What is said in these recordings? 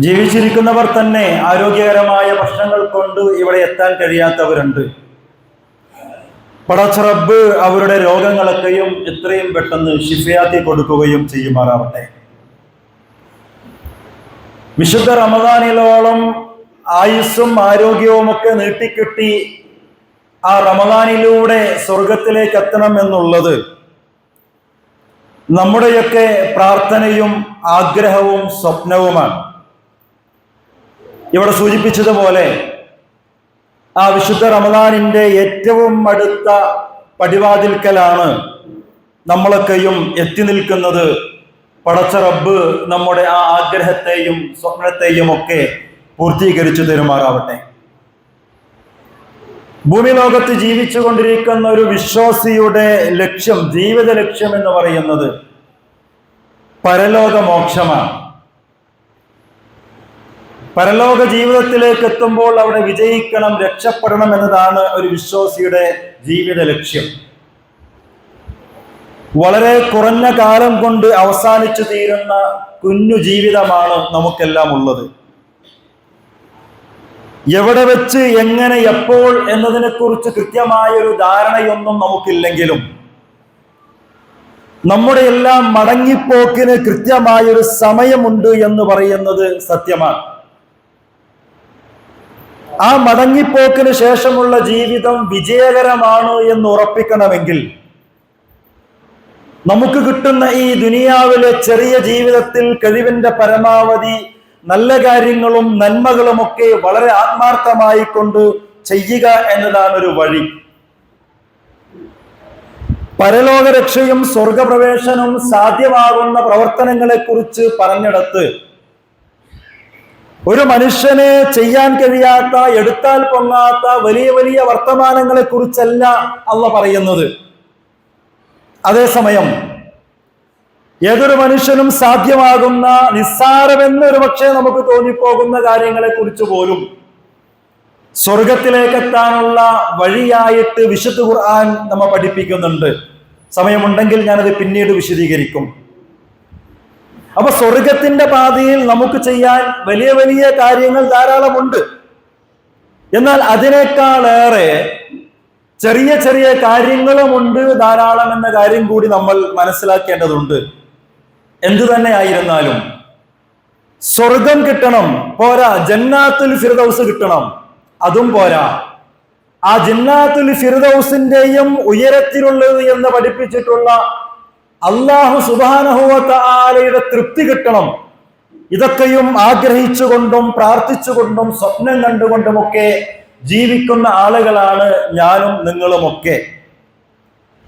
ജീവിച്ചിരിക്കുന്നവർ തന്നെ ആരോഗ്യകരമായ ഭക്ഷണങ്ങൾ കൊണ്ട് ഇവിടെ എത്താൻ കഴിയാത്തവരുണ്ട്. പടച്ച റബ്ബ് അവരുടെ രോഗങ്ങളൊക്കെയും എത്രയും പെട്ടെന്ന് ശിഫയാക്കി കൊടുക്കുകയും ചെയ്യുമാറാവട്ടെ. വിശുദ്ധ റമദാനിലോളം ആയുസ്സും ആരോഗ്യവും ഒക്കെ നീട്ടിക്കിട്ടി ആ റമദാനിലൂടെ സ്വർഗത്തിലേക്ക് എത്തണം എന്നുള്ളത് നമ്മുടെയൊക്കെ പ്രാർത്ഥനയും ആഗ്രഹവും സ്വപ്നവുമാണ്. ഇവിടെ സൂചിപ്പിച്ചതുപോലെ ആ വിശുദ്ധ റമദാനിന്റെ ഏറ്റവും അടുത്ത പടിവാതിൽക്കലാണ് നമ്മളൊക്കെയും എത്തി നിൽക്കുന്നത്. പടച്ച റബ്ബ് നമ്മുടെ ആ ആഗ്രഹത്തെയും സ്വപ്നത്തെയും ഒക്കെ പൂർത്തീകരിച്ചു തരുമാറാവട്ടെ. ഭൂമി ലോകത്ത് ജീവിച്ചു കൊണ്ടിരിക്കുന്ന ഒരു വിശ്വാസിയുടെ ലക്ഷ്യം, ജീവിത ലക്ഷ്യം എന്ന് പറയുന്നത് പരലോക മോക്ഷമാണ്. പരലോക ജീവിതത്തിലേക്ക് എത്തുമ്പോൾ അവിടെ വിജയിക്കണം, രക്ഷപ്പെടണം എന്നതാണ് ഒരു വിശ്വാസിയുടെ ജീവിത ലക്ഷ്യം. വളരെ കുറഞ്ഞ കാലം കൊണ്ട് അവസാനിച്ചു തീരുന്ന കുഞ്ഞു ജീവിതമാണ് നമുക്കെല്ലാം ഉള്ളത്. എവിടെ വെച്ച്, എങ്ങനെ, എപ്പോൾ എന്നതിനെക്കുറിച്ച് കൃത്യമായൊരു ധാരണയൊന്നും നമുക്കില്ലെങ്കിലും നമ്മുടെ എല്ലാം മടങ്ങിപ്പോക്കിന് കൃത്യമായൊരു സമയമുണ്ട് എന്ന് പറയുന്നത് സത്യമാണ്. ആ മടങ്ങിപ്പോക്കിന് ശേഷമുള്ള ജീവിതം വിജയകരമാണ് എന്ന് ഉറപ്പിക്കണമെങ്കിൽ നമുക്ക് കിട്ടുന്ന ഈ ദുനിയാവിലെ ചെറിയ ജീവിതത്തിൽ കഴിവിന്റെ പരമാവധി നല്ല കാര്യങ്ങളും നന്മകളുമൊക്കെ വളരെ ആത്മാർത്ഥമായി കൊണ്ട് ചെയ്യുക എന്നതാണ് ഒരു വഴി. പരലോക രക്ഷയും സ്വർഗപ്രവേശനവും സാധ്യമാകുന്ന പ്രവർത്തനങ്ങളെ കുറിച്ച് പറഞ്ഞിടത്ത് ഒരു മനുഷ്യനെ ചെയ്യാൻ കഴിയാത്ത, എടുത്താൽ പൊങ്ങാത്ത വലിയ വലിയ വർത്തമാനങ്ങളെ കുറിച്ചല്ല അള്ളാഹ് പറയുന്നത്. അതേസമയം ഏതൊരു മനുഷ്യനും സാധ്യമാകുന്ന, നിസ്സാരമെന്ന് ഒരു പക്ഷേ നമുക്ക് തോന്നിപ്പോകുന്ന കാര്യങ്ങളെ കുറിച്ച് പോലും സ്വർഗത്തിലേക്കെത്താനുള്ള വഴിയായിട്ട് വിശുദ്ധ ഖുർആൻ നമ്മെ പഠിപ്പിക്കുന്നുണ്ട്. സമയമുണ്ടെങ്കിൽ ഞാനത് പിന്നീട് വിശദീകരിക്കും. അപ്പൊ സ്വർഗത്തിന്റെ പാതയിൽ നമുക്ക് ചെയ്യാൻ വലിയ വലിയ കാര്യങ്ങൾ ധാരാളമുണ്ട്. എന്നാൽ അതിനേക്കാളേറെ ചെറിയ ചെറിയ കാര്യങ്ങളുമുണ്ട് ധാരാളം എന്ന കാര്യം കൂടി നമ്മൾ മനസ്സിലാക്കേണ്ടതുണ്ട്. എന്തു തന്നെ ആയിരുന്നാലും സ്വർഗം കിട്ടണം പോരാ, ജന്നാത്തുൽ ഫിർദൗസ് കിട്ടണം അതും പോരാ. ആ ജന്നാത്തുൽ ഫിർദൗസിന്റെയും ഉയരത്തിലുള്ളത് എന്ന് പഠിപ്പിച്ചിട്ടുള്ള അല്ലാഹു സുബ്ഹാനഹു വ തആലയുടെ തൃപ്തി കിട്ടണം. ഇതൊക്കെയും ആഗ്രഹിച്ചുകൊണ്ടും പ്രാർത്ഥിച്ചുകൊണ്ടും സ്വപ്നം കണ്ടുകൊണ്ടുമൊക്കെ ജീവിക്കുന്ന ആളുകളാണ് ഞാനും നിങ്ങളുമൊക്കെ.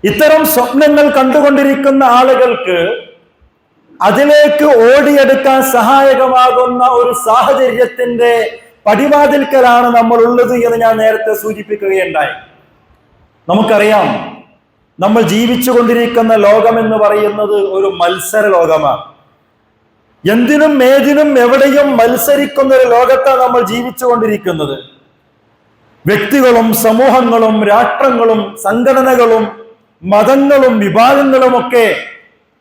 ഇത്തരം സ്വപ്നങ്ങൾ കണ്ടുകൊണ്ടിരിക്കുന്ന ആളുകൾക്ക് അതിലേക്ക് ഓടിയെടുക്കാൻ സഹായകമാകുന്ന ഒരു സാഹചര്യത്തിന്റെ പടിവാതിൽക്കലാണ് നമ്മൾ ഉള്ളത് എന്ന് ഞാൻ നേരത്തെ സൂചിപ്പിക്കുകയുണ്ടായി. നമുക്കറിയാം, നമ്മൾ ജീവിച്ചു കൊണ്ടിരിക്കുന്ന ലോകം എന്ന് പറയുന്നത് ഒരു മത്സര ലോകമാണ്. എന്തിനും ഏതിനും എവിടെയും മത്സരിക്കുന്ന ഒരു ലോകത്താണ് നമ്മൾ ജീവിച്ചു കൊണ്ടിരിക്കുന്നത്. വ്യക്തികളും സമൂഹങ്ങളും രാഷ്ട്രങ്ങളും സംഘടനകളും മതങ്ങളും വിഭാഗങ്ങളും ഒക്കെ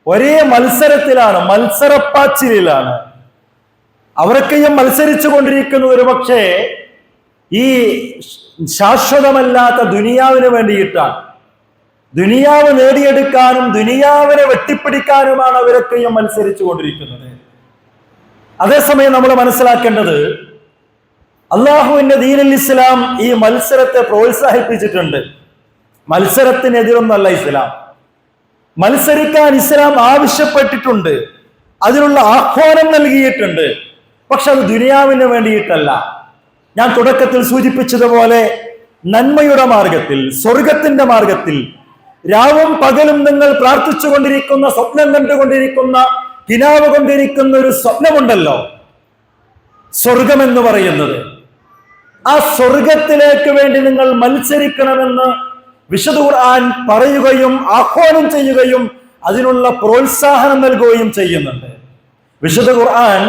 ഒരേ മത്സരത്തിലാണ്, മത്സരപ്പാച്ചിലാണ്. അവരൊക്കെയും മത്സരിച്ചു കൊണ്ടിരിക്കുന്നത് ഒരു പക്ഷേ ഈ ശാശ്വതമല്ലാത്ത ദുനിയാവിന് വേണ്ടിയിട്ടാണ്. ദുനിയാവ് നേടിയെടുക്കാനും ദുനിയാവിനെ വെട്ടിപ്പിടിക്കാനുമാണ് അവരൊക്കെയും മത്സരിച്ചു കൊണ്ടിരിക്കുന്നത്. അതേസമയം നമ്മൾ മനസ്സിലാക്കേണ്ടത്, അള്ളാഹുവിന്റെ ദീനുൽ ഇസ്ലാം ഈ മത്സരത്തെ പ്രോത്സാഹിപ്പിച്ചിട്ടുണ്ട്. മത്സരത്തിനെതിരൊന്നല്ല ഇസ്ലാം. മത്സരിക്കാൻ ഇസ്ലാം ആവശ്യപ്പെട്ടിട്ടുണ്ട്, അതിനുള്ള ആഹ്വാനം നൽകിയിട്ടുണ്ട്. പക്ഷെ അത് ദുനിയാവിന് വേണ്ടിയിട്ടല്ല. ഞാൻ തുടക്കത്തിൽ സൂചിപ്പിച്ചതുപോലെ നന്മയുടെ മാർഗത്തിൽ, സ്വർഗത്തിന്റെ മാർഗത്തിൽ രാവും പകലും നിങ്ങൾ പ്രാർത്ഥിച്ചു കൊണ്ടിരിക്കുന്ന, സ്വപ്നം കണ്ടുകൊണ്ടിരിക്കുന്ന, കിനാവ് കൊണ്ടിരിക്കുന്ന ഒരു സ്വപ്നമുണ്ടല്ലോ, സ്വർഗം എന്ന് പറയുന്നത്. ആ സ്വർഗത്തിലേക്ക് വേണ്ടി നിങ്ങൾ മത്സരിക്കണമെന്ന് വിശുദ്ധ ഖുർആൻ പറയുകയും ആഹ്വാനം ചെയ്യുകയും അതിനുള്ള പ്രോത്സാഹനം നൽകുകയും ചെയ്യുന്നുണ്ട്. വിശുദ്ധ ഖുർആൻ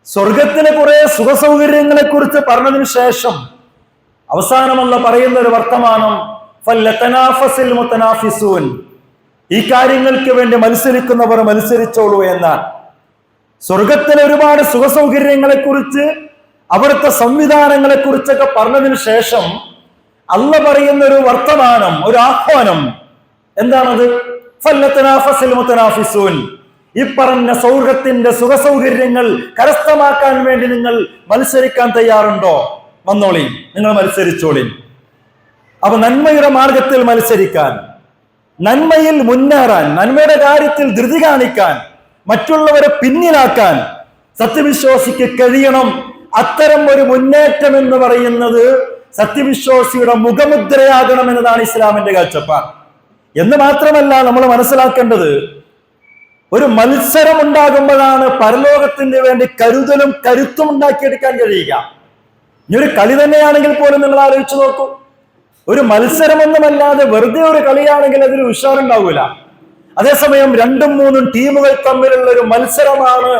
സ്വർഗത്തിലെ കുറെ സുഖസൗകര്യങ്ങളെ കുറിച്ച് പറഞ്ഞതിന് ശേഷം അവസാനമല്ല പറയുന്ന ഒരു വർത്തമാനം, ഫല്യതനാഫസിൽ മുതനാഫിസൂൻ, ഈ കാര്യങ്ങൾക്ക് വേണ്ടി മത്സരിക്കുന്നവർ മത്സരിച്ചോളൂ എന്നാണ്. സ്വർഗത്തിലെ ഒരുപാട് സുഖസൗകര്യങ്ങളെ കുറിച്ച്, അവിടുത്തെ സംവിധാനങ്ങളെ കുറിച്ചൊക്കെ പറഞ്ഞതിന് ശേഷം അള്ള പറയുന്ന ഒരു വർത്തമാനം, ഒരു ആഹ്വാനം എന്താണത്? ഫല്ലതനാഫസിൽ മുതനാഫിസൂൻ. ഈ പറഞ്ഞ സ്വർഗത്തിന്റെ സുഖസൗകര്യങ്ങൾ കരസ്ഥമാക്കാൻ വേണ്ടി നിങ്ങൾ മത്സരിക്കാൻ തയ്യാറുണ്ടോ? വന്നോളി, നിങ്ങൾ മത്സരിച്ചോളി. അപ്പൊ നന്മയുടെ മാർഗത്തിൽ മത്സരിക്കാൻ, നന്മയിൽ മുന്നേറാൻ, നന്മയുടെ കാര്യത്തിൽ ധൃതി കാണിക്കാൻ, മറ്റുള്ളവരെ പിന്നിലാക്കാൻ സത്യവിശ്വാസിക്ക് കഴിയണം. അത്തരം ഒരു മുന്നേറ്റം എന്ന് പറയുന്നത് സത്യവിശ്വാസിയുടെ മുഖമുദ്രയാകണം എന്നതാണ് ഇസ്ലാമിന്റെ കാഴ്ചപ്പാട്. എന്ന് മാത്രമല്ല, നമ്മൾ മനസ്സിലാക്കേണ്ടത് ഒരു മത്സരം ഉണ്ടാകുമ്പോഴാണ് പരലോകത്തിന് വേണ്ടി കരുതലും കരുത്തും ഉണ്ടാക്കിയെടുക്കാൻ കഴിയുക. ഇനി ഒരു കളി തന്നെയാണെങ്കിൽ പോലും നിങ്ങൾ ആലോചിച്ചു നോക്കൂ. ഒരു മത്സരമൊന്നുമല്ലാതെ വെറുതെ ഒരു കളിയാണെങ്കിൽ അതിന് ഉഷാറുണ്ടാവൂല. അതേസമയം 2-3 ടീമുകൾ തമ്മിലുള്ള ഒരു മത്സരമാണ്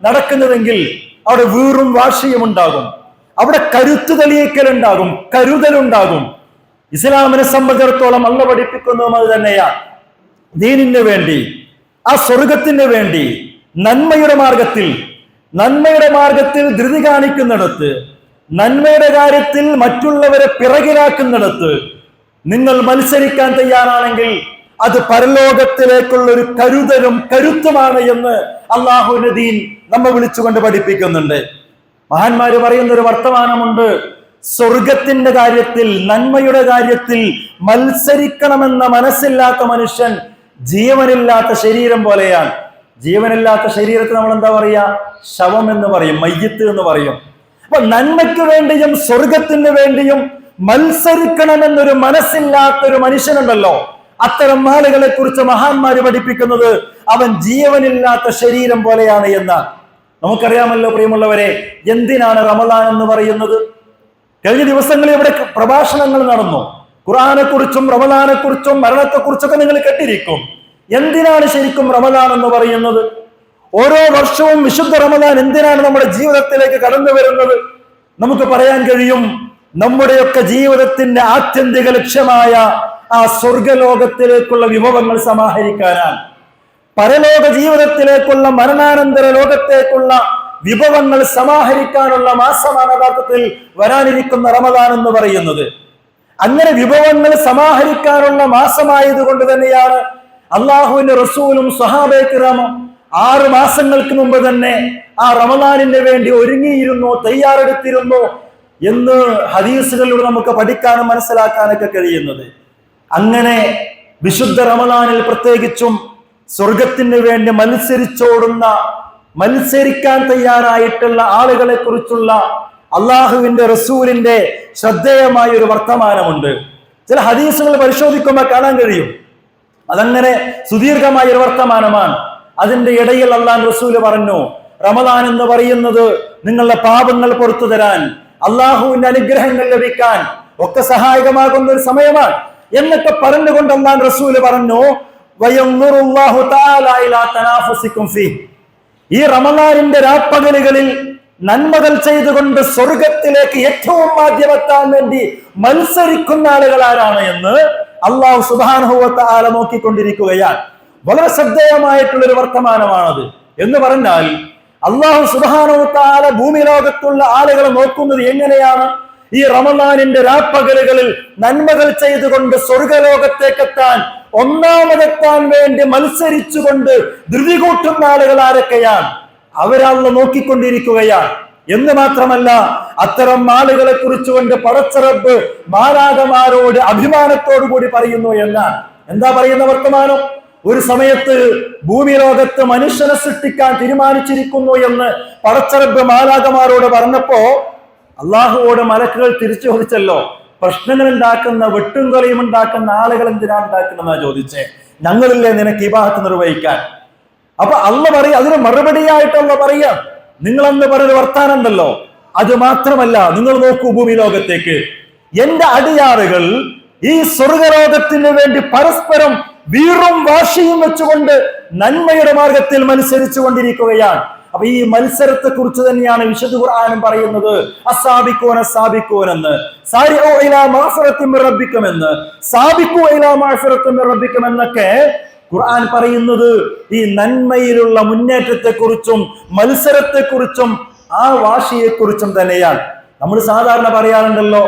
നടക്കുന്നതെങ്കിൽ അവിടെ വീറും വാശിയും ഉണ്ടാകും, അവിടെ കരുത്ത് തെളിയിക്കലുണ്ടാകും, കരുതലുണ്ടാകും. ഇസ്ലാമിനെ സംബന്ധിച്ചിടത്തോളം അള്ള പഠിപ്പിക്കുന്നതും അത് തന്നെയാണ്. ദീനിന് വേണ്ടി, ആ സ്വർഗത്തിന് വേണ്ടി നന്മയുടെ മാർഗത്തിൽ ധൃതി കാണിക്കുന്നിടത്ത്, നന്മയുടെ കാര്യത്തിൽ മറ്റുള്ളവരെ പിറകിലാക്കുന്നിടത്ത് നിങ്ങൾ മത്സരിക്കാൻ തയ്യാറാണെങ്കിൽ അത് പരലോകത്തിലേക്കുള്ള ഒരു കരുതലും കരുത്തുമാണ് എന്ന് അള്ളാഹുവിന്റെ ദീൻ നമ്മെ വിളിച്ചുകൊണ്ട് പഠിപ്പിക്കുന്നുണ്ട്. മഹാന്മാര് പറയുന്ന ഒരു വർത്തമാനമുണ്ട്: സ്വർഗത്തിന്റെ കാര്യത്തിൽ, നന്മയുടെ കാര്യത്തിൽ മത്സരിക്കണമെന്ന മനസ്സില്ലാത്ത മനുഷ്യൻ ജീവനില്ലാത്ത ശരീരം പോലെയാണ്. ജീവനില്ലാത്ത ശരീരത്തിന് നമ്മൾ എന്താ പറയാ? ശവം എന്ന് പറയും, മയ്യത്ത് എന്ന് പറയും. അപ്പൊ നന്മയ്ക്ക് വേണ്ടിയും സ്വർഗത്തിന് വേണ്ടിയും മത്സരിക്കണമെന്നൊരു മനസ്സില്ലാത്തൊരു മനുഷ്യനുണ്ടല്ലോ, അത്തരം ആളുകളെ കുറിച്ച് മഹാന്മാര് പഠിപ്പിക്കുന്നത് അവൻ ജീവനില്ലാത്ത ശരീരം പോലെയാണ് എന്നാണ്. നമുക്കറിയാമല്ലോ പ്രിയമുള്ളവരെ, എന്തിനാണ് റമദാൻ എന്ന് പറയുന്നത്? കഴിഞ്ഞ ദിവസങ്ങളിൽ ഇവിടെ പ്രഭാഷണങ്ങൾ നടന്നു. ഖുർആനെ കുറിച്ചും റമദാനെ കുറിച്ചും മരണത്തെക്കുറിച്ചൊക്കെ നിങ്ങൾ കേട്ടിരിക്കും. എന്തിനാണ് ശരിക്കും റമദാൻ എന്ന് പറയുന്നത്? ഓരോ വർഷവും വിശുദ്ധ റമദാൻ എന്തിനാണ് നമ്മുടെ ജീവിതത്തിലേക്ക് കടന്നു വരുന്നത്? നമുക്ക് പറയാൻ കഴിയും, നമ്മുടെയൊക്കെ ജീവിതത്തിന്റെ ആത്യന്തിക ലക്ഷ്യമായ ആ സ്വർഗലോകത്തിലേക്കുള്ള വിഭവങ്ങൾ സമാഹരിക്കാനാണ്. പരലോക ജീവിതത്തിലേക്കുള്ള, മരണാനന്തര ലോകത്തേക്കുള്ള വിഭവങ്ങൾ സമാഹരിക്കാനുള്ള മാസമാണ് യഥാർത്ഥത്തിൽ വരാനിരിക്കുന്ന റമദാൻ എന്ന് പറയുന്നത്. അങ്ങനെ വിഭവങ്ങൾ സമാഹരിക്കാനുള്ള മാസമായതുകൊണ്ട് തന്നെയാണ് അള്ളാഹുവിന്റെ റസൂലും സ്വഹാബയെ കിറാമും 6 മാസങ്ങൾക്ക് മുമ്പ് തന്നെ ആ റമദാനിന് വേണ്ടി ഒരുങ്ങിയിരുന്നു, തയ്യാറെടുത്തിരുന്നു എന്ന് ഹദീസുകളിലൂടെ നമുക്ക് പഠിക്കാനും മനസ്സിലാക്കാനൊക്കെ കഴിയുന്നത്. അങ്ങനെ വിശുദ്ധ റമദാനിൽ പ്രത്യേകിച്ചും സ്വർഗത്തിന് വേണ്ടി മത്സരിക്കാൻ തയ്യാറായിട്ടുള്ള ആളുകളെ കുറിച്ചുള്ള അള്ളാഹുവിന്റെ റസൂലിന്റെ ശ്രദ്ധേയമായ ഒരു വർത്തമാനമുണ്ട്. ചില ഹദീസുകൾ പരിശോധിക്കുമ്പോൾ കാണാൻ കഴിയും. അതങ്ങനെ സുദീർഘമായ ഒരു വർത്തമാനമാണ്. അതിന്റെ ഇടയിൽ അള്ളാഹു റസൂല് പറഞ്ഞു, റമദാൻ എന്ന് പറയുന്നത് നിങ്ങളുടെ പാപങ്ങൾ പുറത്തു തരാൻ, അള്ളാഹുവിന്റെ അനുഗ്രഹങ്ങൾ ലഭിക്കാൻ ഒക്കെ സഹായകമാകുന്ന ഒരു സമയമാണ് എന്നൊക്കെ പറഞ്ഞുകൊണ്ട് അള്ളാഹു റസൂല് പറഞ്ഞു, ഈ റമദാനിന്റെ രാപ്പകലുകളിൽ നന്മകൾ ചെയ്തുകൊണ്ട് സ്വർഗത്തിലേക്ക് ഏറ്റവും ആദ്യമെത്താൻ വേണ്ടി മത്സരിക്കുന്ന ആളുകൾ ആരാണ് എന്ന് അള്ളാഹു സുബ്ഹാനഹു വ തആല നോക്കിക്കൊണ്ടിരിക്കുകയാണ്. വളരെ ശ്രദ്ധേയമായിട്ടുള്ള ഒരു വർത്തമാനമാണത്. എന്ന് പറഞ്ഞാൽ അള്ളാഹു സുബ്ഹാനഹു വ തആല ഭൂമി ലോകത്തുള്ള ആളുകളെ നോക്കുന്നത് എങ്ങനെയാണ്? ഈ റമദാനിന്റെ രാപ്പകലുകളിൽ നന്മകൾ ചെയ്തുകൊണ്ട് സ്വർഗലോകത്തേക്കെത്താൻ, ഒന്നാമതെത്താൻ വേണ്ടി മത്സരിച്ചുകൊണ്ട് ധൃതി കൂട്ടുന്ന ആളുകൾ ആരൊക്കെയാണ്? അവരല്ല നോക്കിക്കൊണ്ടിരിക്കുകയാണ്. എന്ന് മാത്രമല്ല, അത്തരം ആളുകളെ കുറിച്ചുകൊണ്ട് പടച്ച റബ്ബ് മാലാഖമാരോട് അഭിമാനത്തോടു കൂടി പറയുന്നു എന്നാണ്. എന്താ പറയുന്ന വർത്തമാനം? ഒരു സമയത്ത് ഭൂമി ലോകത്ത് മനുഷ്യനെ സൃഷ്ടിക്കാൻ തീരുമാനിച്ചിരിക്കുന്നു എന്ന് പടച്ച റബ്ബ് മാലാഖമാരോട് പറഞ്ഞപ്പോ അള്ളാഹുവോട് മലക്കുകൾ തിരിച്ചു ചോദിച്ചല്ലോ, പ്രശ്നങ്ങൾ ഉണ്ടാക്കുന്ന, വെട്ടും കൊലയും ഉണ്ടാക്കുന്ന ആളുകൾ എന്തിനാണ് ഉണ്ടാക്കുന്നതെന്നാ ചോദിച്ചേ. ഞങ്ങളില്ലേ നിനക്ക് ഇബാദത്ത് നിർവഹിക്കാൻ? അപ്പൊ അള്ള പറയും, അതിന് മറുപടിയായിട്ടുള്ള പറയാ, നിങ്ങളെന്ന് പറഞ്ഞൊരു വർത്താനുണ്ടല്ലോ. അത് മാത്രമല്ല, നിങ്ങൾ നോക്കൂ ഭൂമി ലോകത്തേക്ക്, എന്റെ അടിയാറുകൾ ഈ സ്വർഗലോകത്തിന് വേണ്ടി പരസ്പരം വീറും വാശിയും വെച്ചുകൊണ്ട് നന്മയുടെ മാർഗത്തിൽ മത്സരിച്ചു കൊണ്ടിരിക്കുകയാണ്. അപ്പൊ ഈ മത്സരത്തെ കുറിച്ച് തന്നെയാണ് വിശുദ്ധ ഖുർആനും പറയുന്നത്, അസ്സാബിഖൂന സാബിഖൂൻ എന്ന്, സാരിഉ ഇലാ മഗ്ഫിറത്തിൻ മിർ റബ്ബിക്കും എന്ന്, സാബിഖു ഇലാ മഗ്ഫിറത്തിൻ മിർ റബ്ബിക്കും എന്നൊക്കെ ഖുർആൻ പറയുന്നത് ഈ നന്മയിലുള്ള മുന്നേറ്റത്തെക്കുറിച്ചും മത്സരത്തെക്കുറിച്ചും ആ വാശിയെക്കുറിച്ചും തന്നെയാണ്. നമ്മൾ സാധാരണ പറയാറുണ്ടല്ലോ,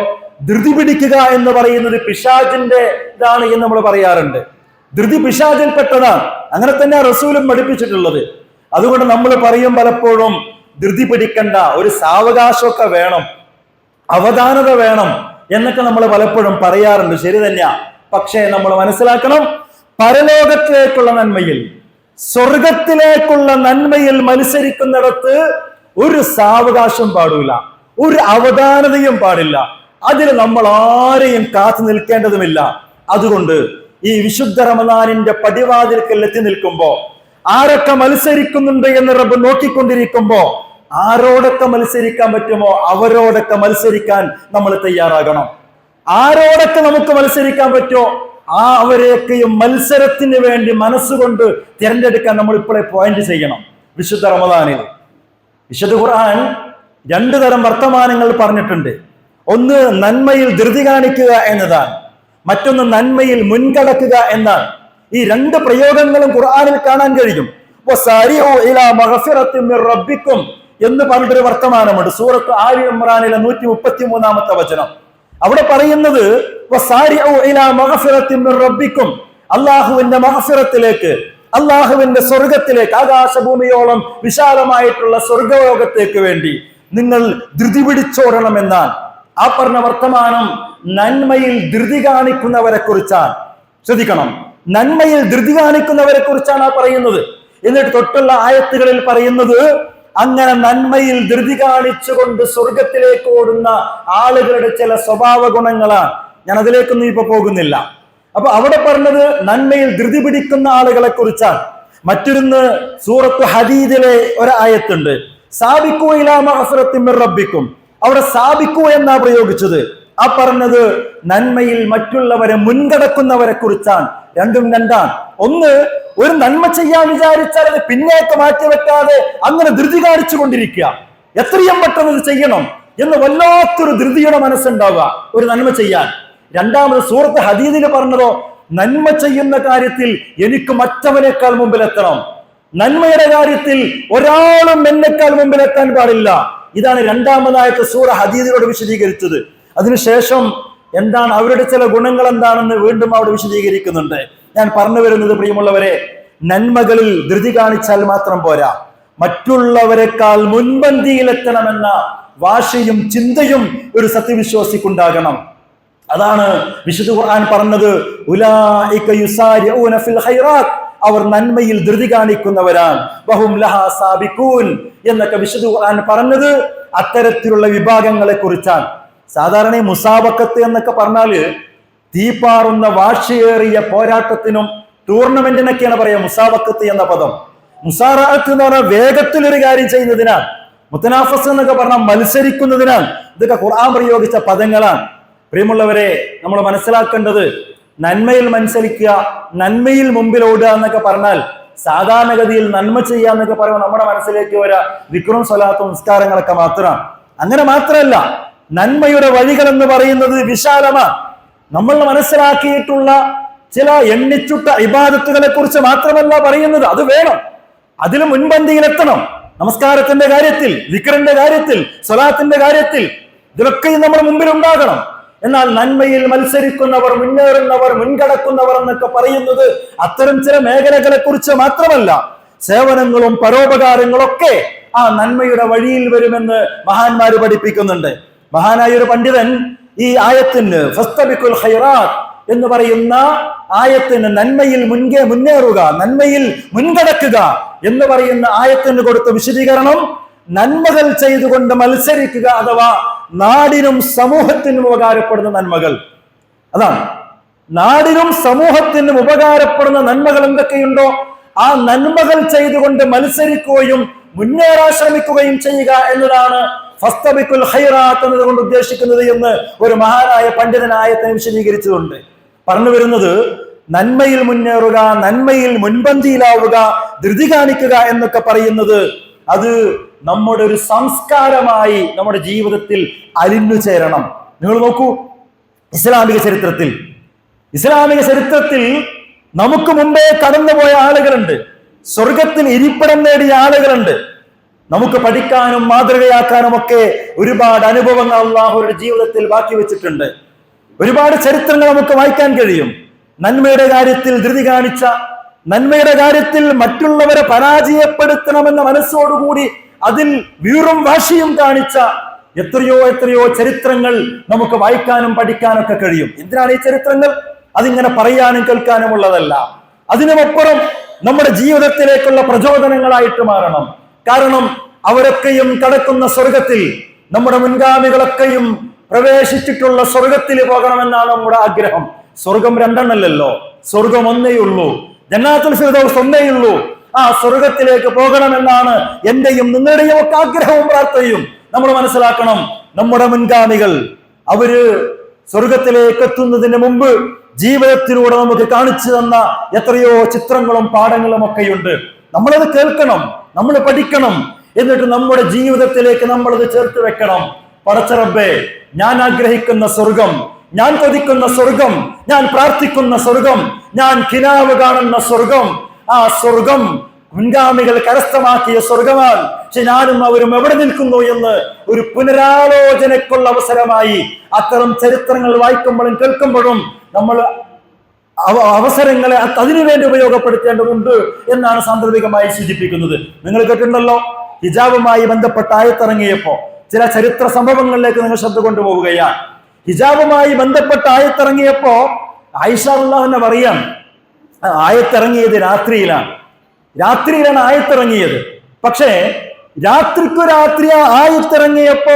ധൃതി പിടിക്കുക എന്ന് പറയുന്നത് പിശാചിന്റെ ഇതാണ് എന്ന് നമ്മൾ പറയാറുണ്ട്. ധൃതി പിശാചിൽപ്പെട്ടതാണ്. അങ്ങനെ തന്നെ റസൂലും പഠിപ്പിച്ചിട്ടുള്ളത്. അതുകൊണ്ട് നമ്മൾ പറയും പലപ്പോഴും ധൃതി പിടിക്കണ്ട, ഒരു സാവകാശമൊക്കെ വേണം, അവധാനത വേണം എന്നൊക്കെ നമ്മൾ പലപ്പോഴും പറയാറുണ്ട്. ശരി തന്നെയാ. പക്ഷേ നമ്മൾ മനസ്സിലാക്കണം, പരലോകത്തിലേക്കുള്ള നന്മയിൽ, സ്വർഗത്തിലേക്കുള്ള നന്മയിൽ മത്സരിക്കുന്നിടത്ത് ഒരു സാവകാശം പാടില്ല, ഒരു അവധാനതയും പാടില്ല. അതിൽ നമ്മൾ ആരെയും കാത്തു നിൽക്കേണ്ടതുമില്ല. അതുകൊണ്ട് ഈ വിശുദ്ധ റമദാനിന്റെ പടിവാതിൽക്കൽ എത്തി നിൽക്കുമ്പോ ആരൊക്കെ മത്സരിക്കുന്നുണ്ട് എന്ന് റബ്ബ് നോക്കിക്കൊണ്ടിരിക്കുമ്പോ ആരോടൊക്കെ മത്സരിക്കാൻ പറ്റുമോ അവരോടൊക്കെ മത്സരിക്കാൻ നമ്മൾ തയ്യാറാകണം. ആരോടൊക്കെ നമുക്ക് മത്സരിക്കാൻ പറ്റുമോ അവരെയൊക്കെയും മത്സരത്തിന് വേണ്ടി മനസ്സുകൊണ്ട് തിരഞ്ഞെടുക്കാൻ നമ്മൾ ഇപ്പോഴേ പോയിന്റ് ചെയ്യണം. വിശുദ്ധ റമദാനിൽ വിശുദ്ധ ഖുർആൻ 2 തരം വർത്തമാനങ്ങൾ പറഞ്ഞിട്ടുണ്ട്. ഒന്ന് നന്മയിൽ ധൃതി കാണിക്കുക എന്നതാണ്, മറ്റൊന്ന് നന്മയിൽ മുൻകടക്കുക എന്നാണ്. ഈ 2 പ്രയോഗങ്ങളും ഖുർആനിൽ കാണാൻ കഴിയും. റബ്ബിക്കും എന്ന് പറഞ്ഞിട്ടൊരു വർത്തമാനമുണ്ട്. സൂറത്ത് ആലി ഇമ്രാനിലെ 133-ാമത്തെ വചനം. അവിടെ പറയുന്നത് റബ്ബിക്കും, അള്ളാഹുവിന്റെ മഗ്ഫിറത്തിലേക്ക്, അള്ളാഹുവിന്റെ സ്വർഗത്തിലേക്ക്, ആകാശഭൂമിയോളം വിശാലമായിട്ടുള്ള സ്വർഗലോകത്തേക്ക് വേണ്ടി നിങ്ങൾ ധൃതി പിടിച്ചോടണമെന്നാണ്. ആ പറഞ്ഞ വർത്തമാനം നന്മയിൽ ധൃതി കാണിക്കുന്നവരെ കുറിച്ചാണ്. ശ്രദ്ധിക്കണം, നന്മയിൽ ധൃതി കാണിക്കുന്നവരെ കുറിച്ചാണ് ആ പറയുന്നത്. എന്നിട്ട് തൊട്ടുള്ള ആയത്തുകളിൽ പറയുന്നത് അങ്ങനെ നന്മയിൽ ധൃതി കാണിച്ചുകൊണ്ട് സ്വർഗത്തിലേക്ക് ഓടുന്ന ആളുകളുടെ ചില സ്വഭാവ ഗുണങ്ങളാണ്. ഞാൻ അതിലേക്കൊന്നും ഇപ്പൊ പോകുന്നില്ല. അപ്പൊ അവിടെ പറഞ്ഞത് നന്മയിൽ ധൃതി പിടിക്കുന്ന ആളുകളെ കുറിച്ചാണ്. മറ്റൊരുന്ന് സൂറത്ത് ഹദീദിലെ ഒരു ആയത്തുണ്ട്, സാബിഖൂ ഇലാ മഗ്ഫിറത്തിൻ മിർ റബ്ബിക്കും. അവിടെ സാബിഖൂ എന്നാ പ്രയോഗിച്ചത്. ആ പറഞ്ഞത് നന്മയിൽ മറ്റുള്ളവരെ മുൻകടക്കുന്നവരെ കുറിച്ചാണ്. രണ്ടും രണ്ടാണ്. ഒന്ന്, ഒരു നന്മ ചെയ്യാൻ വിചാരിച്ചാൽ അത് പിന്നേക്ക് മാറ്റിവെക്കാതെ അങ്ങനെ ധൃതി കാണിച്ചു കൊണ്ടിരിക്കുക, എത്രയും പെട്ടെന്ന് ഇത് ചെയ്യണം എന്ന് വല്ലാത്തൊരു ധൃതിയുടെ മനസ്സുണ്ടാവുക ഒരു നന്മ ചെയ്യാൻ. രണ്ടാമത് സൂറത്ത് ഹദീദിൽ പറഞ്ഞതോ, നന്മ ചെയ്യുന്ന കാര്യത്തിൽ എനിക്ക് മറ്റവനേക്കാൾ മുമ്പിലെത്തണം, നന്മയുടെ കാര്യത്തിൽ ഒരാളും എന്നെക്കാൾ മുമ്പിലെത്താൻ പാടില്ല. ഇതാണ് രണ്ടാമതായിട്ട് സൂറ ഹദീദിനോട് വിശദീകരിച്ചത്. അതിനുശേഷം എന്താണ് അവരുടെ ചില ഗുണങ്ങൾ എന്താണെന്ന് വീണ്ടും അവിടെ വിശദീകരിക്കുന്നുണ്ട്. ഞാൻ പറഞ്ഞു വരുന്നത്, പ്രിയമുള്ളവരെ, നന്മകളിൽ ധൃതി കാണിച്ചാൽ മാത്രം പോരാ, മറ്റുള്ളവരെക്കാൾ മുൻപന്തിയിലെത്തണമെന്ന വാശിയും ചിന്തയും ഒരു സത്യവിശ്വാസിക്കുണ്ടാകണം. അതാണ് വിശുദ്ധ ഖുർആൻ പറഞ്ഞത്, ഉലൈക യുസാരിഊന ഫിൽ ഖൈറാത്ത്, അവർ നന്മയിൽ ധൃതി കാണിക്കുന്നവരാണ്, വഹും ലഹാ സാബിഖൂൻ എന്നൊക്കെ വിശുദ്ധ ഖുർആൻ പറഞ്ഞത് അത്തരത്തിലുള്ള വിഭാഗങ്ങളെ കുറിച്ചാണ്. സാധാരണ മുസാബക്കത്ത് എന്നൊക്കെ പറഞ്ഞാല് തീപാറുന്ന വാശിയേറിയ പോരാട്ടത്തിനും ടൂർണമെന്റിനൊക്കെയാണ് പറയാ മുസാബക്കത്ത് എന്ന പദം. മുസാറഅത്ത് എന്ന് പറഞ്ഞാൽ വേഗത്തിൽ ഒരു കാര്യം ചെയ്യുന്നതിനാണ്. മുത്തനാഫസ് എന്നൊക്കെ പറഞ്ഞാൽ മത്സരിക്കുന്നതിനാണ്. ഇതൊക്കെ ഖുർആൻ പ്രയോഗിച്ച പദങ്ങളാണ്. പ്രിയമുള്ളവരെ, നമ്മൾ മനസ്സിലാക്കേണ്ടത്, നന്മയിൽ മത്സരിക്കുക, നന്മയിൽ മുമ്പിൽ ഓടുക എന്നൊക്കെ പറഞ്ഞാൽ സാധാരണഗതിയിൽ നന്മ ചെയ്യുക എന്നൊക്കെ പറയുമ്പോൾ നമ്മുടെ മനസ്സിലേക്ക് വരാ ദിക്റും സ്വലാത്തും നിസ്കാരങ്ങളൊക്കെ മാത്രമാണ്. അങ്ങനെ മാത്രമല്ല, നന്മയുടെ വഴികൾ എന്ന് പറയുന്നത് വിശാലമാണ്. നമ്മൾ മനസ്സിലാക്കിയിട്ടുള്ള ചില എണ്ണിച്ചുട്ട ഇബാദത്തുകളെ കുറിച്ച് മാത്രമല്ല പറയുന്നത്, അത് വേണം, അതിൽ മുൻപന്തിയിലെത്തണം. നമസ്കാരത്തിന്റെ കാര്യത്തിൽ, ദിക്റിന്റെ കാര്യത്തിൽ, സ്വലാത്തിന്റെ കാര്യത്തിൽ, ഇതൊക്കെ നമ്മുടെ മുമ്പിൽ ഉണ്ടാകണം. എന്നാൽ നന്മയിൽ മത്സരിക്കുന്നവർ, മുന്നേറുന്നവർ, മുൻകടക്കുന്നവർ എന്നൊക്കെ പറയുന്നത് അത്തരം ചില മേഖലകളെ കുറിച്ച് മാത്രമല്ല, സേവനങ്ങളും പരോപകാരങ്ങളൊക്കെ ആ നന്മയുടെ വഴിയിൽ വരുമെന്ന് മഹാന്മാര് പഠിപ്പിക്കുന്നുണ്ട്. മഹാനായ ഒരു പണ്ഡിതൻ ഈ ആയത്തിന് ഫസ്തബിഖുൽ ഖൈറാത്ത് എന്ന് പറയുന്ന ആയത്തിന്, നന്മയിൽ മുന്നേറുക, നന്മയിൽ മുൻകടക്കുക എന്ന് പറയുന്ന ആയത്തിന് കൊടുത്ത വിശദീകരണം, നന്മകൾ ചെയ്തുകൊണ്ട് മത്സരിക്കുക, അഥവാ നാടിനും സമൂഹത്തിനും ഉപകാരപ്പെടുന്ന നന്മകൾ. അതാണ്, നാടിനും സമൂഹത്തിനും ഉപകാരപ്പെടുന്ന നന്മകൾ എന്തൊക്കെയുണ്ടോ ആ നന്മകൾ ചെയ്തുകൊണ്ട് മത്സരിക്കുകയും മുന്നേറാൻ ശ്രമിക്കുകയും ചെയ്യുക എന്നതാണ് ഫസ്തബിഖുൽ ഖൈറാത്ത് എന്നതുകൊണ്ട് ഉദ്ദേശിക്കുന്നത് എന്ന് ഒരു മഹാനായ പണ്ഡിതനായത്തിനെ വിശദീകരിച്ചതുണ്ട്. പറഞ്ഞു വരുന്നത്, നന്മയിൽ മുന്നേറുക, നന്മയിൽ മുൻപന്തിയിലാവുക, ധൃതി കാണിക്കുക എന്നൊക്കെ പറയുന്നത് അത് നമ്മുടെ ഒരു സംസ്കാരമായി നമ്മുടെ ജീവിതത്തിൽ അലിഞ്ഞു ചേരണം. നിങ്ങൾ നോക്കൂ, ഇസ്ലാമിക ചരിത്രത്തിൽ നമുക്ക് മുമ്പേ കടന്നുപോയ ആളുകളുണ്ട്, സ്വർഗത്തിൽ ഇരിപ്പിടം നേടിയ ആളുകളുണ്ട്. നമുക്ക് പഠിക്കാനും മാതൃകയാക്കാനും ഒക്കെ ഒരുപാട് അനുഭവങ്ങൾ അള്ളാഹുവിന്റെ ജീവിതത്തിൽ ബാക്കി വെച്ചിട്ടുണ്ട്. ഒരുപാട് ചരിത്രങ്ങൾ നമുക്ക് വായിക്കാൻ കഴിയും. നന്മയുടെ കാര്യത്തിൽ ധൃതി കാണിച്ച, നന്മയുടെ കാര്യത്തിൽ മറ്റുള്ളവരെ പരാജയപ്പെടുത്തണമെന്ന മനസ്സോടുകൂടി അതിൽ വീറും വാശിയും കാണിച്ച എത്രയോ എത്രയോ ചരിത്രങ്ങൾ നമുക്ക് വായിക്കാനും പഠിക്കാനൊക്കെ കഴിയും. എന്തിനാണ് ഈ ചരിത്രങ്ങൾ? അതിങ്ങനെ പറയാനും കേൾക്കാനും ഉള്ളതല്ല. അതിനുമപ്പുറം നമ്മുടെ ജീവിതത്തിലേക്കുള്ള പ്രചോദനങ്ങളായിട്ട് മാറണം. കാരണം അവരൊക്കെയും കടക്കുന്ന സ്വർഗത്തിൽ, നമ്മുടെ മുൻഗാമികളൊക്കെയും പ്രവേശിച്ചിട്ടുള്ള സ്വർഗത്തിൽ പോകണമെന്നാണ് നമ്മുടെ ആഗ്രഹം. സ്വർഗം രണ്ടെണ്ണല്ലോ, സ്വർഗം ഒന്നേയുള്ളൂ, ജന്നാത്തുൽ ഫിർദൗസ് ഒന്നേയുള്ളൂ. ആ സ്വർഗത്തിലേക്ക് പോകണമെന്നാണ് എന്റെയും നിങ്ങളുടെയും ഒക്കെ ആഗ്രഹവും പ്രാർത്ഥനയും. നമ്മൾ മനസ്സിലാക്കണം, നമ്മുടെ മുൻഗാമികൾ അവര് സ്വർഗത്തിലേക്ക് എത്തുന്നതിന് മുമ്പ് ജീവിതത്തിലൂടെ നമുക്ക് കാണിച്ചു തന്ന എത്രയോ ചിത്രങ്ങളും പാഠങ്ങളും ഒക്കെയുണ്ട്. നമ്മളത് കേൾക്കണം, നമ്മൾ പഠിക്കണം, എന്നിട്ട് നമ്മുടെ ജീവിതത്തിലേക്ക് നമ്മളത് ചേർത്ത് വെക്കണം. പടച്ച റബ്ബേ, ഞാൻ ആഗ്രഹിക്കുന്ന സ്വർഗം, ഞാൻ കൊതിക്കുന്ന സ്വർഗം, ഞാൻ പ്രാർത്ഥിക്കുന്ന സ്വർഗം, ഞാൻ കിനാവ് കാണുന്ന സ്വർഗം, ആ സ്വർഗം മുൻഗാമികൾ കരസ്ഥമാക്കിയ സ്വർഗമാണ്. പക്ഷെ ഞാനും അവരും എവിടെ നിൽക്കുന്നു എന്ന് ഒരു പുനരാലോചനയ്ക്കുള്ള അവസരമായി അത്തരം ചരിത്രങ്ങൾ വായിക്കുമ്പോഴും കേൾക്കുമ്പോഴും നമ്മൾ അവസരങ്ങളെ അതിനുവേണ്ടി ഉപയോഗപ്പെടുത്തേണ്ടതുണ്ട് എന്നാണ് സാന്ദർഭികമായി സൂചിപ്പിക്കുന്നത്. നിങ്ങൾ കേട്ടിട്ടുണ്ടല്ലോ, ഹിജാബുമായി ബന്ധപ്പെട്ട ആയത്തിറങ്ങിയപ്പോ ചില ചരിത്ര സംഭവങ്ങളിലേക്ക് നിങ്ങൾ ശ്രദ്ധ കൊണ്ടുപോവുകയാണ്. ഹിജാബുമായി ബന്ധപ്പെട്ട ആയത്തിറങ്ങിയപ്പോ ആയിഷ റളിയല്ലാഹു പറയാം, ആയത്തിറങ്ങിയത് രാത്രിയിലാണ് ആയത്തിറങ്ങിയത്. പക്ഷേ രാത്രിക്കു രാത്രി ആയത്തിറങ്ങിയപ്പോ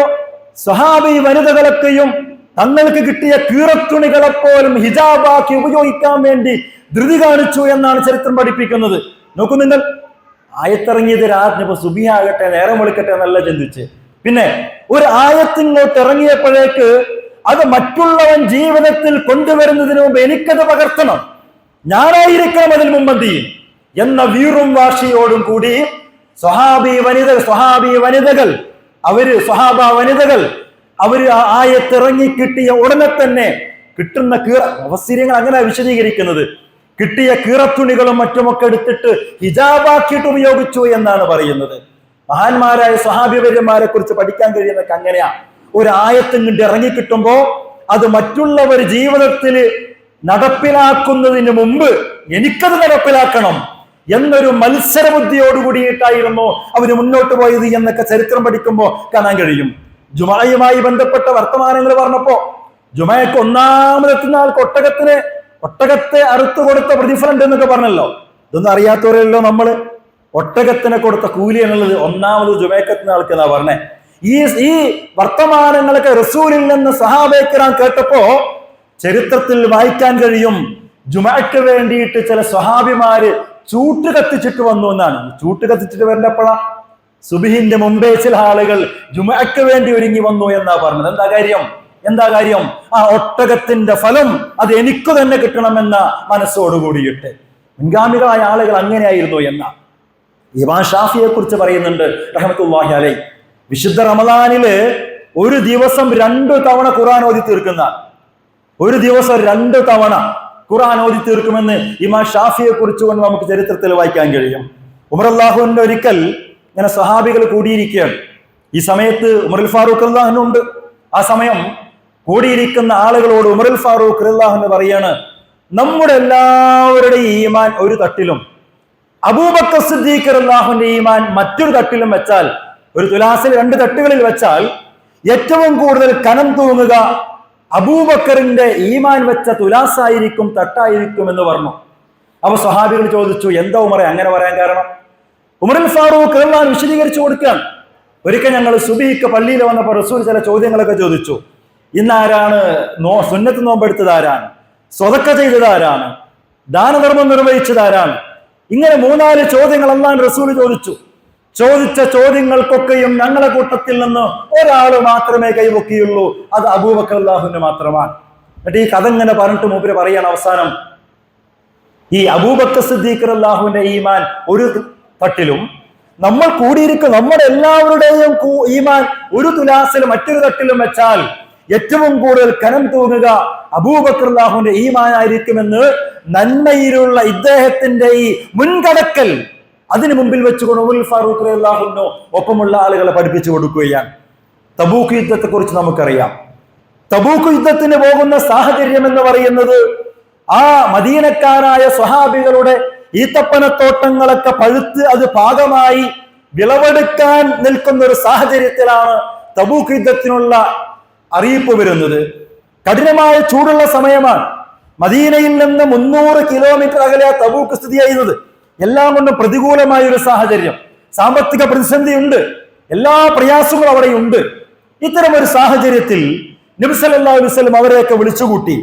സ്വഹാബി വനിതകളൊക്കെയും തങ്ങൾക്ക് കിട്ടിയ കീറത്തുണികളെപ്പോലും ഹിജാബാക്കി ഉപയോഗിക്കാൻ വേണ്ടി ധൃതി കാണിച്ചു എന്നാണ് ചരിത്രം പഠിപ്പിക്കുന്നത്. നോക്കൂ നിങ്ങൾ, ആയത്തിറങ്ങിയത് രാത്രി, ഇപ്പൊ സുബി ആകട്ടെ നേരം വെളുക്കട്ടെ എന്നല്ല ചിന്തിച്ച്, പിന്നെ ഒരു ആയത്തിങ്ങോട്ട് ഇറങ്ങിയപ്പോഴേക്ക് അത് മറ്റുള്ളവൻ ജീവിതത്തിൽ കൊണ്ടുവരുന്നതിന് മുമ്പ് എനിക്കത് പകർത്തണം, ഞാനായിരിക്കണം അതിൽ മുമ്പന്തി എന്ന വീറും വാശിയോടും കൂടി സ്വഹാബ വനിതകൾ അവര് ആയത്തിറങ്ങി കിട്ടിയ ഉടനെ തന്നെ കിട്ടുന്ന മുഫസ്സിരീങ്ങൾ അങ്ങനെ വിശദീകരിക്കുന്നത്, കിട്ടിയ കീറത്തുണികളും മറ്റുമൊക്കെ എടുത്തിട്ട് ഹിജാബാക്കിയിട്ട് ഉപയോഗിച്ചു എന്നാണ് പറയുന്നത്. മഹാന്മാരായ സ്വഹാബിവര്യന്മാരെ കുറിച്ച് പഠിക്കാൻ കഴിയുന്നതൊക്കെ അങ്ങനെയാ. ഒരു ആയത്തും കൊണ്ട് ഇറങ്ങിക്കിട്ടുമ്പോ അത് മറ്റുള്ളവർ ജീവിതത്തിൽ നടപ്പിലാക്കുന്നതിന് മുമ്പ് എനിക്കത് നടപ്പിലാക്കണം എന്നൊരു മത്സര ബുദ്ധിയോടുകൂടിയിട്ടായിരുന്നു അവര് മുന്നോട്ട് പോയത് എന്നൊക്കെ ചരിത്രം പഠിക്കുമ്പോൾ കാണാൻ കഴിയും. ജുമായുമായി ബന്ധപ്പെട്ട വർത്തമാനങ്ങൾ പറഞ്ഞപ്പോ, ജുമയ്ക്ക് ഒന്നാമതെത്തുന്ന ആൾക്ക് ഒട്ടകത്തെ അറുത്തു കൊടുത്ത പ്രതിഫലം എന്നൊക്കെ പറഞ്ഞല്ലോ. ഇതൊന്നും അറിയാത്തവരല്ലോ നമ്മള്. ഒട്ടകത്തിനെ കൊടുത്ത കൂലി എന്നുള്ളത് ഒന്നാമത് ജുമയ്ക്കെത്തുന്ന ആൾക്ക് എന്നാ പറഞ്ഞേ. ഈ വർത്തമാനങ്ങളൊക്കെ റസൂലിൽ നിന്ന് സഹാബേക്കിറാൻ കേട്ടപ്പോ ചരിത്രത്തിൽ വായിക്കാൻ കഴിയും, ജുമയ്ക്ക് വേണ്ടിയിട്ട് ചില സ്വഹാബിമാര് ചൂട്ട് കത്തിച്ചിട്ട് വന്നു എന്നാണ്. ചൂട്ട് കത്തിച്ചിട്ട് വരേണ്ടപ്പോഴാ സുബിഹിന്റെ മുമ്പേ ചില ആളുകൾ ജുമയ്ക്ക് വേണ്ടി ഒരുങ്ങി വന്നു എന്നാ പറഞ്ഞത്. എന്താ കാര്യം? ആ ഒട്ടകത്തിന്റെ ഫലം അത് എനിക്ക് തന്നെ കിട്ടണമെന്ന മനസ്സോടുകൂടിയിട്ട്. മുൻഗാമികളായ ആളുകൾ അങ്ങനെയായിരുന്നു എന്ന ഇമാം ഷാഫിയെ കുറിച്ച് പറയുന്നുണ്ട് റഹ്മത്തുള്ളാഹി അലൈഹി. വിശുദ്ധ റമദാനില് ഒരു ദിവസം 2 തവണ ഖുർആൻ ഓതി തീർക്കുന്ന, ഒരു ദിവസം 2 തവണ ഖുർആൻ ഓതി തീർക്കുമെന്ന് ഇമാം ഷാഫിയെ കുറിച്ച് കൊണ്ട് നമുക്ക് ചരിത്രത്തിൽ വായിക്കാൻ കഴിയും. ഉമർ അല്ലാഹുവിന്റെ ഒരിക്കൽ ഇങ്ങനെ സ്വഹാബികൾ കൂടിയിരിക്കുകയാണ്. ഈ സമയത്ത് ഉമറുൽ ഫാറൂഖ് റളിയല്ലാഹു ഉണ്ട്. ആ സമയം കൂടിയിരിക്കുന്ന ആളുകളോട് ഉമറുൽ ഫാറൂഖ് റളിയല്ലാഹു അൻഹു പറയാണ്, നമ്മുടെ എല്ലാവരുടെയും ഈമാൻ ഒരു തട്ടിലും അബൂബക്കർ സിദ്ദീഖ് റളിയല്ലാഹുവിന്റെ ഈമാൻ മറ്റൊരു തട്ടിലും വെച്ചാൽ, ഒരു തുലാസിൽ 2 തട്ടുകളിൽ വെച്ചാൽ ഏറ്റവും കൂടുതൽ കനം തൂങ്ങുക അബൂബക്കറിന്റെ ഈമാൻ വെച്ച തുലാസായിരിക്കും, തട്ടായിരിക്കും എന്ന് പറഞ്ഞു. അപ്പൊ സ്വഹാബികൾ ചോദിച്ചു, എന്താ ഉമറെ അങ്ങനെ പറയാൻ കാരണം? ഉമറുൽ ഫാറൂഖ് റളിയല്ലാഹു അൻഹു വിശദീകരിച്ചു കൊടുക്കുകയാണ്. ഒരിക്കൽ ഞങ്ങൾ സുബഹിക്ക് പള്ളിയിൽ വന്നപ്പോൾ റസൂൽ ചില ചോദ്യങ്ങളൊക്കെ ചോദിച്ചു. ഇന്നാരാണ് സുന്നത്ത് നോമ്പെടുത്തത് ആരാണ്? സ്വതക്ക ചെയ്തത് ആരാണ്? ദാനധർമ്മം നിർവഹിച്ചത് ആരാണ്? ഇങ്ങനെ 3-4 ചോദ്യങ്ങൾ അല്ലാഹുവിന്റെ റസൂൽ ചോദിച്ച ചോദ്യങ്ങൾക്കൊക്കെയും ഞങ്ങളെ കൂട്ടത്തിൽ നിന്ന് ഒരാൾ മാത്രമേ കൈവക്കിയുള്ളൂ, അത് അബൂബക്കർ റളിയല്ലാഹു മാത്രമാണ്. എന്നിട്ട് ഈ കഥ ഇങ്ങനെ പറഞ്ഞിട്ട് മൂപ്പര് പറയാണ് അവസാനം, ഈ അബൂബക്കർ സിദ്ദീഖ് റളിയല്ലാഹുവിന്റെ ഈമാൻ ഒരു തട്ടിലും നമ്മൾ കൂടിയിരിക്കും നമ്മുടെ എല്ലാവരുടെയും ഈമാൻ ഒരു തുലാസിൽ മറ്റൊരു തട്ടിലും വെച്ചാൽ ഏറ്റവും കൂടുതൽ കനം തൂങ്ങുക അബൂബക്കർ റളിയല്ലാഹുവിന്റെ ഈമാനായിരിക്കുമെന്ന് നന്മയിലുള്ള ഇദ്ദേഹത്തിന്റെ ഈ മുൻകടക്കൽ അതിനു മുമ്പിൽ വെച്ചുകൊണ്ട് ഉമർ ഫാറൂഖ് റളിയല്ലാഹു ഒപ്പമുള്ള ആളുകളെ പഠിപ്പിച്ചു കൊടുക്കുകയാണ്. തബൂക്ക് യുദ്ധത്തെ കുറിച്ച് നമുക്കറിയാം. തബൂക്ക് യുദ്ധത്തിന് പോകുന്ന സാഹചര്യം എന്ന് പറയുന്നത് ആ മദീനക്കാരായ സ്വഹാബികളുടെ ഈത്തപ്പനത്തോട്ടങ്ങളൊക്കെ പഴുത്ത് അത് പാകമായി വിളവെടുക്കാൻ നിൽക്കുന്ന ഒരു സാഹചര്യത്തിലാണ് തബൂക്ക് യുദ്ധത്തിനുള്ള അറിയിപ്പ് വരുന്നത്. കഠിനമായ ചൂടുള്ള സമയമാണ്. മദീനയിൽ നിന്ന് 300 കിലോമീറ്റർ അകലെ തബൂക്ക് സ്ഥിതി ചെയ്യുന്നത്. എല്ലാം കൊണ്ടും പ്രതികൂലമായ ഒരു സാഹചര്യം, സാമ്പത്തിക പ്രതിസന്ധി ഉണ്ട്, എല്ലാ പ്രയാസങ്ങളും അവിടെയുണ്ട്. ഇത്തരം ഒരു സാഹചര്യത്തിൽ നബി സല്ലല്ലാഹു അലൈഹി വസല്ലം അവരെയൊക്കെ വിളിച്ചുകൂട്ടി.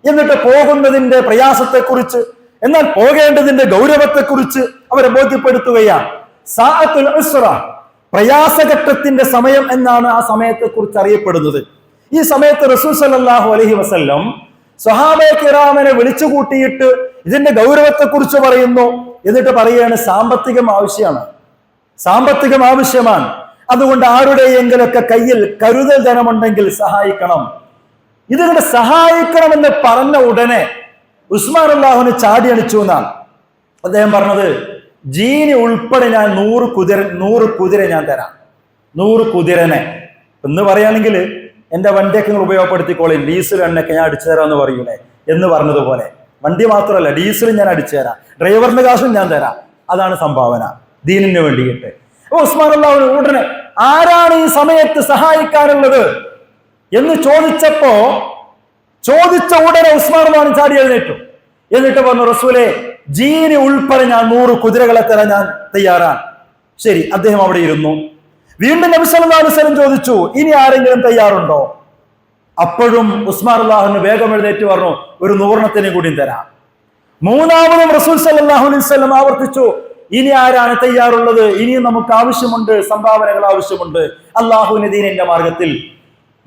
എന്നിട്ട് പോകുന്നതിന്റെ പ്രയാസത്തെക്കുറിച്ച്, എന്നാൽ പോകേണ്ടതിന്റെ ഗൗരവത്തെക്കുറിച്ച് അവരെ ബോധ്യപ്പെടുത്തുകയാണ്. സാഅത്തുൽ ഉസ്റ, പ്രയാസഘട്ടത്തിന്റെ സമയം എന്നാണ് ആ സമയത്തെക്കുറിച്ച് അറിയപ്പെടുന്നത്. ഈ സമയത്ത് റസൂൽ സല്ലല്ലാഹു അലൈഹി വസല്ലം സ്വഹാബയെ കിറാമിനെ വിളിച്ചുകൂട്ടിയിട്ട് ഇതിന്റെ ഗൗരവത്തെക്കുറിച്ച് പറയുന്നു. എന്നിട്ട് പറയുകയാണ് സാമ്പത്തികം ആവശ്യമാണ്, അതുകൊണ്ട് ആരുടെയെങ്കിലൊക്കെ കയ്യിൽ കരുതൽ ധനമുണ്ടെങ്കിൽ സഹായിക്കണം. ഇതിനെ സഹായിക്കണമെന്ന് പറഞ്ഞ ഉടനെ ഉസ്മാൻ റളിയല്ലാഹുവിനെ ചാടി അണിച്ചു എന്നാണ് അദ്ദേഹം പറഞ്ഞത്. ജീനി ഉൾപ്പെടെ ഞാൻ 100 കുതിര ഞാൻ തരാം. 100 കുതിരനെ എന്ന് പറയുകയാണെങ്കിൽ എന്റെ വണ്ടിയൊക്കെ നിങ്ങൾ ഉപയോഗപ്പെടുത്തിക്കോളി, ഡീസൽ എണ്ണയൊക്കെ ഞാൻ അടിച്ചു തരാം എന്ന് പറയൂലേ എന്ന് പറഞ്ഞതുപോലെ വണ്ടി മാത്രമല്ല ഡീസലും ഞാൻ അടിച്ചു തരാം, ഡ്രൈവറിന്റെ കാശും ഞാൻ തരാം. അതാണ് സംഭാവന ദീനിന് വേണ്ടിയിട്ട്. അപ്പൊ ഉസ്മാൻ റളിയല്ലാഹു ഉടനെ ആരാണ് ഈ സമയത്ത് സഹായിക്കാനുള്ളത് എന്ന് ചോദിച്ച ഉടനെ ഉസ്മാൻ റളിയല്ലാഹു ചാടി എഴുന്നേറ്റു. എന്നിട്ട് പറഞ്ഞു, റസൂലേ, ജീനി ഉൾപ്പെടെ ഞാൻ 100 കുതിരകളെ തരാൻ ഞാൻ തയ്യാറാണ്. ശരി, അദ്ദേഹം അവിടെ ഇരുന്നു. വീണ്ടും നബി സല്ലല്ലാഹു അലൈഹി വസല്ലം ചോദിച്ചു, ഇനി ആരെങ്കിലും തയ്യാറുണ്ടോ? അപ്പോഴും ഉസ്മാൻ റളിയല്ലാഹു വേഗം എഴുന്നേറ്റ് പറഞ്ഞു, ഒരു 100 കൂടി തരാം. മൂന്നാമതും റസൂൽ സല്ലല്ലാഹു അലൈഹി വസല്ലം ആവർത്തിച്ചു, ഇനി ആരാണ് തയ്യാറുള്ളത്? ഇനിയും നമുക്ക് ആവശ്യമുണ്ട്, സംഭാവനകൾ ആവശ്യമുണ്ട് അല്ലാഹുവിന്റെ ദീനിന്റെ മാർഗത്തിൽ.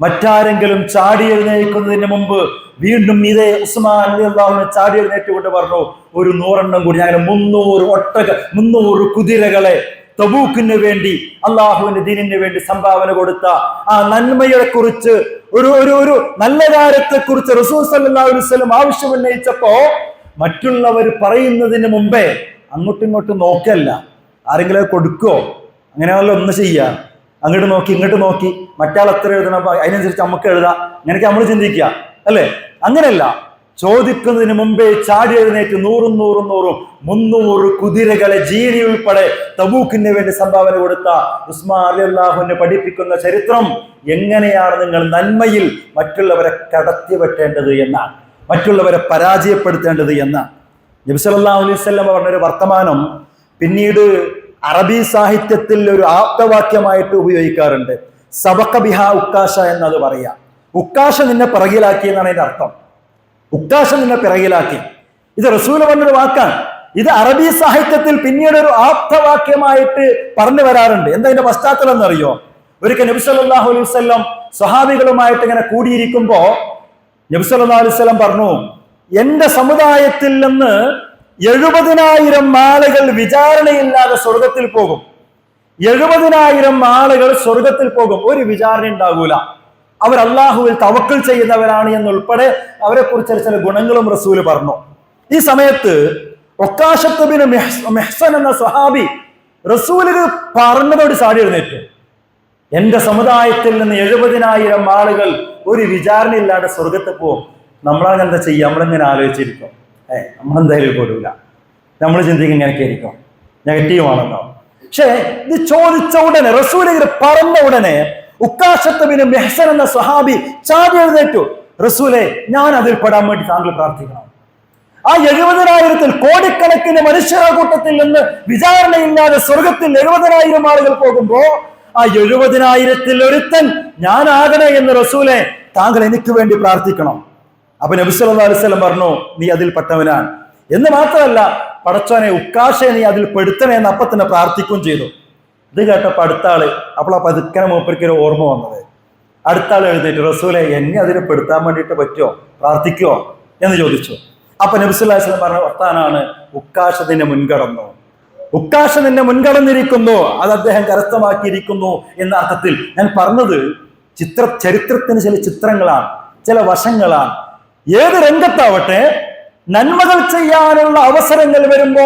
മറ്റാരെങ്കിലും ചാടി എഴുന്നേൽക്കുന്നതിന് മുമ്പ് വീണ്ടും ഇതേ ഉസ്മാൻ റളിയല്ലാഹു ചാടി എഴുന്നേറ്റുകൊണ്ട് പറഞ്ഞു, ഒരു 100 കൂടി, ഞാൻ 300 കുതിരകളെ തബൂക്കിന് വേണ്ടി അള്ളാഹുവിന്റെ ദീനിന് വേണ്ടി സംഭാവന കൊടുത്ത ആ നന്മയെ കുറിച്ച്, ഒരു നല്ല കാര്യത്തെ കുറിച്ച് റസൂൽ സല്ലല്ലാഹു അലൈഹി വസല്ലം ആവശ്യം ഉന്നയിച്ചപ്പോ മറ്റുള്ളവർ പറയുന്നതിന് മുമ്പേ അങ്ങോട്ടും ഇങ്ങോട്ടും നോക്കല്ല, ആരെങ്കിലും കൊടുക്കോ, അങ്ങനെയാണല്ലോ ഒന്ന് ചെയ്യാ. അങ്ങോട്ട് നോക്കി ഇങ്ങോട്ട് നോക്കി, മറ്റാൾ എത്ര എഴുതണം അതിനനുസരിച്ച് നമുക്ക് എഴുതാം, അങ്ങനെയൊക്കെ നമ്മൾ ചിന്തിക്കുക അല്ലെ? അങ്ങനെയല്ല, ചോദിക്കുന്നതിന് മുമ്പേ ചാടി എഴുന്നേറ്റ് 100 കുതിരകളെ ജീനി ഉൾപ്പെടെ തബൂക്കിന് വേണ്ടി സംഭാവന കൊടുത്ത ഉസ്മാൻ റളിയല്ലാഹുവിനെ പഠിപ്പിക്കുന്ന ചരിത്രം എങ്ങനെയാണ് നിങ്ങൾ നന്മയിൽ മറ്റുള്ളവരെ കടത്തിവെട്ടേണ്ടത് എന്നാണ്, മറ്റുള്ളവരെ പരാജയപ്പെടുത്തേണ്ടത് എന്നാണ്. നബി സല്ലല്ലാഹു അലൈഹി വസല്ലം പറഞ്ഞൊരു വർത്തമാനം പിന്നീട് അറബി സാഹിത്യത്തിൽ ഒരു ആപ്തവാക്യമായിട്ട് ഉപയോഗിക്കാറുണ്ട്. സബഖ ബിഹ ഉക്കാശ എന്നത് പറയാ. ഉക്കാശ നിന്നെ പിറകിലാക്കി എന്നാണ് അതിന്റെ അർത്ഥം. ഉക്കാശ നിന്നെ പിറകിലാക്കി, ഇത് റസൂൽ പറഞ്ഞൊരു വാക്കാണ്. ഇത് അറബി സാഹിത്യത്തിൽ പിന്നീട് ഒരു ആപ്തവാക്യമായിട്ട് പറഞ്ഞു വരാറുണ്ട്. എന്താ ഇതിന്റെ പശ്ചാത്തലം എന്നറിയോ? ഒരിക്കൽ നബി സല്ലല്ലാഹു അലൈഹി വസല്ലം സ്വഹാബികളുമായിട്ട് ഇങ്ങനെ കൂടിയിരിക്കുമ്പോ നബി സല്ലല്ലാഹു അലൈഹി വസല്ലം പറഞ്ഞു, എന്റെ സമുദായത്തിൽ നിന്ന് 70,000 ആളുകൾ വിചാരണയില്ലാതെ സ്വർഗത്തിൽ പോകും. 70,000 ആളുകൾ സ്വർഗത്തിൽ പോകും, ഒരു വിചാരണ ഉണ്ടാകൂല. അവർ അള്ളാഹുവിൽ തവക്കൽ ചെയ്യുന്നവരാണ് എന്നുൾപ്പെടെ അവരെ കുറിച്ച് ചില ഗുണങ്ങളും റസൂല് പറഞ്ഞു. ഈ സമയത്ത് ഒക്കാശത്ത് ബിൻ മെഹ്സൻ എന്ന സ്വഹാബി റസൂലിന് പറഞ്ഞതോട് ചാടി എഴുന്നേറ്റു, എന്റെ സമുദായത്തിൽ നിന്ന് 70,000 ആളുകൾ ഒരു വിചാരണയില്ലാതെ സ്വർഗത്തിൽ പോകും. നമ്മളങ്ങനെ എന്താ ചെയ്യുക? നമ്മളിങ്ങനെ ആലോചിച്ചിരിക്കും, നമ്മളെന്തായാലും പോരൂല, നമ്മൾ ചിന്തിക്കും ഇങ്ങനെയൊക്കെ ആയിരിക്കും, നെഗറ്റീവാണല്ലോ. പക്ഷെ ഇത് ചോദിച്ച ഉടനെ, റസൂൽ പറഞ്ഞ ഉടനെ ഉക്കാശത്ത് ബിൻ മെഹ്സൻ എന്ന സ്വഹാബി ചാടി എഴുന്നേറ്റു, റസൂലെ, ഞാൻ അതിൽ പെടാൻ വേണ്ടി താങ്കൾ പ്രാർത്ഥിക്കണം. ആ 70,000 കോടിക്കണക്കിന് മനുഷ്യരുടെ കൂട്ടത്തിൽ നിന്ന് വിചാരണയില്ലാതെ സ്വർഗത്തിൽ 70,000 ആളുകൾ പോകുമ്പോ ആ 70,000 ഒരുത്തൻ ഞാനാകണേ എന്ന് റസൂലെ താങ്കൾ എനിക്ക് വേണ്ടി പ്രാർത്ഥിക്കണം. അപ്പൊ നബി സല്ലല്ലാഹു അലൈഹി വസല്ലം പറഞ്ഞു, നീ അതിൽ പെട്ടവനാണ് എന്ന് മാത്രമല്ല, പടച്ചോനെ ഉക്കാശയെ നീ അതിൽ പെടുത്തണേ എന്ന് അപ്പൊ തന്നെ പ്രാർത്ഥിക്കുകയും ചെയ്തു. ഇത് കേട്ടപ്പോ അടുത്ത ആള്, അപ്പോൾ ആ പതുക്കനെ മൂപ്പരിക്കൊരു ഓർമ്മ വന്നത്. അടുത്ത ആൾ എഴുന്നേറ്റ്, റസൂലെ, എന്നെ അതിൽ പെടുത്താൻ വേണ്ടിയിട്ട് പറ്റുമോ, പ്രാർത്ഥിക്കുവോ എന്ന് ചോദിച്ചു. അപ്പൊ നബി സല്ലല്ലാഹു അലൈഹി വസല്ലം പറഞ്ഞ വർത്താനാണ്, ഉക്കാശ നിന്നെ മുൻകടന്നു, ഉക്കാശ നിന്നെ മുൻകടന്നിരിക്കുന്നു, അത് അദ്ദേഹം കരസ്ഥമാക്കിയിരിക്കുന്നു എന്ന അർത്ഥത്തിൽ. ഞാൻ പറഞ്ഞത്, ചരിത്രത്തിന് ചില ചിത്രങ്ങളാണ്, ചില വശങ്ങളാണ്. ഏത് രംഗത്താവട്ടെ നന്മകൾ ചെയ്യാനുള്ള അവസരങ്ങൾ വരുമ്പോ,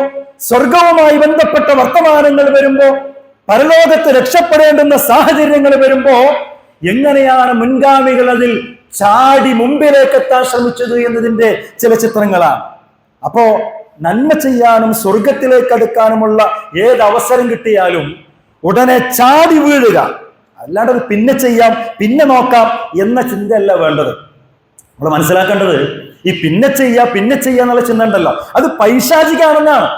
സ്വർഗവുമായി ബന്ധപ്പെട്ട വർത്തമാനങ്ങൾ വരുമ്പോ, പരലോകത്ത് രക്ഷപ്പെടേണ്ടുന്ന സാഹചര്യങ്ങൾ വരുമ്പോ എങ്ങനെയാണ് മുൻഗാമികൾ അതിൽ ചാടി മുമ്പിലേക്ക് എത്താൻ ശ്രമിച്ചത് എന്നതിന്റെ ചില ചിത്രങ്ങളാണ്. അപ്പോ നന്മ ചെയ്യാനും സ്വർഗത്തിലേക്ക് അടുക്കാനുമുള്ള ഏത് അവസരം കിട്ടിയാലും ഉടനെ ചാടി വീഴുക, അല്ലാണ്ട് അത് പിന്നെ ചെയ്യാം, പിന്നെ നോക്കാം എന്ന ചിന്തയല്ല വേണ്ടത്. നമ്മൾ മനസ്സിലാക്കേണ്ടത് ഈ പിന്നെ എന്നുള്ള ചിന്ത ഉണ്ടല്ലോ, അത് പൈശാചികാണെന്നാണ്.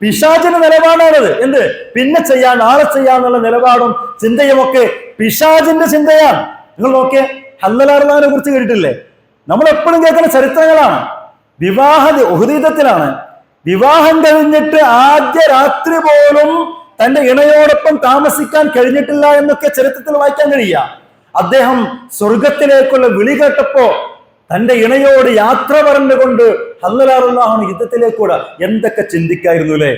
പിശാചിന്റെ നിലപാടാണത്. എന്ത് പിന്നെ ചെയ്യാം, നാളെ ചെയ്യാന്നുള്ള നിലപാടും ചിന്തയും ഒക്കെ പിശാചിന്റെ ചിന്തയാണ്. നിങ്ങൾ നോക്കിയേ, ഹല്ലലാറിനെ കുറിച്ച് കേട്ടിട്ടില്ലേ? നമ്മൾ എപ്പോഴും കേൾക്കുന്ന ചരിത്രങ്ങളാണ്. ഉഹദീദത്തിലാണ് വിവാഹം കഴിഞ്ഞിട്ട് ആദ്യ രാത്രി പോലും തന്റെ ഇണയോടൊപ്പം താമസിക്കാൻ കഴിഞ്ഞിട്ടില്ല എന്നൊക്കെ ചരിത്രത്തിൽ വായിക്കാൻ കഴിയുക. അദ്ദേഹം സ്വർഗത്തിലേക്കുള്ള വിളി കേട്ടപ്പോ തന്റെ ഇണയോട് യാത്ര പറഞ്ഞുകൊണ്ട് ഹല്ലലാറുള്ളാഹു യുദ്ധത്തിലേക്കൂടെ എന്തൊക്കെ ചിന്തിക്കായിരുന്നു അല്ലെ?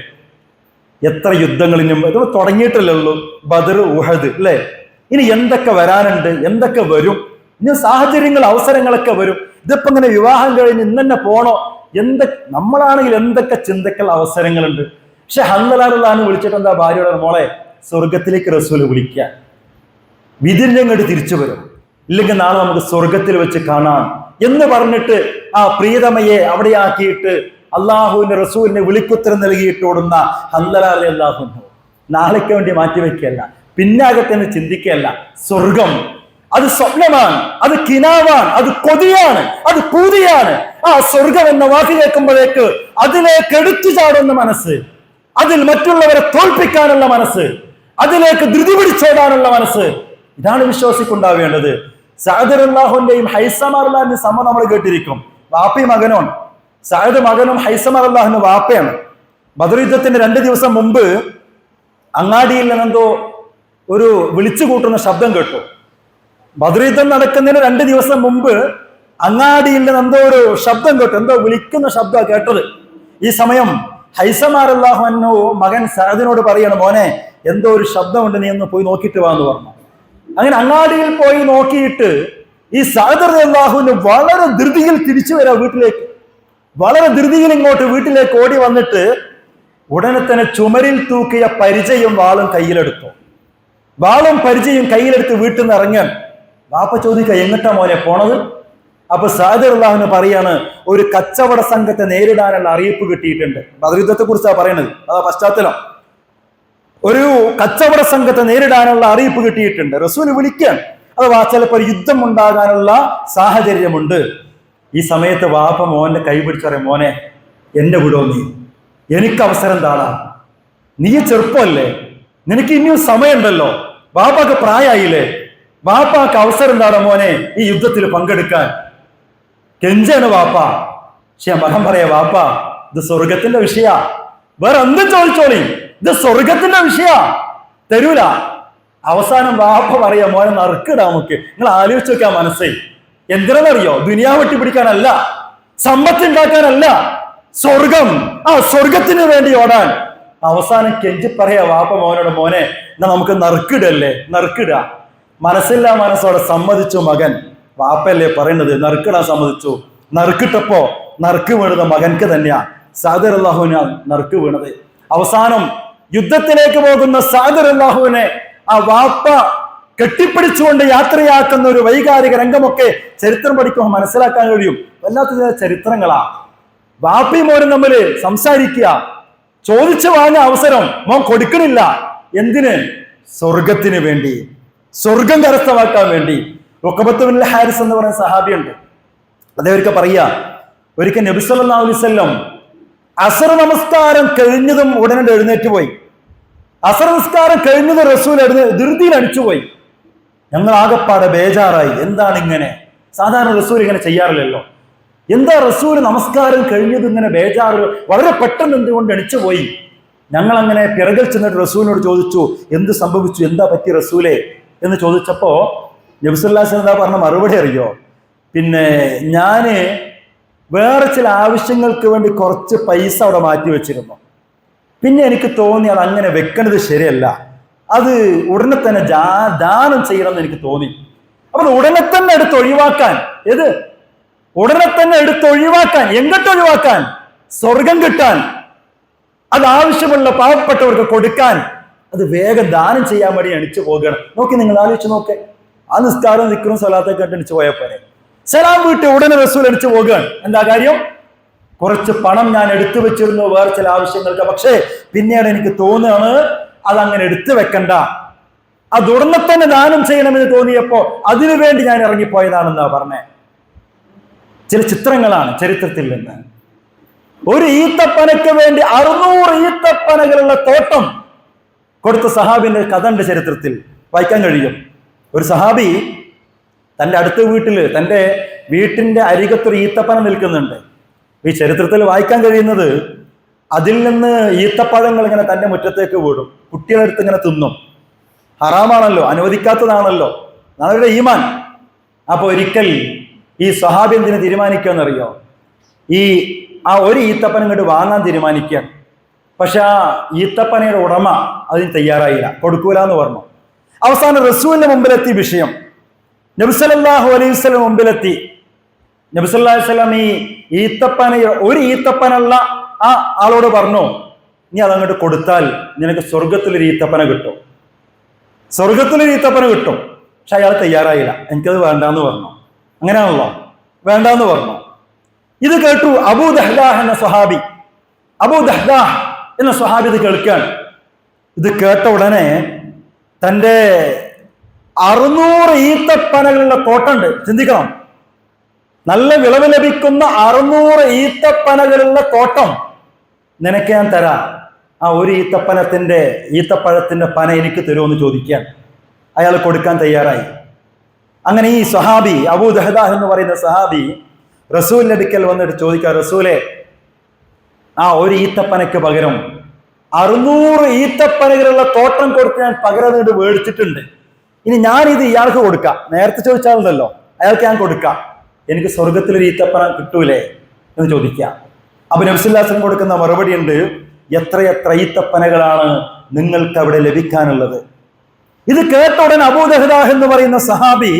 എത്ര യുദ്ധങ്ങളിനും ഇത് തുടങ്ങിയിട്ടല്ലേ ഉള്ളൂ, ബദർ, ഉഹദ് അല്ലെ? ഇനി എന്തൊക്കെ വരാനുണ്ട്, എന്തൊക്കെ വരും, ഇനി സാഹചര്യങ്ങൾ അവസരങ്ങളൊക്കെ വരും. ഇതിപ്പോ ഇങ്ങനെ വിവാഹം കഴിഞ്ഞ് ഇന്നെ പോണോ, നമ്മളാണെങ്കിൽ എന്തൊക്കെ ചിന്തക്കൽ അവസരങ്ങളുണ്ട്. പക്ഷെ ഹല്ലലാറുള്ളാഹു വിളിച്ചിട്ട് എന്താ ഭാര്യയോടെ, മോളെ സ്വർഗത്തിലേക്ക് റസൂല് വിളിക്കുക, വിധിഞ്ഞങ്ങോട്ട് തിരിച്ചു വരും, ഇല്ലെങ്കിൽ നാളെ നമുക്ക് സ്വർഗത്തിൽ വെച്ച് കാണാം എന്ന് പറഞ്ഞിട്ട് ആ പ്രിയതമയെ അവിടെ ആക്കിയിട്ട് അള്ളാഹുവിന്റെ റസൂലിനെ വിളിക്കുത്തരം നൽകിയിട്ട് ഓടുന്ന ഹല്ലലാർ അല്ലാഹു നാളേക്ക് വേണ്ടി മാറ്റിവെക്കുകയല്ല, പിന്നാകത്തിന് ചിന്തിക്കുകയല്ല. സ്വർഗം അത് സ്വപ്നമാണ്, അത് കിനാവാണ്, അത് കൊതിയാണ്, അത് പൂതിയാണ്. ആ സ്വർഗം എന്ന വാക്ക് കേൾക്കുമ്പോഴേക്ക് അതിലേക്ക് എടുത്തു ചാടുന്ന മനസ്സ്, അതിൽ മറ്റുള്ളവരെ തോൽപ്പിക്കാനുള്ള മനസ്സ്, അതിലേക്ക് ധൃതി പിടിച്ചോടാനുള്ള മനസ്സ്, ഇതാണ് വിശ്വാസിക്കുണ്ടാവേണ്ടത്. സഅദ് റളിയല്ലാഹുവിന്റെയും ഹൈസമ റളിയല്ലാഹുവിന്റെയും സംഭവം നമ്മൾ കേട്ടിരിക്കും. വാപ്പയും മകനുമാണ്. സഅദ് മകനും ഹൈസമ റളിയല്ലാഹുവിന്റെ വാപ്പയാണ്. ബദർ യുദ്ധത്തിന്റെ 2 ദിവസം മുമ്പ് അങ്ങാടിയിൽ നിന്നെന്തോ ഒരു വിളിച്ചു കൂട്ടുന്ന ശബ്ദം കേട്ടു. ബദർ യുദ്ധം നടക്കുന്നതിന് 2 ദിവസം മുമ്പ് അങ്ങാടിയിൽ നിന്ന് എന്തോ ഒരു ശബ്ദം കേട്ടു, എന്തോ വിളിക്കുന്ന ശബ്ദമാണ് കേട്ടത്. ഈ സമയം ഹൈസമ റളിയല്ലാഹു അൻഹു മകൻ സഅദിനോട് പറയാണ്, മോനെ എന്തോ ഒരു ശബ്ദമുണ്ട്, നീ ഒന്ന് പോയി നോക്കിയിട്ട് വാ എന്ന് പറഞ്ഞു. അങ്ങനെ അങ്ങാടിയിൽ പോയി നോക്കിയിട്ട് ഈ സഅദ് റളിയല്ലാഹുവിന് വളരെ ധൃതിയിൽ തിരിച്ചു വരാം വീട്ടിലേക്ക്. വളരെ ധൃതിയിൽ ഇങ്ങോട്ട് വീട്ടിലേക്ക് ഓടി വന്നിട്ട് ഉടനെ തന്നെ ചുമരിൽ തൂക്കിയ പരിചയും വാളും കയ്യിലെടുത്തു. വാളും പരിചയും കയ്യിലെടുത്ത് വീട്ടിൽ നിന്ന് ഇറങ്ങാൻ. വാപ്പ ചോദിക്കുക, എങ്ങട്ടാ മോനെ പോണത്? അപ്പൊ സഅദ് റളിയല്ലാഹു പറയാണ്, ഒരു കച്ചവട സംഘത്തെ നേരിടാനുള്ള അറിയിപ്പ് കിട്ടിയിട്ടുണ്ട്. ബദർ യുദ്ധത്തെ കുറിച്ചാണ് പറയുന്നത്, അതാ പശ്ചാത്തലം. ഒരു കച്ചവട സംഘത്തെ നേരിടാനുള്ള അറിയിപ്പ് കിട്ടിയിട്ടുണ്ട്. റസൂൽ വിളിക്കാൻ, അഥവാ ചിലപ്പോൾ യുദ്ധം ഉണ്ടാകാനുള്ള സാഹചര്യമുണ്ട്. ഈ സമയത്ത് വാപ്പ മോന്റെ കൈ പിടിച്ചറിയാം, മോനെ എന്നെ വിടോ, നീ എനിക്ക് അവസരം താടാ, നീ ചെറുപ്പമല്ലേ, നിനക്ക് ഇനിയും സമയമുണ്ടല്ലോ, വാപ്പാക്ക് പ്രായമായില്ലേ, വാപ്പാക്ക് അവസരം താടാ മോനെ ഈ യുദ്ധത്തിൽ പങ്കെടുക്കാൻ. കെഞ്ചാണ് വാപ്പ. പക്ഷെ മകൻ പറയാ, വാപ്പ ഇത് സ്വർഗത്തിന്റെ വിഷയ, വേറെ എന്തും ചോദിച്ചോളി, ഇത് സ്വർഗത്തിന്റെ വിഷയ, തരൂല. അവസാനം വാപ്പ പറയാ, മോനെ നറുക്കിടാ, നമുക്ക് നിങ്ങൾ ആലോചിച്ച് വെക്കാൻ മനസ്സേ, എന്തിനാണെന്നറിയോ? ദുനിയാവ് വെട്ടിപ്പിടിക്കാനല്ല, സമ്പത്ത് ഉണ്ടാക്കാനല്ല, സ്വർഗം, ആ സ്വർഗത്തിന് വേണ്ടി ഓടാൻ. അവസാനം കെഞ്ചി പറയാ വാപ്പ മോനോട്, മോനെ എന്നാ നമുക്ക് നറുക്കിടല്ലേ, നറുക്കിടുക. മനസ്സില്ലാ മനസ്സോടെ സമ്മതിച്ചു മകൻ. വാപ്പയല്ലേ പറയുന്നത്, നറുക്കിടാൻ സമ്മതിച്ചു. നറുക്കിട്ടപ്പോ നറുക്ക് വീണത് മകൻക്ക് തന്നെയാ, സഅദ് റളിയല്ലാഹുവിനാ നറുക്ക് വീണത്. അവസാനം യുദ്ധത്തിലേക്ക് പോകുന്ന സഅദ് റളിയല്ലാഹുവിനെ ആ വാപ്പ കെട്ടിപ്പിടിച്ചുകൊണ്ട് യാത്രയാക്കുന്ന ഒരു വൈകാരിക രംഗമൊക്കെ ചരിത്രം പഠിക്കുമ്പോൾ മനസ്സിലാക്കാൻ കഴിയും. വല്ലാത്ത ചരിത്രങ്ങളാ. വാപ്പയും മോനും തമ്മിൽ സംസാരിക്കുക, ചോദിച്ചു വാങ്ങിയ അവസരം മോൻ കൊടുക്കണില്ല. എന്തിന്? സ്വർഗത്തിന് വേണ്ടി, സ്വർഗം കരസ്ഥമാക്കാൻ വേണ്ടി. ഉഖബത്ത് ബിൻ ഹാരിസ് എന്ന് പറയുന്ന സഹാബിയുണ്ട്. അദ്ദേഹം പറയാ, ഒരിക്കൽ നബി സല്ലല്ലാഹു അലൈഹി വസല്ലം അസർ നമസ്കാരം കഴിഞ്ഞതും ഉടനെ എഴുന്നേറ്റ് പോയി. അസർ നമസ്കാരം കഴിഞ്ഞതും റസൂൽ ധൃതിയിൽ അടിച്ചുപോയി. ഞങ്ങൾ ആകെപ്പാടെ ബേജാറായി. എന്താണ് ഇങ്ങനെ? സാധാരണ റസൂൽ ഇങ്ങനെ ചെയ്യാറില്ലല്ലോ. എന്താ റസൂൽ നമസ്കാരം കഴിഞ്ഞത് ഇങ്ങനെ ബേജാറ്, വളരെ പെട്ടെന്ന് എന്തുകൊണ്ട് എണിച്ചുപോയി? ഞങ്ങൾ അങ്ങനെ പിറകിൽ ചെന്നിട്ട് റസൂലിനോട് ചോദിച്ചു, എന്ത് സംഭവിച്ചു, എന്താ പറ്റി റസൂലെ എന്ന് ചോദിച്ചപ്പോ നബി സല്ലല്ലാഹു അലൈഹി വസല്ലം പറഞ്ഞ മറുപടി അറിയോ? പിന്നെ ഞാന് വേറെ ചില ആവശ്യങ്ങൾക്ക് വേണ്ടി കുറച്ച് പൈസ അവിടെ മാറ്റി വെച്ചിരുന്നു. പിന്നെ എനിക്ക് തോന്നി അത് അങ്ങനെ വെക്കുന്നത് ശരിയല്ല, അത് ഉടനെ തന്നെ ദാനം ചെയ്യണമെന്ന് എനിക്ക് തോന്നി. അപ്പൊ ഉടനെ തന്നെ എടുത്ത് ഒഴിവാക്കാൻ, ഉടനെ തന്നെ എടുത്ത് ഒഴിവാക്കാൻ, എങ്ങോട്ട് ഒഴിവാക്കാൻ? സ്വർഗം കിട്ടാൻ, അത് ആവശ്യമുള്ള പാവപ്പെട്ടവർക്ക് കൊടുക്കാൻ, അത് വേഗം ദാനം ചെയ്യാൻ വേണ്ടി എണിച്ചു പോകുകയാണ്. നോക്കി, നിങ്ങൾ ആലോചിച്ച് നോക്കെ, ആ നിസ്കാരം ദിക്റും സ്വലാത്തൊക്കെ എണിച്ചു പോയാൽ പോരെ. സലാം വീട്ടിൽ ഉടനെ റസൂൽ എണിച്ചു പോകുകയാണ്. എന്താ കാര്യം? കുറച്ച് പണം ഞാൻ എടുത്തു വെച്ചിരുന്നു വേറെ ചില ആവശ്യങ്ങൾക്ക്, പക്ഷേ പിന്നീട് എനിക്ക് തോന്നുകയാണ് അതങ്ങനെ എടുത്തു വെക്കണ്ട, അത് ഉടനെ തന്നെ ദാനം ചെയ്യണമെന്ന് തോന്നിയപ്പോ അതിനുവേണ്ടി ഞാൻ ഇറങ്ങിപ്പോയതാണെന്നാ പറഞ്ഞേ. ചില ചിത്രങ്ങളാണ് ചരിത്രത്തിൽ നിന്ന്. ഒരു ഈത്തപ്പനയ്ക്ക് വേണ്ടി 600 ഈത്തപ്പനകളുള്ള തോട്ടം കൊടുത്ത സഹാബിന്റെ കഥ ഉണ്ട്, ചരിത്രത്തിൽ വായിക്കാൻ കഴിയും. ഒരു സഹാബി തന്റെ അടുത്ത വീട്ടില്, തന്റെ വീട്ടിന്റെ അരികത്തൊരു ഈത്തപ്പന നിൽക്കുന്നുണ്ട്. ഈ ചരിത്രത്തിൽ വായിക്കാൻ കഴിയുന്നത്, അതിൽ നിന്ന് ഈത്തപ്പഴങ്ങൾ ഇങ്ങനെ തന്റെ മുറ്റത്തേക്ക് വീടും, കുട്ടികളെടുത്ത് ഇങ്ങനെ തിന്നും. ഹറാമാണല്ലോ, അനുവദിക്കാത്തതാണല്ലോ, അവരുടെ ഈമാൻ. അപ്പൊ ഒരിക്കൽ ഈ സഹാബി എന്തിനു തീരുമാനിക്കുകയെന്നറിയോ? ആ ഒരു ഈത്തപ്പന ഇങ്ങോട്ട് വാങ്ങാൻ തീരുമാനിക്കുക. പക്ഷെ ആ ഈത്തപ്പനയുടെ ഉടമ അതിന് തയ്യാറായില്ല, കൊടുക്കൂല എന്ന് പറഞ്ഞു. അവസാനം റസൂലിന്റെ മുമ്പിലെത്തി വിഷയം. നബി സല്ലല്ലാഹു അലൈഹി വസല്ലം മുമ്പിലെത്തി. നബി സല്ലല്ലാഹു അലൈഹി വസല്ലം ഈ ഈത്തപ്പന, ഒരു ഈത്തപ്പനുള്ള ആ ആളോട് പറഞ്ഞു, നീ അതങ്ങോട്ട് കൊടുത്താൽ നിനക്ക് സ്വർഗത്തിലൊരു ഈത്തപ്പന കിട്ടും, സ്വർഗത്തിലൊരു ഈത്തപ്പന കിട്ടും. പക്ഷെ അയാൾ തയ്യാറായില്ല, എനിക്കത് വേണ്ടാന്ന് പറഞ്ഞു. അങ്ങനെയാണല്ലോ, വേണ്ടാന്ന് പറഞ്ഞു. ഇത് കേട്ടു അബൂ ദഹ്ദാഹ് എന്ന സ്വഹാബി. അബൂ ദഹ്ദാഹ് എന്ന സ്വഹാബി ഇത് കേൾക്കുകയാണ്. ഇത് കേട്ട ഉടനെ തന്റെ 600 ഈത്തപ്പനകളുള്ള തോട്ടമുണ്ട്. ചിന്തിക്കണം, നല്ല വിളവ് ലഭിക്കുന്ന 600 ഈത്തപ്പനകളുള്ള തോട്ടം നിനക്ക് ഞാൻ തരാം, ആ ഒരു ഈത്തപ്പഴത്തിന്റെ പന എനിക്ക് തരുമെന്ന് ചോദിക്കാൻ അയാൾ കൊടുക്കാൻ തയ്യാറായി. അങ്ങനെ ഈ സ്വഹാബി, അബൂ ദഹ്ദാഹ് എന്ന് പറയുന്ന സ്വഹാബി റസൂലിന്റെ അടുക്കൽ വന്നിട്ട് ചോദിക്കാം, റസൂലെ, ആ ഒരു ഈത്തപ്പനയ്ക്ക് പകരം 600 ഈത്തപ്പനകളുള്ള തോട്ടം കൊടുത്ത് ഞാൻ പകരം നീണ്ട് മേടിച്ചിട്ടുണ്ട്. ഇനി ഞാനിത് ഇയാൾക്ക് കൊടുക്കാം, നേരത്തെ ചോദിച്ചാലുണ്ടല്ലോ, അയാൾക്ക് ഞാൻ കൊടുക്കാം, എനിക്ക് സ്വർഗത്തിലൊരു ഈത്തപ്പന കിട്ടൂലേ എന്ന് ചോദിക്കാം. അപ്പൊ നബി സല്ലല്ലാഹു അലൈഹി വസല്ലം കൊടുക്കുന്ന മറുപടി ഉണ്ട്, എത്രയെത്ര ഈത്തപ്പനകളാണ് നിങ്ങൾക്ക് അവിടെ ലഭിക്കാനുള്ളത്. ഇത് കേട്ട ഉടൻ അബൂ ദഹ്ദാഹ് എന്ന് പറയുന്ന സഹാബി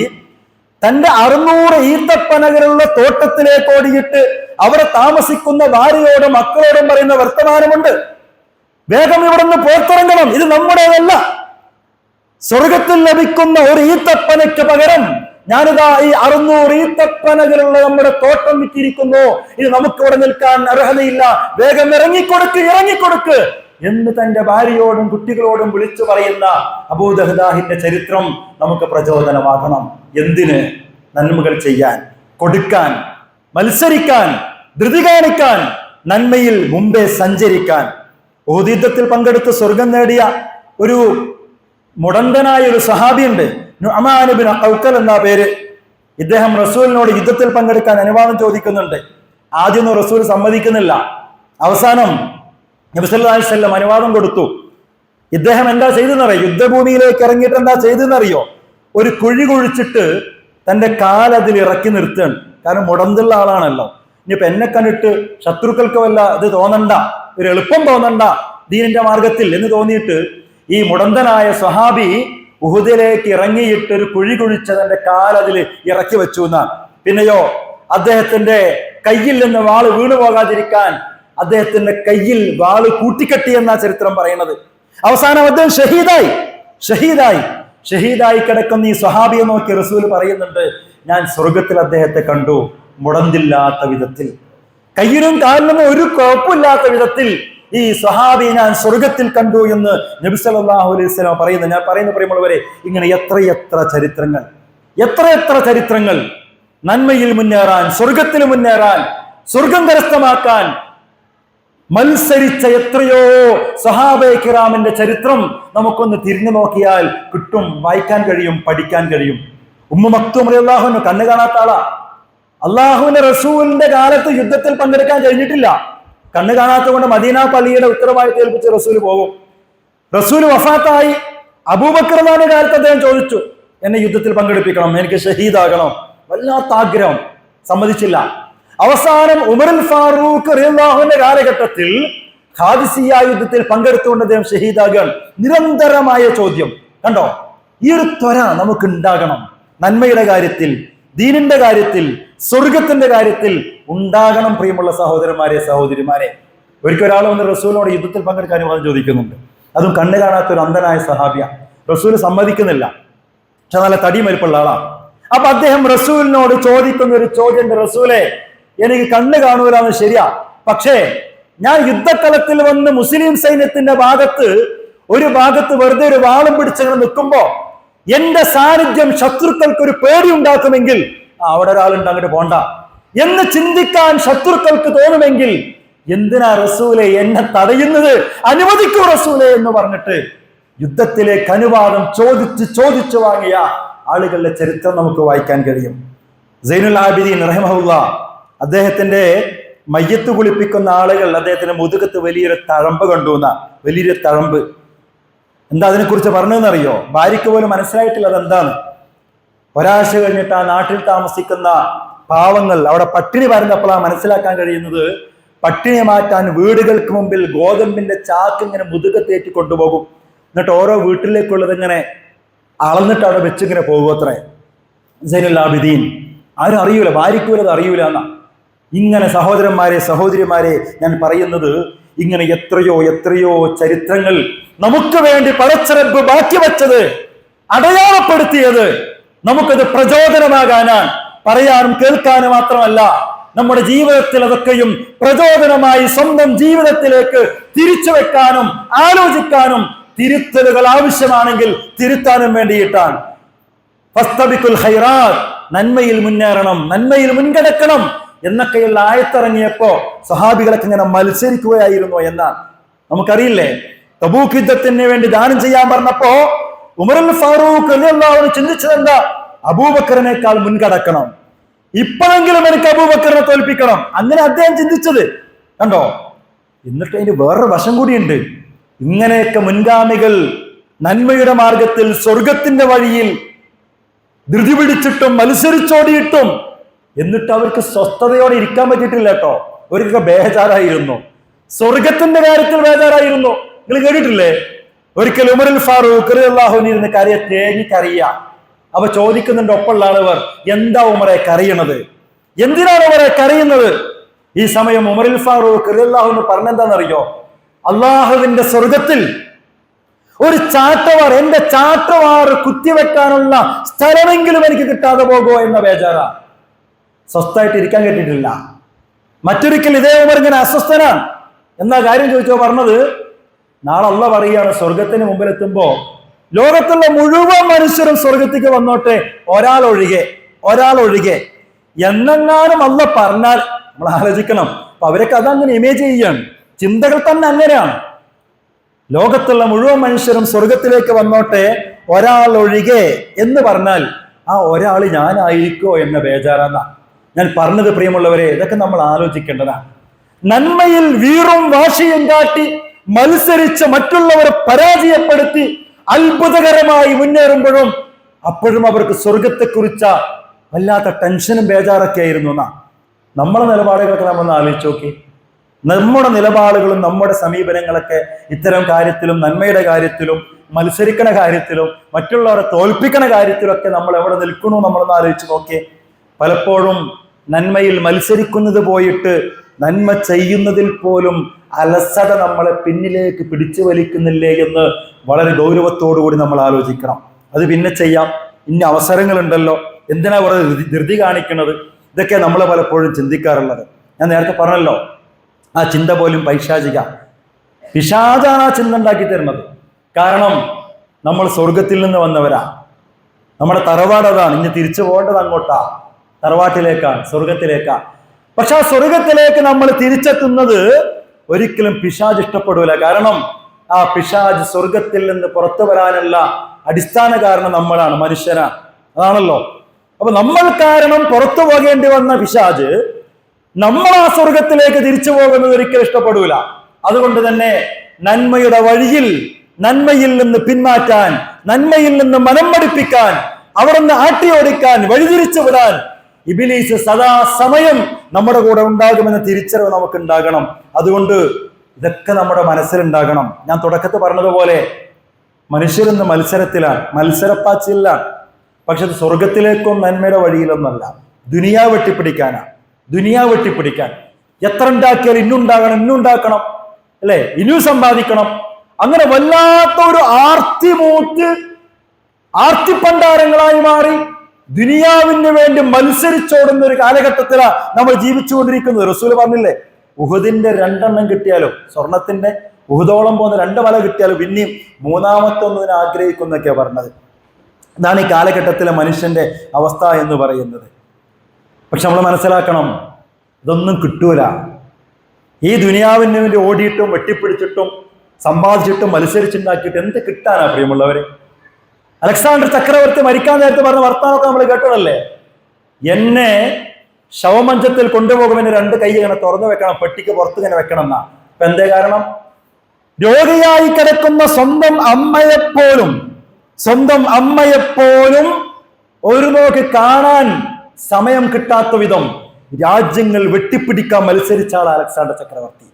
തന്റെ 600 ഈത്തപ്പനകളുള്ള തോട്ടത്തിലേക്ക് ഓടിയിട്ട് അവിടെ താമസിക്കുന്ന ഭാര്യയോടും മക്കളോടും പറയുന്ന വർത്തമാനമുണ്ട്, വേഗം ഇവിടെ നിന്ന് പുറത്തിറങ്ങണം, ഇത് നമ്മുടേതല്ല. സ്വർഗത്തിൽ ലഭിക്കുന്ന ഒരു ഈത്തപ്പനയ്ക്ക് പകരം ഞാനിതാ ഈ 600 ഈത്തപ്പനകളുള്ള നമ്മുടെ തോട്ടം വിറ്റിരിക്കുന്നു, ഇത് നമുക്ക് ഇവിടെ നിൽക്കാൻ അർഹതയില്ല, വേഗം ഇറങ്ങിക്കൊടുക്ക് എന്ന് തന്റെ ഭാര്യയോടും കുട്ടികളോടും വിളിച്ചു പറയുന്ന അബൂ ദഹ്ദാഹിന്റെ ചരിത്രം നമുക്ക് പ്രചോദനമാകണം. എന്തിന്? നന്മകൾ ചെയ്യാൻ, കൊടുക്കാൻ, മത്സരിക്കാൻ, ധൃതി കാണിക്കാൻ, നന്മയിൽ മുമ്പേ സഞ്ചരിക്കാൻ. ഉഹുദ് യുദ്ധത്തിൽ പങ്കെടുത്ത് സ്വർഗം നേടിയ ഒരു മുടന്തനായ ഒരു സഹാബിയുണ്ട്, നുഅ്മാൻ ഇബ്നു ഖൗക്കൽ എന്ന പേര്. ഇദ്ദേഹം റസൂലിനോട് യുദ്ധത്തിൽ പങ്കെടുക്കാൻ അനുവാദം ചോദിക്കുന്നുണ്ട്. ആദ്യമൊന്നും റസൂൽ സമ്മതിക്കുന്നില്ല. അവസാനം നബി സല്ലല്ലാഹു അലൈഹി വസല്ലം അനുവാദം കൊടുത്തു. ഇദ്ദേഹം എന്താ ചെയ്തെന്നറിയോ? യുദ്ധഭൂമിയിലേക്ക് ഇറങ്ങിയിട്ട് എന്താ ചെയ്തെന്നറിയോ? ഒരു കുഴി കുഴിച്ചിട്ട് തന്റെ കാലതിൽ ഇറക്കി നിർത്തുകയാണ്. കാരണം മുടന്തുള്ള ആളാണല്ലോ. ഇനിയിപ്പോ എന്നെ കണ്ടിട്ട് ശത്രുക്കൾക്ക് വല്ല ഇത് തോന്നണ്ട, ഒരു എളുപ്പം തോന്നണ്ട ദീനിന്റെ മാർഗത്തിൽ എന്ന് തോന്നിയിട്ട് ഈ മുടന്തനായ സ്വഹാബി ഉഹുദിലേക്ക് ഇറങ്ങിയിട്ട് ഒരു കുഴി കുഴിച്ച് തന്റെ കാലതിൽ ഇറക്കി വെച്ചു എന്നാണ്. പിന്നെയോ അദ്ദേഹത്തിന്റെ കയ്യിൽ നിന്ന് വാള് വീണു പോകാതിരിക്കാൻ അദ്ദേഹത്തിന്റെ കയ്യിൽ വാള് കൂട്ടിക്കെട്ടി എന്നാ ചരിത്രം പറയുന്നത്. അവസാനം അദ്ദേഹം ഷഹീദായി കിടക്കുന്ന ഈ സ്വഹാബിയെ നോക്കി റസൂൽ പറയുന്നുണ്ട്, ഞാൻ സ്വർഗത്തിൽ അദ്ദേഹത്തെ കണ്ടു, മുടന്തില്ലാത്ത വിധത്തിൽ, കയ്യിലും കാലിനും ഒരു കുഴപ്പമില്ലാത്ത വിധത്തിൽ ഈ സ്വഹാബി ഞാൻ സ്വർഗത്തിൽ കണ്ടു എന്ന് നബി സല്ലല്ലാഹു അലൈഹി വസല്ലം പറയുന്നു. ഞാൻ പറയുന്നവരെ ഇങ്ങനെ എത്രയെത്ര ചരിത്രങ്ങൾ നന്മയിൽ മുന്നേറാൻ, സ്വർഗത്തിൽ മുന്നേറാൻ, സ്വർഗം കരസ്ഥമാക്കാൻ മത്സരിച്ച എത്രയോ സഹാബയെ കിറാമിന്റെ ചരിത്രം നമുക്കൊന്ന് തിരിഞ്ഞു നോക്കിയാൽ കിട്ടും, വായിക്കാൻ കഴിയും, പഠിക്കാൻ കഴിയും. ഉമ്മു മക്തൂം റളിയല്ലാഹു അൻഹു കണ്ണ് കാണാത്ത ആളാ. അള്ളാഹുവിന്റെ റസൂലിന്റെ കാലത്ത് യുദ്ധത്തിൽ പങ്കെടുക്കാൻ കഴിഞ്ഞിട്ടില്ല. കണ്ണ് കാണാത്ത കൊണ്ട് മദീന പള്ളിയുടെ ഉത്തരവാദിത്തം ഏൽപ്പിച്ച് റസൂൽ പോകും. റസൂൽ വഫാത്തായി. അബൂബക്കർ റളിയല്ലാഹുവിന്റെ കാലത്ത് അദ്ദേഹം ചോദിച്ചു, എന്നെ യുദ്ധത്തിൽ പങ്കെടുപ്പിക്കണം, എനിക്ക് ഷഹീദാകണം. വല്ലാത്ത ആഗ്രഹം, സമ്മതിച്ചില്ല. അവസാനം ഉമറുൽ ഫാറൂഖ് റളിയല്ലാഹുവിന്റെ കാലഘട്ടത്തിൽ ഖാദിസിയ യുദ്ധത്തിൽ പങ്കെടുത്തുകൊണ്ട് അദ്ദേഹം ഷഹീദാകാൻ. നിരന്തരമായ ചോദ്യം കണ്ടോ? ഈ ഒരു ത്വര നമുക്ക് ഉണ്ടാകണം. നന്മയുടെ കാര്യത്തിൽ, ദീനിന്റെ കാര്യത്തിൽ, സ്വർഗത്തിന്റെ കാര്യത്തിൽ ഉണ്ടാകണം. പ്രിയമുള്ള സഹോദരന്മാരെ, സഹോദരിമാരെ, ഒരിക്കൽ വന്ന് റസൂലിനോട് യുദ്ധത്തിൽ പങ്കെടുക്കാൻ അനുവാദം ചോദിക്കുന്നുണ്ട്. അതും കണ്ണു കാണാത്ത ഒരു അന്ധനായ സഹാബിയ. റസൂൽ സമ്മതിക്കുന്നില്ല, പക്ഷെ നല്ല തടി മരിപ്പുള്ള ആളാണ്. അപ്പൊ അദ്ദേഹം റസൂലിനോട് ചോദിക്കുന്ന ഒരു ചോദ്യം, റസൂലെ, എനിക്ക് കണ്ണ് കാണൂലാന്ന് ശരിയാ, പക്ഷേ ഞാൻ യുദ്ധക്കളത്തിൽ വന്ന് മുസ്ലിം സൈന്യത്തിന്റെ ഒരു ഭാഗത്ത് വെറുതെ ഒരു വാളും പിടിച്ചങ്ങനെ നിൽക്കുമ്പോ എന്റെ സാന്നിധ്യം ശത്രുക്കൾക്ക് ഒരു പേടി ഉണ്ടാക്കുമെങ്കിൽ അവിടെ ഒരാളുണ്ട്, അങ്ങോട്ട് പോണ്ട എന്ന് ചിന്തിക്കാൻ ശത്രുക്കൾക്ക് തോന്നുമെങ്കിൽ എന്തിനാ റസൂലെ എന്നെ തടയുന്നത്? അനുവദിക്കൂ റസൂലെ എന്ന് പറഞ്ഞിട്ട് യുദ്ധത്തിലേക്ക് അനുവാദം ചോദിച്ചു വാങ്ങിയ ആളുകളുടെ ചരിത്രം നമുക്ക് വായിക്കാൻ കഴിയും. സൈനുൽ ആബിദീൻ റഹിമഹുല്ലാ, അദ്ദേഹത്തിന്റെ മയ്യത്ത് കുളിപ്പിക്കുന്ന ആളുകൾ അദ്ദേഹത്തിന്റെ മുതുകത്ത് വലിയൊരു തഴമ്പ് കണ്ടുവന്ന വലിയൊരു തഴമ്പ്. എന്താ അതിനെക്കുറിച്ച് പറഞ്ഞതെന്നറിയോ? ഭാര്യയ്ക്ക് പോലും മനസ്സിലായിട്ടില്ല അതെന്താണ്. ഒരാഴ്ച കഴിഞ്ഞിട്ട് ആ നാട്ടിൽ താമസിക്കുന്ന പാവങ്ങൾ അവിടെ പട്ടിണി വരുന്നപ്പോഴാണ് മനസ്സിലാക്കാൻ കഴിയുന്നത്. പട്ടിണി മാറ്റാൻ വീടുകൾക്ക് മുമ്പിൽ ഗോതമ്പിന്റെ ചാക്ക് ഇങ്ങനെ മുതുകത്തേറ്റി കൊണ്ടുപോകും. എന്നിട്ട് ഓരോ വീട്ടിലേക്കുള്ളത് ഇങ്ങനെ അളന്നിട്ട് അവിടെ വെച്ചിങ്ങനെ പോകും അത്രേ. സൈനുൽ ആബിദീൻ ആരും അറിയൂല, ഭാര്യയ്ക്ക് പോലും അത് അറിയൂല എന്നാ. ഇങ്ങനെ സഹോദരന്മാരെ, സഹോദരിമാരെ, ഞാൻ പറയുന്നത് ഇങ്ങനെ എത്രയോ ചരിത്രങ്ങൾ നമുക്ക് വേണ്ടി പടച്ച റബ്ബ് ബാക്കി വെച്ചത്, അടയാളപ്പെടുത്തിയത് നമുക്കത് പ്രചോദനമാകാനാണ്. പറയാനും കേൾക്കാനും മാത്രമല്ല, നമ്മുടെ ജീവിതത്തിൽ അതൊക്കെയും പ്രചോദനമായി സ്വന്തം ജീവിതത്തിലേക്ക് തിരിച്ചു വെക്കാനും ആലോചിക്കാനും തിരുത്തലുകൾ ആവശ്യമാണെങ്കിൽ തിരുത്താനും വേണ്ടിയിട്ടാണ്. ഫസ്തബിഖുൽ ഖൈറാത്ത്, നന്മയിൽ മുന്നേറണം, നന്മയിൽ മുൻകടക്കണം എന്നൊക്കെയുള്ള ആയത്തിറങ്ങിയപ്പോ സഹാബികളൊക്കെ ഇങ്ങനെ മത്സരിക്കുകയായിരുന്നു എന്നാണ്. നമുക്കറിയില്ലേ, തബൂക്ക് യുദ്ധത്തിന് വേണ്ടി ദാനം ചെയ്യാൻ പറഞ്ഞപ്പോ ഉമറുൽ ഫാറൂഖ് റളിയല്ലാഹു ചിന്തിച്ചത് എന്താ? അബൂബക്കറിനേക്കാൾ മുൻകടക്കണം, ഇപ്പോഴെങ്കിലും എനിക്ക് അബൂബക്കറിനെ തോൽപ്പിക്കണം. അങ്ങനെ അദ്ദേഹം ചിന്തിച്ചത് കണ്ടോ. എന്നിട്ട് അതിന് വേറൊരു വശം കൂടിയുണ്ട്. ഇങ്ങനെയൊക്കെ മുൻഗാമികൾ നന്മയുടെ മാർഗത്തിൽ സ്വർഗത്തിന്റെ വഴിയിൽ ധൃതി പിടിച്ചിട്ടും മത്സരിച്ചോടിയിട്ടും എന്നിട്ട് അവർക്ക് സ്വസ്ഥതയോടെ ഇരിക്കാൻ പറ്റിയിട്ടില്ല കേട്ടോ. അവർക്കൊക്കെ ബേജാറായിരുന്നു, സ്വർഗത്തിന്റെ കാര്യത്തിൽ ബേജാറായിരുന്നു. നിങ്ങൾ കേട്ടിട്ടില്ലേ? ഒരിക്കൽ ഉമറുൽ ഫാറൂഖ് റളിയല്ലാഹു അൻഹു ഇരുന്ന് തേങ്ങിക്കറിയാ. അവ ചോദിക്കുന്നുണ്ട് ഒപ്പമുള്ള ആളുകൾ, എന്താ ഉമറെ കരയണത്? എന്തിനാണ് ഉമറെ കരയുന്നത്? ഈ സമയം ഉമറുൽ ഫാറൂഖ് റളിയല്ലാഹു അൻഹു പറഞ്ഞെന്താണെന്നറിയോ? അള്ളാഹുവിന്റെ സ്വർഗത്തിൽ ഒരു ചാട്ടവാർ, എന്റെ ചാട്ടവാർ കുത്തിവെക്കാനുള്ള സ്ഥലമെങ്കിലും എനിക്ക് കിട്ടാതെ പോകുമോ എന്ന ബേജാറാ. സ്വസ്ഥമായിട്ട് ഇരിക്കാൻ കേട്ടിട്ടില്ല. മറ്റൊരിക്കൽ ഇതേ ഉമർ ഇങ്ങനെ അസ്വസ്ഥനാണ്. എന്താ കാര്യം ചോദിച്ചോ? പറഞ്ഞത്, നാളെ അള്ളാഹ് പറയാണ്, സ്വർഗത്തിന് മുമ്പിലെത്തുമ്പോ ലോകത്തുള്ള മുഴുവൻ മനുഷ്യരും സ്വർഗത്തേക്ക് വന്നോട്ടെ, ഒരാളൊഴികെ എന്നെങ്ങാനും അള്ളാഹ് പറഞ്ഞാൽ നമ്മൾ ആലോചിക്കണം. അപ്പൊ അവരൊക്കെ അതങ്ങനെ ഇമേജ് ചെയ്യാണ്, ചിന്തകൾ തന്നെ അങ്ങനെയാണ്. ലോകത്തുള്ള മുഴുവൻ മനുഷ്യരും സ്വർഗത്തിലേക്ക് വന്നോട്ടെ, ഒരാളൊഴികെ എന്ന് പറഞ്ഞാൽ ആ ഒരാൾ ഞാനായിരിക്കോ എന്ന ബേജാറാന്ന ഞാൻ പറഞ്ഞത്. പ്രിയമുള്ളവരെ, ഇതൊക്കെ നമ്മൾ ആലോചിക്കേണ്ടതാണ്. നന്മയിൽ വീറും വാശിയും കാട്ടി മത്സരിച്ച് മറ്റുള്ളവരെ പരാജയപ്പെടുത്തി അത്ഭുതകരമായി മുന്നേറുമ്പോഴും അപ്പോഴും അവർക്ക് സ്വർഗത്തെക്കുറിച്ച വല്ലാത്ത ടെൻഷനും ബേജാറൊക്കെ ആയിരുന്നു എന്നാ. നമ്മളെ നിലപാടുകളൊക്കെ നമ്മളൊന്ന് ആലോചിച്ച് നോക്കി. നമ്മുടെ നിലപാടുകളും നമ്മുടെ സമീപനങ്ങളൊക്കെ ഇത്തരം കാര്യത്തിലും, നന്മയുടെ കാര്യത്തിലും, മത്സരിക്കണ കാര്യത്തിലും, മറ്റുള്ളവരെ തോൽപ്പിക്കണ കാര്യത്തിലൊക്കെ നമ്മൾ എവിടെ നിൽക്കണു നമ്മളൊന്ന് ആലോചിച്ച് നോക്കിയേ. പലപ്പോഴും നന്മയിൽ മത്സരിക്കുന്നത് പോയിട്ട് നന്മ ചെയ്യുന്നതിൽ പോലും അലസത നമ്മളെ പിന്നിലേക്ക് പിടിച്ചു വലിക്കുന്നില്ലേ എന്ന് വളരെ ഗൗരവത്തോടുകൂടി നമ്മൾ ആലോചിക്കണം. അത് പിന്നെ ചെയ്യാം, ഇന്ന അവസരങ്ങളുണ്ടല്ലോ, എന്തിനാ വളരെ ധൃതി കാണിക്കുന്നത്? ഇതൊക്കെ നമ്മൾ പലപ്പോഴും ചിന്തിക്കാറുള്ളത്. ഞാൻ നേരത്തെ പറഞ്ഞല്ലോ, ആ ചിന്ത പോലും പിശാചാണ് ആ ചിന്ത ഉണ്ടാക്കി തരുന്നത്. കാരണം നമ്മൾ സ്വർഗത്തിൽ നിന്ന് വന്നവരാ, നമ്മുടെ തറവാട് അതാണ്, ഇനി തിരിച്ചു പോകേണ്ടത് അങ്ങോട്ടാ, തറവാട്ടിലേക്കാണ്, സ്വർഗത്തിലേക്കാണ്. പക്ഷെ ആ സ്വർഗത്തിലേക്ക് നമ്മൾ തിരിച്ചെത്തുന്നത് ഒരിക്കലും പിശാച് ഇഷ്ടപ്പെടൂല. കാരണം ആ പിശാച് സ്വർഗത്തിൽ നിന്ന് പുറത്തു വരാനുള്ള അടിസ്ഥാന കാരണം നമ്മളാണ്, മനുഷ്യരാണ്. അതാണല്ലോ. അപ്പൊ നമ്മൾ കാരണം പുറത്തു പോകേണ്ടി വന്ന പിശാച് നമ്മൾ ആ സ്വർഗത്തിലേക്ക് തിരിച്ചു പോകുന്നത് ഒരിക്കലും ഇഷ്ടപ്പെടൂല. അതുകൊണ്ട് തന്നെ നന്മയുടെ വഴിയിൽ, നന്മയിൽ നിന്ന് പിന്മാറ്റാൻ, നന്മയിൽ നിന്ന് മനം മടിപ്പിക്കാൻ, അവിടെ നിന്ന് ആട്ടിയോടിക്കാൻ, വഴിതിരിച്ചു വിടാൻ ഇബ്ലീസ് സദാസമയം നമ്മുടെ കൂടെ ഉണ്ടാകുമെന്ന തിരിച്ചറിവ് നമുക്ക് ഉണ്ടാകണം. അതുകൊണ്ട് ഇതൊക്കെ നമ്മുടെ മനസ്സിലുണ്ടാകണം. ഞാൻ തുടക്കത്തിൽ പറഞ്ഞതുപോലെ മനുഷ്യരെന്ന് മത്സരത്തിലാണ്, മത്സരപ്പാച്ചിലാണ്. പക്ഷെ അത് സ്വർഗത്തിലേക്കും നന്മയുടെ വഴിയിലൊന്നല്ല. ദുനിയാവ് വെട്ടിപ്പിടിക്കാനാണ്. ദുനിയാവ് വെട്ടിപ്പിടിക്കാൻ എത്ര ഉണ്ടാക്കിയാൽ ഇന്നുണ്ടാക്കണം അല്ലെ, ഇനിയും സമ്പാദിക്കണം. അങ്ങനെ വല്ലാത്ത ഒരു ആർത്തിപ്പണ്ടാരങ്ങളായി മാറി ദുനിയാവിന് വേണ്ടി മത്സരിച്ചോടുന്ന ഒരു കാലഘട്ടത്തിലാണ് നമ്മൾ ജീവിച്ചുകൊണ്ടിരിക്കുന്നത്. റസൂൽ പറഞ്ഞില്ലേ, ഉഹുദിന്റെ 2 കിട്ടിയാലും, സ്വർണത്തിന്റെ ഉഹുദോളം പോകുന്ന 2 മല കിട്ടിയാലും പിന്നെയും മൂന്നാമത്തെ ഒന്നതിനെ ആഗ്രഹിക്കുന്നൊക്കെയാണ് പറഞ്ഞത്. ഇതാണ് ഈ കാലഘട്ടത്തിലെ മനുഷ്യന്റെ അവസ്ഥ എന്ന് പറയുന്നത്. പക്ഷെ നമ്മൾ മനസ്സിലാക്കണം, ഇതൊന്നും കിട്ടൂല. ഈ ദുനിയാവിന് വേണ്ടി ഓടിയിട്ടും വെട്ടിപ്പിടിച്ചിട്ടും സമ്പാദിച്ചിട്ടും മത്സരിച്ചുണ്ടാക്കിയിട്ട് എന്ത് കിട്ടാനാ പ്രിയമുള്ളവരെ? അലക്സാണ്ടർ ചക്രവർത്തി മരിക്കാൻ നേരത്തെ പറഞ്ഞ വർത്താനമൊക്കെ നമ്മൾ കേട്ടതല്ലേ? എന്നെ ശവമഞ്ചത്തിൽ കൊണ്ടുപോകുമെന്ന് 2 കൈ ഇങ്ങനെ തുറന്നു വെക്കണം, പെട്ടിക്ക് പുറത്ത് ഇങ്ങനെ വെക്കണം എന്നാ. ഇപ്പൊ എന്തേ കാരണം? രോഗിയായി കിടക്കുന്ന സ്വന്തം അമ്മയെപ്പോലും ഒരു നോക്ക് കാണാൻ സമയം കിട്ടാത്ത വിധം രാജ്യങ്ങൾ വെട്ടിപ്പിടിക്കാൻ മത്സരിച്ച ആൾ അലക്സാണ്ടർ ചക്രവർത്തി.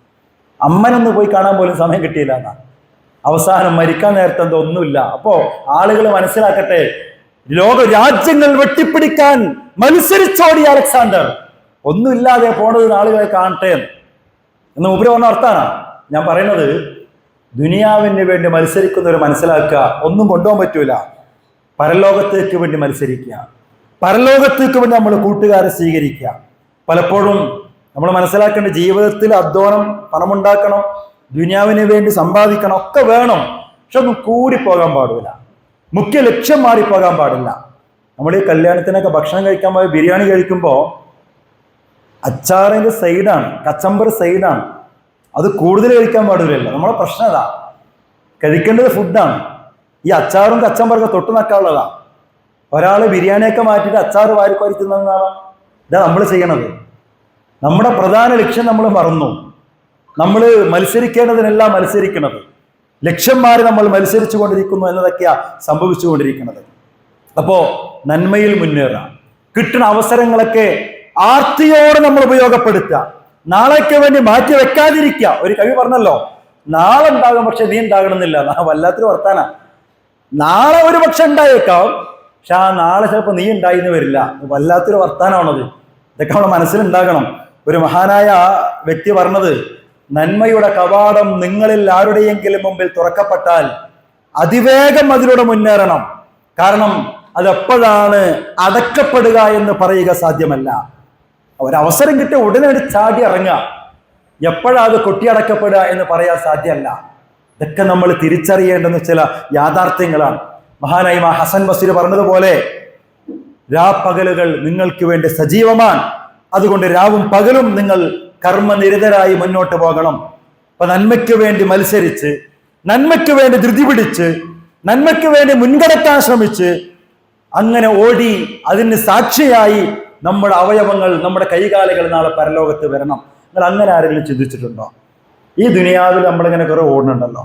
അമ്മനൊന്ന് പോയി കാണാൻ പോലും സമയം കിട്ടിയില്ല എന്നാ. അവസാനം മരിക്കാൻ നേരത്തെ എന്തോ ഒന്നുമില്ല. അപ്പോ ആളുകൾ മനസ്സിലാക്കട്ടെ, രാജ്യങ്ങൾ വെട്ടിപ്പിടിക്കാൻ മത്സരിച്ചോടിയ അലക്സാണ്ടർ ഒന്നുമില്ലാതെ പോണത് ആളുകളെ കാണട്ടെ എന്ന് ഉപരി പറഞ്ഞ അർത്ഥാണ് ഞാൻ പറയുന്നത്. ദുനിയാവിന് വേണ്ടി മത്സരിക്കുന്നവർ മനസ്സിലാക്കുക, ഒന്നും കൊണ്ടുപോകാൻ പറ്റൂല. പരലോകത്തേക്ക് വേണ്ടി മത്സരിക്കുക, പരലോകത്തേക്ക് വേണ്ടി നമ്മൾ കൂട്ടുകാരെ സ്വീകരിക്കുക. പലപ്പോഴും നമ്മൾ മനസ്സിലാക്കേണ്ട, ജീവിതത്തിൽ അധ്വാനം, പണമുണ്ടാക്കണം, ദുനിയാവിന് വേണ്ടി സമ്പാദിക്കണം, ഒക്കെ വേണം. പക്ഷെ ഒന്നും കൂടിപ്പോകാൻ പാടില്ല, മുഖ്യ ലക്ഷ്യം മാറിപ്പോകാൻ പാടില്ല. നമ്മൾ ഈ കല്യാണത്തിനൊക്കെ ഭക്ഷണം കഴിക്കാൻ പോയ ബിരിയാണി കഴിക്കുമ്പോൾ അച്ചാറിന്റെ സൈഡാണ്, കച്ചമ്പർ സൈഡാണ്, അത് കൂടുതൽ കഴിക്കാൻ പാടില്ലല്ലോ. നമ്മളെ പ്രശ്നം അതാ, കഴിക്കേണ്ടത് ഫുഡാണ്. ഈ അച്ചാറും കച്ചമ്പറൊക്കെ തൊട്ട് നക്കാനുള്ളതാ. ഒരാൾ ബിരിയാണിയൊക്കെ മാറ്റിയിട്ട് അച്ചാറ് വാരിക്കോരി തിന്നതാണ്. ഇതാ നമ്മൾ ചെയ്യണത്. നമ്മുടെ പ്രധാന ലക്ഷ്യം നമ്മൾ മറന്നു. നമ്മൾ മത്സരിക്കേണ്ടതിനെല്ലാം മത്സരിക്കുന്നത്, ലക്ഷ്യം മാറി നമ്മൾ മത്സരിച്ചു കൊണ്ടിരിക്കുന്നു എന്നതൊക്കെയാ സംഭവിച്ചുകൊണ്ടിരിക്കുന്നത്. അപ്പോ നന്മയിൽ മുന്നേറാം, കിട്ടുന്ന അവസരങ്ങളൊക്കെ ആർത്തിയോടെ നമ്മൾ ഉപയോഗപ്പെടുത്തുക, നാളേക്ക് വേണ്ടി മാറ്റി വെക്കാതിരിക്കുക. ഒരു കവി പറഞ്ഞല്ലോ, നാളെ ഉണ്ടാകും പക്ഷെ നീ ഉണ്ടാകണമെന്നില്ല. വല്ലാത്തൊരു വർത്താന. നാളെ ഒരു പക്ഷെ ഉണ്ടായേക്കാം, പക്ഷെ ആ നാളെ ചിലപ്പോൾ നീ ഉണ്ടായിന്ന് വരില്ല. വല്ലാത്തൊരു വർത്താനമാണത്. ഇതൊക്കെ നമ്മുടെ മനസ്സിലുണ്ടാകണം. ഒരു മഹാനായ വ്യക്തി പറഞ്ഞത്, നന്മയുടെ കവാടം നിങ്ങളിൽ ആരുടെയെങ്കിലും മുമ്പിൽ തുറക്കപ്പെട്ടാൽ അതിവേഗം അതിലൂടെ മുന്നേറണം. കാരണം അതെപ്പോഴാണ് അടക്കപ്പെടുക എന്ന് പറയുക സാധ്യമല്ല. ഒരവസരം കിട്ടിയ ഉടനെ ചാടി ഇറങ്ങുക, എപ്പോഴാണ് അത് കൊട്ടിയടക്കപ്പെടുക എന്ന് പറയാൻ സാധ്യമല്ല. ഇതൊക്കെ നമ്മൾ തിരിച്ചറിയേണ്ടുന്ന ചില യാഥാർത്ഥ്യങ്ങളാണ്. മഹാനായ ഹസൻ ബസ്രി പറഞ്ഞതുപോലെ, രാപ്പകലുകൾ നിങ്ങൾക്ക് വേണ്ടി സജീവമാണ്, അതുകൊണ്ട് രാവും പകലും നിങ്ങൾ കർമ്മനിരതരായി മുന്നോട്ട് പോകണം. അപ്പൊ നന്മയ്ക്ക് വേണ്ടി മത്സരിച്ച്, നന്മയ്ക്ക് വേണ്ടി ധൃതി പിടിച്ച്, നന്മയ്ക്ക് വേണ്ടി മുൻകടക്കാൻ ശ്രമിച്ച്, അങ്ങനെ ഓടി അതിന് സാക്ഷിയായി നമ്മുടെ അവയവങ്ങൾ, നമ്മുടെ കൈകാലുകൾ നാളെ പരലോകത്ത് വരണം. നിങ്ങൾ അങ്ങനെ ആരെങ്കിലും ചിന്തിച്ചിട്ടുണ്ടോ? ഈ ദുനിയാവിൽ നമ്മളിങ്ങനെ കുറെ ഓടുന്നുണ്ടല്ലോ.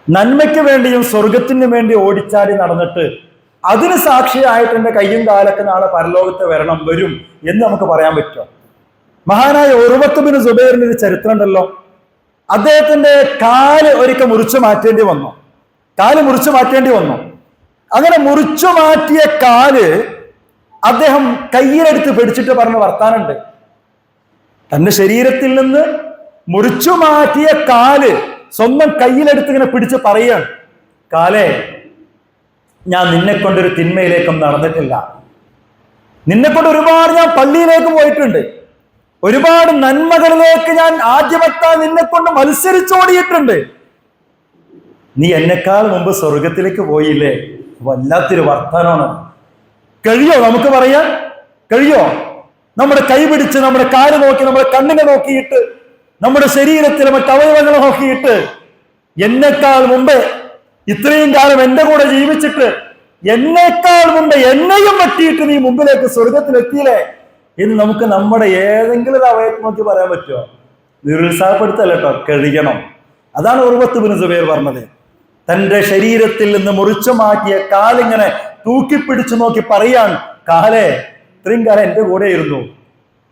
നന്മയ്ക്ക് വേണ്ടിയും സ്വർഗത്തിന് വേണ്ടി ഓടിച്ചാടി നടന്നിട്ട് അതിന് സാക്ഷിയായിട്ട് എൻ്റെ കയ്യും കാലൊക്കെ നാളെ പരലോകത്ത് വരും എന്ന് നമുക്ക് പറയാൻ പറ്റുമോ? മഹാനായ ഉർവത്ത് ബിൻ സുബൈറിന്റെ ഒരു ചരിത്രം ഉണ്ടല്ലോ. അദ്ദേഹത്തിന്റെ കാല് ഒരിക്കൽ മുറിച്ചു മാറ്റേണ്ടി വന്നു. അങ്ങനെ മുറിച്ചു മാറ്റിയ കാല് അദ്ദേഹം കയ്യിലെടുത്ത് പിടിച്ചിട്ട് പറഞ്ഞ വർത്താനുണ്ട്. തന്റെ ശരീരത്തിൽ നിന്ന് മുറിച്ചു മാറ്റിയ കാല് സ്വന്തം കയ്യിലെടുത്ത് ഇങ്ങനെ പിടിച്ച് പറയാണ്, കാലേ, ഞാൻ നിന്നെ കൊണ്ടൊരു തിന്മയിലേക്കും നടന്നിട്ടില്ല. നിന്നെക്കൊണ്ട് ഒരുപാട് ഞാൻ പള്ളിയിലേക്ക് പോയിട്ടുണ്ട്, ഒരുപാട് നന്മകളിലേക്ക് ഞാൻ ആദ്യമെത്താൻ നിന്നെ കൊണ്ട് മത്സരിച്ചോടിയിട്ടുണ്ട്. നീ എന്നെക്കാൾ മുമ്പ് സ്വർഗത്തിലേക്ക് പോയില്ലേ? വല്ലാത്തൊരു വർത്തമാനമാണ്. കഴിയോ നമുക്ക് പറയാൻ? കഴിയോ? നമ്മുടെ കൈ പിടിച്ച്, നമ്മുടെ കാല് നോക്കി, നമ്മുടെ കണ്ണിനെ നോക്കിയിട്ട്, നമ്മുടെ ശരീരത്തിലെ മറ്റ് അവയവങ്ങളെ നോക്കിയിട്ട്, എന്നെക്കാൾ മുമ്പ് ഇത്രയും കാലം എന്റെ കൂടെ ജീവിച്ചിട്ട് എന്നേക്കാൾ മുമ്പ് എന്നെയും വെട്ടിയിട്ട് നീ മുമ്പിലേക്ക് സ്വർഗത്തിലെത്തിയില്ലേ എന്ന് നമുക്ക് നമ്മുടെ ഏതെങ്കിലും ഒരു അവയവത്തെ നോക്കി പറയാൻ പറ്റുമോ? നിരുത്സാഹപ്പെടുത്തല്ല കേട്ടോ, കഴിയണം. അതാണ് ഉർവത്ത് ബിൻ സുബൈർ പറഞ്ഞത്. തന്റെ ശരീരത്തിൽ നിന്ന് മുറിച്ചു മാറ്റിയ കാലിങ്ങനെ തൂക്കിപ്പിടിച്ചു നോക്കി പറയാൻ, കാലേ, ഇത്രയും കാലം എന്റെ കൂടെ ഇരുന്നു,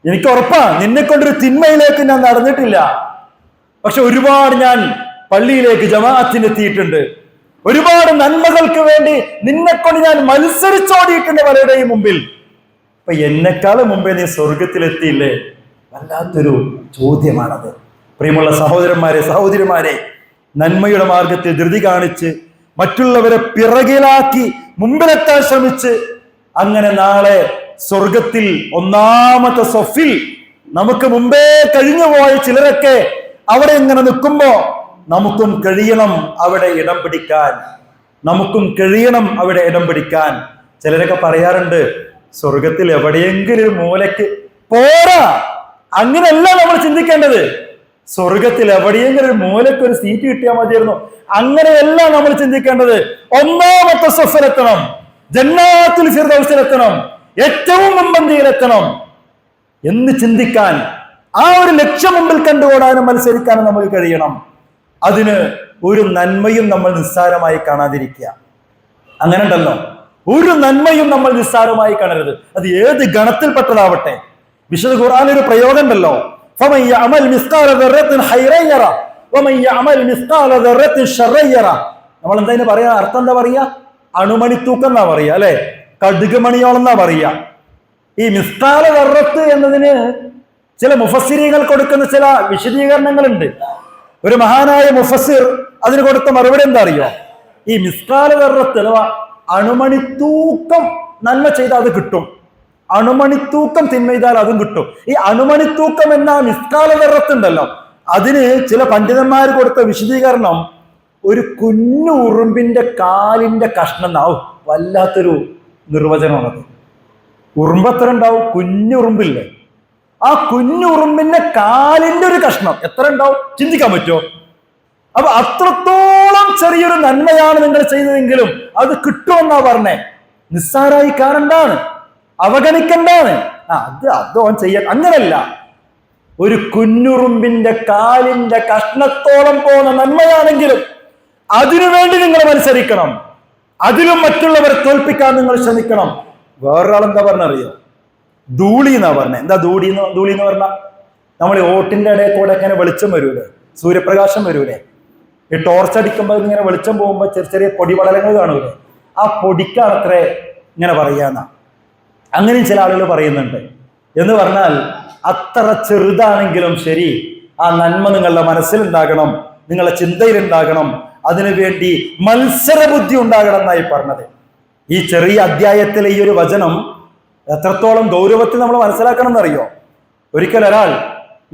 എനിക്ക് ഉറപ്പാ നിന്നെ കൊണ്ടൊരു തിന്മയിലേക്ക് ഞാൻ നടന്നിട്ടില്ല. പക്ഷെ ഒരുപാട് ഞാൻ പള്ളിയിലേക്ക് ജമാഅത്തിനെത്തിയിട്ടുണ്ട്, ഒരുപാട് നന്മകൾക്ക് വേണ്ടി നിന്നെക്കൊണ്ട് ഞാൻ മത്സരിച്ചോടിയിട്ടുണ്ട് പലരുടെയും മുമ്പിൽ. അപ്പൊ എന്നെക്കാളും മുമ്പേ നീ സ്വർഗത്തിലെത്തിയില്ലേ? വല്ലാത്തൊരു ചോദ്യമാണത്. പ്രിയമുള്ള സഹോദരന്മാരെ, സഹോദരിമാരെ, നന്മയുടെ മാർഗത്തിൽ ധൃതി കാണിച്ച് മറ്റുള്ളവരെ പിറകിലാക്കി മുമ്പിലെത്താൻ ശ്രമിച്ച് അങ്ങനെ നാളെ സ്വർഗത്തിൽ ഒന്നാമത്തെ സൊഫിൽ നമുക്ക് മുമ്പേ കഴിഞ്ഞു പോയ ചിലരൊക്കെ അവിടെ ഇങ്ങനെ നിൽക്കുമ്പോ നമുക്കും കഴിയണം അവിടെ ഇടം പിടിക്കാൻ. നമുക്കും കഴിയണം അവിടെ ഇടം പിടിക്കാൻ. ചിലരൊക്കെ പറയാറുണ്ട്, സ്വർഗത്തിൽ എവിടെയെങ്കിലും ഒരു മൂലയ്ക്ക് പോരാ. അങ്ങനെയല്ല നമ്മൾ ചിന്തിക്കേണ്ടത്. സ്വർഗത്തിൽ എവിടെയെങ്കിലും ഒരു മൂലയ്ക്ക് ഒരു സീറ്റ് കിട്ടിയാൽ മതിയായിരുന്നു. അങ്ങനെയല്ല നമ്മൾ ചിന്തിക്കേണ്ടത്. ഒന്നാമത്തെ സഫലെത്തണം, ജന്നാത്തുൽ ഫിർദൗസിലെത്തണം, ഏറ്റവും മുൻപന്തിയിലെത്തണം എന്ന് ചിന്തിക്കാൻ, ആ ഒരു ലക്ഷ്യം മുമ്പിൽ കണ്ടുകൂടാനും മത്സരിക്കാനും നമുക്ക് കഴിയണം. അതിന് ഒരു നന്മയും നമ്മൾ നിസ്സാരമായി കാണാതിരിക്കുക. അങ്ങനെ ഉണ്ടല്ലോ, ഒരു നന്മയും നമ്മൾ നിസ്സാരമായി കാണരുത്. അത് ഏത് ഗണത്തിൽപ്പെട്ടതാവട്ടെ. വിശുദ്ധ ഖുർആനിൽ ഒരു പ്രയോഗം ഉണ്ടല്ലോ, നമ്മൾ എന്താ പറയാ? അർത്ഥം എന്താ പറയാ? അണുമണിത്തൂക്കം എന്നാ പറയാ, അല്ലെ? കടുകുമണിയോളം എന്നാ പറയാ. ഈ മിസ്കാല ദർറത്ത് എന്നതിന് ചില മുഫസ്സിരീങ്ങൾ കൊടുക്കുന്ന ചില വിശദീകരണങ്ങളുണ്ട്. ഒരു മഹാനായ മുഫസ്സിർ അതിന് കൊടുത്ത മറുപടി എന്താ അറിയോ? ഈ മിസ്കാല ദർറത്ത് അഥവാ അണുമണിത്തൂക്കം നന്മ ചെയ്താൽ അത് കിട്ടും, അണുമണിത്തൂക്കം തിന്മ ചെയ്താൽ അതും കിട്ടും. ഈ അണുമണിത്തൂക്കം എന്ന മിസ്കാല ദർറത്ത് ഉണ്ടല്ലോ, അതിന് ചില പണ്ഡിതന്മാർ കൊടുത്ത വിശദീകരണം ഒരു കുഞ്ഞു ഉറുമ്പിന്റെ കാലിന്റെ കഷ്ണം എന്നാവും. വല്ലാത്തൊരു നിർവചനമാണത്. ഉറുമ്പെത്ര ഉണ്ടാവും? കുഞ്ഞു ഉറുമ്പില്ലേ, ആ കുഞ്ഞു ഉറുമ്പിന്റെ കാലിന്റെ ഒരു കഷ്ണം എത്ര ഉണ്ടാവും? ചിന്തിക്കാൻ പറ്റുമോ? അപ്പൊ അത്രത്തോളം ചെറിയൊരു നന്മയാണ് നിങ്ങൾ ചെയ്തതെങ്കിലും അത് കിട്ടുമെന്നാ പറഞ്ഞേ. നിസ്സാരായി കാണണ്ടാണ്, അവഗണിക്കണ്ടാണ്. അത് ഓൻ ചെയ്യാൻ. അങ്ങനല്ല, ഒരു കുഞ്ഞുറുമ്പിന്റെ കാലിന്റെ കഷ്ണത്തോളം പോകുന്ന നന്മയാണെങ്കിലും അതിനുവേണ്ടി നിങ്ങൾ മത്സരിക്കണം. അതിലും മറ്റുള്ളവരെ തോൽപ്പിക്കാൻ നിങ്ങൾ ശ്രമിക്കണം. വേറൊരാളെന്താ പറഞ്ഞറിയോ? ധൂളി എന്നാ പറഞ്ഞത്. എന്താ ധൂളി എന്ന് പറഞ്ഞാൽ, നമ്മൾ ഈ ഓട്ടിന്റെ ഇടയിൽ കൂടെ ഇങ്ങനെ വെളിച്ചം വരൂലേ, സൂര്യപ്രകാശം വരൂലേ, ഈ ടോർച്ച് അടിക്കുമ്പോൾ ഇങ്ങനെ വെളിച്ചം പോകുമ്പോൾ ചെറിയ ചെറിയ പൊടിപടലങ്ങൾ കാണൂലേ, ആ പൊടിക്കാണ് അത്രേ ഇങ്ങനെ പറയാന്ന. അങ്ങനെയും ചില ആളുകൾ പറയുന്നുണ്ട്. എന്ന് പറഞ്ഞാൽ അത്ര ചെറുതാണെങ്കിലും ശരി, ആ നന്മ നിങ്ങളുടെ മനസ്സിലുണ്ടാകണം, നിങ്ങളുടെ ചിന്തയിലുണ്ടാകണം. അതിനുവേണ്ടി മത്സരബുദ്ധി ഉണ്ടാകണം എന്നായി പറഞ്ഞത്. ഈ ചെറിയ അധ്യായത്തിലെ ഈ ഒരു വചനം എത്രത്തോളം ഗൗരവത്തിൽ നമ്മൾ മനസ്സിലാക്കണം എന്നറിയോ? ഒരിക്കൽ ഒരാൾ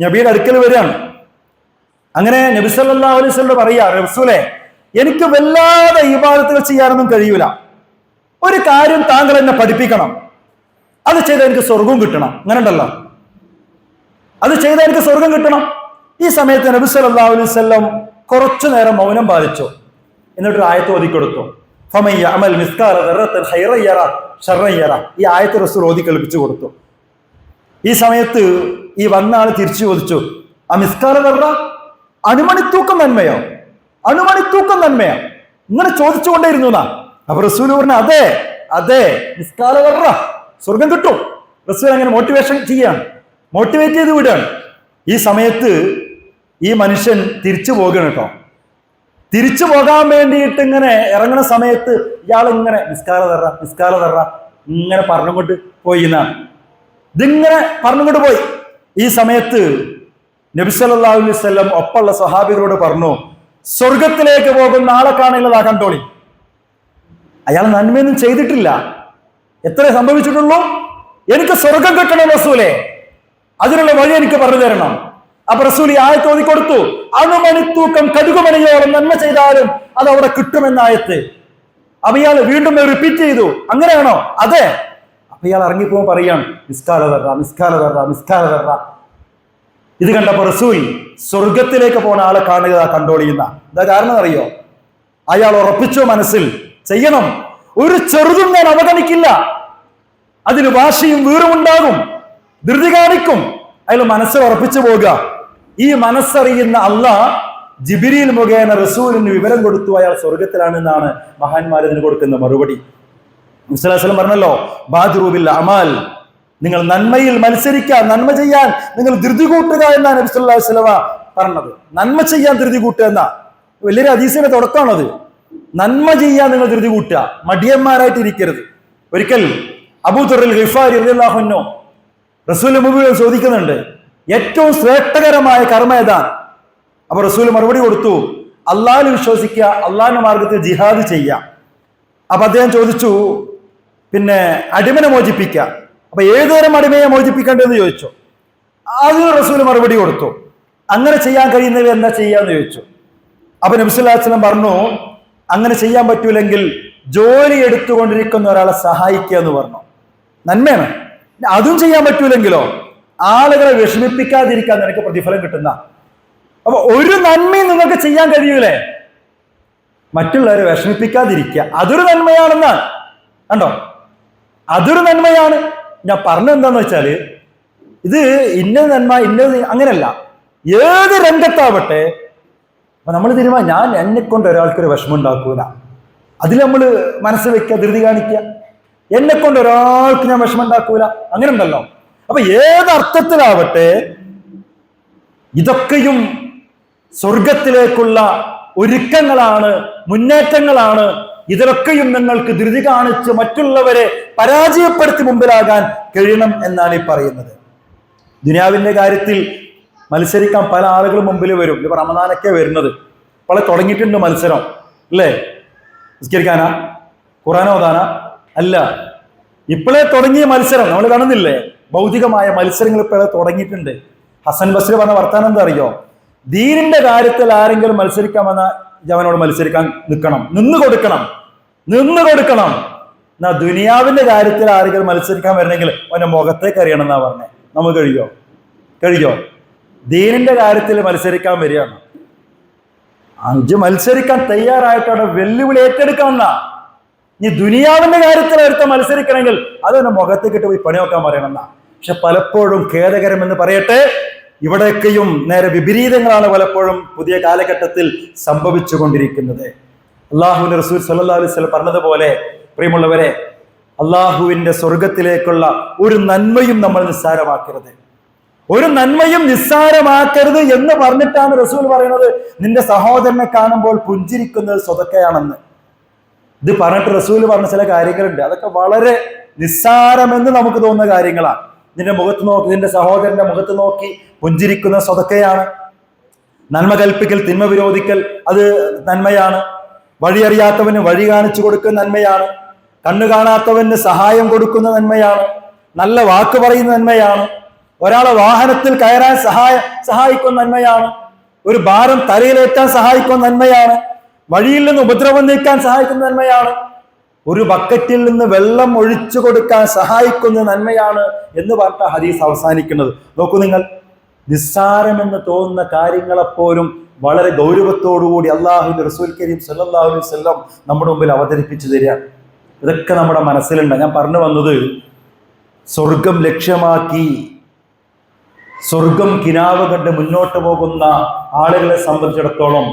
നബിയുടെ അടുക്കൽ വരികയാണ്. അങ്ങനെ നബി സല്ലല്ലാഹു അലൈഹി വസല്ലം പറയാ, റസൂലേ, എനിക്ക് വല്ലാതെ ഇബാദത്തുകൾ ചെയ്യാനൊന്നും കഴിയൂല. ഒരു കാര്യം താങ്കൾ എന്നെ പഠിപ്പിക്കണം, അത് ചെയ്താൽ എനിക്ക് സ്വർഗവും കിട്ടണം. അങ്ങനെ ഉണ്ടല്ലോ, അത് ചെയ്താൽ എനിക്ക് സ്വർഗം കിട്ടണം. ഈ സമയത്ത് നബി സല്ലല്ലാഹു അലൈഹി വസല്ലം കുറച്ചു നേരം മൗനം പാലിച്ചു. എന്നിട്ടൊരു ആയത്ത് ഓതി കൊടുത്തു. ഫമൻ യഅമൽ മിസ്കാല ദർറത്തിൻ ഖൈറൻ യറ ശർറൻ യറ. ഈ ആയത്ത് റസൂൽ ഓതി കേൾപ്പിച്ചു കൊടുത്തു. ഈ സമയത്ത് ഈ വന്ന ആൾ തിരിച്ചു ചോദിച്ചു, ആ മിസ്കാല ദർറ അണുമണിത്തൂക്കം നന്മയോ? അണുമണിത്തൂക്കം നന്മയോ? ഇങ്ങനെ ചോദിച്ചുകൊണ്ടേയിരുന്നു എന്നാ. അപ്പൊ റസൂൽ പറഞ്ഞു, അതെ അതെ, മിസ്കാല ദർറ സ്വർഗം കിട്ടും. റസൂൽ അങ്ങനെ മോട്ടിവേഷൻ ചെയ്യാണ്, മോട്ടിവേറ്റ് ചെയ്ത് വിടുകയാണ്. ഈ സമയത്ത് ഈ മനുഷ്യൻ തിരിച്ചു പോകുകയാണ് കേട്ടോ. തിരിച്ചു പോകാൻ വേണ്ടിയിട്ട് ഇങ്ങനെ ഇറങ്ങുന്ന സമയത്ത് ഇയാൾ ഇങ്ങനെ നിസ്കാര തറ ഇങ്ങനെ പറഞ്ഞുകൊണ്ട് പോയി എന്നാണ്. ഇതിങ്ങനെ പറഞ്ഞുകൊണ്ട് പോയി. ഈ സമയത്ത് നബി സല്ലല്ലാഹു അലൈഹി വസല്ലം ഒപ്പമുള്ള സ്വഹാബികളോട് പറഞ്ഞു, സ്വർഗത്തിലേക്ക് പോകുന്ന ആളെ കാണുന്നതാ കണ്ടോളി. അയാൾ നന്മയൊന്നും ചെയ്തിട്ടില്ല. എത്ര സംഭവിച്ചിട്ടുള്ളൂ? എനിക്ക് സ്വർഗം കിട്ടണം റസൂലേ, അതിനുള്ള വഴി എനിക്ക് പറഞ്ഞു തരണം. അപ്പൊ റസൂൽ ഈ ആയത്ത് ഓതി കൊടുത്തു. അണുമണിത്തൂക്കം കടുകുമണിയോളം നന്മ ചെയ്താലും അത് അവിടെ കിട്ടുമെന്ന ആയത്ത്. അപ്പൊ ഇയാൾ വീണ്ടും റിപ്പീറ്റ് ചെയ്തു, അങ്ങനെയാണോ? അതെ. അപ്പൊ ഇയാൾ ഇറങ്ങിപ്പോ പറയാണ്, നിസ്കാര തറ. ഇത് കണ്ടപ്പോ റസൂൽ സ്വർഗത്തിലേക്ക് പോണ ആളെ കാണുക കണ്ടോളിയുന്ന. എന്താ കാരണം അറിയോ? അയാൾ ഉറപ്പിച്ചോ മനസ്സിൽ, ചെയ്യണം. ഒരു ചെറുതും ഞാൻ അവഗണിക്കില്ല. അതിന് വാശിയും വീറുമുണ്ടാകും, ധൃതി കാണിക്കും. അയാൾ മനസ്സ് ഉറപ്പിച്ചു പോകുക. ഈ മനസ്സറിയുന്ന അള്ളാഹ് ജിബ്രീൽ മുഖേന റസൂലിന് വിവരം കൊടുത്തു, അയാൾ സ്വർഗത്തിലാണെന്നാണ് മഹാന്മാർ ഇതിന് കൊടുക്കുന്ന മറുപടി. നബി സല്ലല്ലാഹു അലൈഹി വസല്ലം പറഞ്ഞല്ലോ, ബാദിറു ബിൽ അമാൽ, നിങ്ങൾ നന്മയിൽ മത്സരിക്കുക, നന്മ ചെയ്യാൻ നിങ്ങൾ ധൃതി കൂട്ടുക എന്നാണ് നബി സല്ലല്ലാഹു അലൈഹി വസല്ലം പറഞ്ഞത്. നന്മ ചെയ്യാൻ ധൃതി കൂട്ടുക എന്നാ വലിയൊരു ഹദീസിന്റെ തുടക്കമാണത്. നന്മ ചെയ്യാൻ നിങ്ങൾ ധൃതി കൂട്ടുക, മടിയന്മാരായിട്ട് ഇരിക്കരുത്. ഒരിക്കൽ അബൂ ദുർറിൽ ഗിഫാരി റളിയല്ലാഹു അൻഹു റസൂൽ മുബീൻ ചോദിക്കുന്നുണ്ട്, ഏറ്റവും ശ്രേഷ്ഠകരമായ കർമ്മ ഏതാണ്? അപ്പൊ റസൂൽ മറുപടി കൊടുത്തു, അള്ളാഹിൽ വിശ്വസിക്കുക, അള്ളാഹിന്റെ മാർഗത്തിൽ ജിഹാദ് ചെയ്യുക. അപ്പൊ അദ്ദേഹം ചോദിച്ചു, പിന്നെ അടിമനെ മോചിപ്പിക്കുക. അപ്പൊ ഏതുതരം അടിമയെ മോചിപ്പിക്കേണ്ടതെന്ന് ചോദിച്ചു. അതിന് റസൂൽ മറുപടി കൊടുത്തു, അങ്ങനെ ചെയ്യാൻ കഴിയുന്നവർ എന്താ ചെയ്യാന്ന് ചോദിച്ചു. അപ്പൊ നബി സല്ലല്ലാഹു അലൈഹി വസല്ലം പറഞ്ഞു, അങ്ങനെ ചെയ്യാൻ പറ്റൂലെങ്കിൽ ജോലി എടുത്തുകൊണ്ടിരിക്കുന്ന ഒരാളെ സഹായിക്കുക എന്ന് പറഞ്ഞു. നന്മയാണ്. അതും ചെയ്യാൻ പറ്റൂലെങ്കിലോ ആളുകളെ വിഷമിപ്പിക്കാതിരിക്കാൻ നിനക്ക് പ്രതിഫലം കിട്ടുന്ന. അപ്പൊ ഒരു നന്മയും നിങ്ങൾക്ക് ചെയ്യാൻ കഴിയൂലേ, മറ്റുള്ളവരെ വിഷമിപ്പിക്കാതിരിക്കുക, അതൊരു നന്മയാണെന്നാണ്. കണ്ടോ, അതൊരു നന്മയാണ്. ഞാൻ പറഞ്ഞെന്താന്ന് വെച്ചാല്, ഇത് ഇന്നത് നന്മ ഇന്നത് അങ്ങനെയല്ല, ഏത് രംഗത്താവട്ടെ. അപ്പൊ നമ്മൾ തീരുമാനം, ഞാൻ എന്നെ കൊണ്ട് ഒരാൾക്കൊരു വിഷമം ഉണ്ടാക്കൂല, അതിൽ നമ്മൾ മനസ്സിൽ വെക്കുക, ധൃതി കാണിക്കുക. എന്നെ കൊണ്ട് ഒരാൾക്ക് ഞാൻ വിഷമം ഉണ്ടാക്കൂല, അങ്ങനെ ഉണ്ടല്ലോ. അപ്പൊ ഏതർത്ഥത്തിലാവട്ടെ, ഇതൊക്കെയും സ്വർഗത്തിലേക്കുള്ള ഒരുക്കങ്ങളാണ്, മുന്നേറ്റങ്ങളാണ്. ഇതിലൊക്കെയും നിങ്ങൾക്ക് ധൃതി കാണിച്ച് മറ്റുള്ളവരെ പരാജയപ്പെടുത്തി മുമ്പിലാകാൻ കഴിയണം എന്നാണ് ഈ പറയുന്നത്. ദുനിയാവിന്റെ കാര്യത്തിൽ മത്സരിക്കാൻ പല ആളുകളും മുമ്പിൽ വരും. ഇപ്പൊ റമദാനൊക്കെ വരുന്നത്, ഇപ്പോൾ തുടങ്ങിയിട്ടുണ്ട് മത്സരം അല്ലേ? നിസ്കരിക്കാനാ, ഖുർആൻ ഓതാനാ? അല്ല, ഇപ്പോഴേ തുടങ്ങിയ മത്സരം നമ്മൾ കാണുന്നില്ലേ? ഭൗതികമായ മത്സരങ്ങൾ ഇപ്പോഴേ തുടങ്ങിയിട്ടുണ്ട്. ഹസൻ ബസ്രി പറഞ്ഞ വർത്താനം എന്താ അറിയോ? ദീനിന്റെ കാര്യത്തിൽ ആരെങ്കിലും മത്സരിക്കാൻ വന്നാൽ അവനോട് മത്സരിക്കാൻ നിൽക്കണം, നിന്ന് കൊടുക്കണം. എന്നാ ദുനിയാവിന്റെ കാര്യത്തിൽ ആരെങ്കിലും മത്സരിക്കാൻ വരണമെങ്കിൽ അവന്റെ മുഖത്തേക്ക് അറിയണം എന്നാ പറഞ്ഞേ. നമുക്ക് കഴിയോ? ദീനിന്റെ കാര്യത്തിൽ മത്സരിക്കാൻ വരികയാണ്. മത്സരിക്കാൻ തയ്യാറായിട്ടാണ് വെല്ലുവിളി ഏറ്റെടുക്കാമെന്ന. ഇനി ദുനിയാവിന്റെ കാര്യത്തിൽ ഒരുത്ത മത്സരിക്കണമെങ്കിൽ അതൊന്ന് മുഖത്തേക്കിട്ട് പോയി പണി നോക്കാൻ പറയണമെന്ന. പക്ഷെ പലപ്പോഴും ഖേദകരമെന്ന് പറയട്ടെ, ഇവിടെയൊക്കെയും നേരെ വിപരീതങ്ങളാണ് പലപ്പോഴും പുതിയ കാലഘട്ടത്തിൽ സംഭവിച്ചു കൊണ്ടിരിക്കുന്നത്. അള്ളാഹുവിന്റെ റസൂൽ സല്ലല്ലാഹു അലൈഹി വസല്ലം പറഞ്ഞതുപോലെ, പ്രിയമുള്ളവരെ, അള്ളാഹുവിന്റെ സ്വർഗത്തിലേക്കുള്ള ഒരു നന്മയും നമ്മൾ നിസ്സാരമാക്കരുത്. ഒരു നന്മയും നിസ്സാരമാക്കരുത് എന്ന് പറഞ്ഞിട്ടാണ് റസൂൽ പറയുന്നത്, നിന്റെ സഹോദരനെ കാണുമ്പോൾ പുഞ്ചിരിക്കുന്നത് സ്വതക്കയാണെന്ന്. ഇത് പറഞ്ഞിട്ട് റസൂൽ പറഞ്ഞ ചില കാര്യങ്ങളുണ്ട്, അതൊക്കെ വളരെ നിസ്സാരമെന്ന് നമുക്ക് തോന്നുന്ന കാര്യങ്ങളാണ്. നിന്റെ മുഖത്ത് നോക്കി, നിന്റെ സഹോദരന്റെ മുഖത്ത് നോക്കി പുഞ്ചിരിക്കുന്ന സ്വതക്കയാണ്. നന്മ കൽപ്പിക്കൽ, തിന്മ വിരോധിക്കൽ, അത് നന്മയാണ്. വഴിയറിയാത്തവന് വഴി കാണിച്ചു കൊടുക്കുന്ന നന്മയാണ്. കണ്ണു കാണാത്തവന് സഹായം കൊടുക്കുന്ന നന്മയാണ്. നല്ല വാക്ക് പറയുന്ന നന്മയാണ്. ഒരാളെ വാഹനത്തിൽ കയറാൻ സഹായിക്കുന്ന നന്മയാണ്. ഒരു ഭാരം തലയിലേറ്റാൻ സഹായിക്കുന്ന നന്മയാണ്. വഴിയിൽ നിന്ന് ഉപദ്രവം നീക്കാൻ സഹായിക്കുന്ന നന്മയാണ്. ഒരു ബക്കറ്റിൽ നിന്ന് വെള്ളം ഒഴിച്ചു കൊടുക്കാൻ സഹായിക്കുന്ന നന്മയാണ് എന്ന് പറഞ്ഞ ഹദീസ് അവസാനിക്കുന്നത്. നോക്കൂ നിങ്ങൾ, നിസ്സാരമെന്ന് തോന്നുന്ന കാര്യങ്ങളെപ്പോലും വളരെ ഗൗരവത്തോടുകൂടി അള്ളാഹുവിന്റെ റസൂൽ കരീം സല്ലല്ലാഹു അലൈഹി വസല്ലം നമ്മുടെ മുമ്പിൽ അവതരിപ്പിച്ചു തരികയാണ്. ഇതൊക്കെ നമ്മുടെ മനസ്സിലുണ്ട്. ഞാൻ പറഞ്ഞു വന്നത്, സ്വർഗം ലക്ഷ്യമാക്കി സ്വർഗം കിനാവ് കണ്ട് മുന്നോട്ട് പോകുന്ന ആളുകളെ സംബന്ധിച്ചിടത്തോളം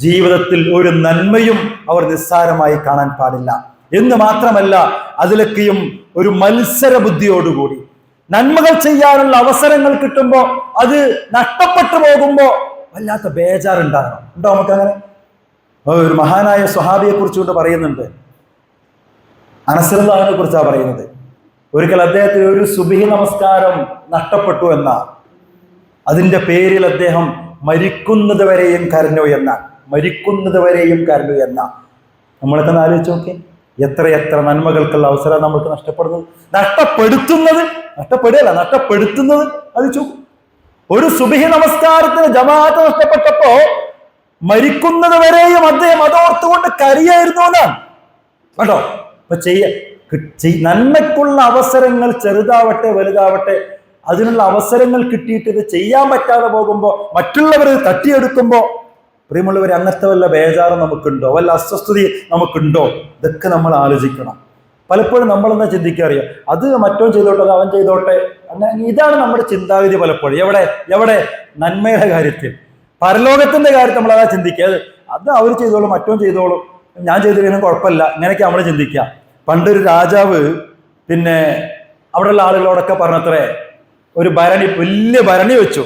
ജീവിതത്തിൽ ഒരു നന്മയും അവർ നിസ്സാരമായി കാണാൻ പാടില്ല എന്ന് മാത്രമല്ല, അതിലൊക്കെയും ഒരു മത്സര ബുദ്ധിയോടുകൂടി നന്മകൾ ചെയ്യാനുള്ള അവസരങ്ങൾ കിട്ടുമ്പോൾ അത് നഷ്ടപ്പെട്ടു പോകുമ്പോൾ വല്ലാത്ത ബേജാറുണ്ടാകണം. ഉണ്ടോ നമുക്കങ്ങനെ? ഒരു മഹാനായ സ്വഹാബിയെ കുറിച്ചുകൊണ്ട് പറയുന്നുണ്ട്, അനസ് റളിയല്ലാഹുവിനെ കുറിച്ചാണ് പറയുന്നത്. ഒരിക്കൽ അദ്ദേഹത്തിന് ഒരു സുബ്ഹി നമസ്കാരം നഷ്ടപ്പെട്ടു എന്ന, അതിന്റെ പേരിൽ അദ്ദേഹം മരിക്കുന്നത് വരെയും കരഞ്ഞു എന്ന. നമ്മളൊക്കെ ആലോചിച്ച് നോക്കി, എത്രയെത്ര നന്മകൾക്കുള്ള അവസരം നമുക്ക് നഷ്ടപ്പെടുത്തുന്നത് ആലോചിച്ചു. ഒരു സുബ്ഹി നമസ്കാരത്തിന് ജമാഅത്ത് നഷ്ടപ്പെട്ടപ്പോ മരിക്കുന്നത് വരെയും അദ്ദേഹം അതോർത്തുകൊണ്ട് കരയായിരുന്നു എന്നാണ്. കേട്ടോ, അപ്പൊ നന്മയ്ക്കുള്ള അവസരങ്ങൾ ചെറുതാവട്ടെ വലുതാവട്ടെ, അതിനുള്ള അവസരങ്ങൾ കിട്ടിയിട്ട് ഇത് ചെയ്യാൻ പറ്റാതെ പോകുമ്പോൾ, മറ്റുള്ളവർ തട്ടിയെടുക്കുമ്പോൾ, പ്രിയമുള്ളവർ, അങ്ങനത്തെ വല്ല ബേജാറും നമുക്കുണ്ടോ, വല്ല അസ്വസ്ഥത നമുക്കുണ്ടോ? ഇതൊക്കെ നമ്മൾ ആലോചിക്കണം. പലപ്പോഴും നമ്മളെന്താ ചിന്തിക്കാറിയോ, അത് മറ്റോ ചെയ്തോട്ടെ, അത് അവൻ ചെയ്തോട്ടെ, അങ്ങനെ ഇതാണ് നമ്മുടെ ചിന്താഗതി പലപ്പോഴും. എവിടെ നന്മയുടെ കാര്യത്തിൽ, പരലോകത്തിന്റെ കാര്യത്തിൽ നമ്മൾ അതാ ചിന്തിക്കുക. അത് അവർ ചെയ്തോളും, മറ്റോ ചെയ്തോളും, ഞാൻ ചെയ്തില്ലെങ്കിലും കുഴപ്പമില്ല, ഇങ്ങനെയൊക്കെ നമ്മൾ ചിന്തിക്കുക. പണ്ടൊരു രാജാവ് പിന്നെ അവിടെയുള്ള ആളുകളോടൊക്കെ പറഞ്ഞത്രേ, ഒരു വലിയ ഭരണി വെച്ചു.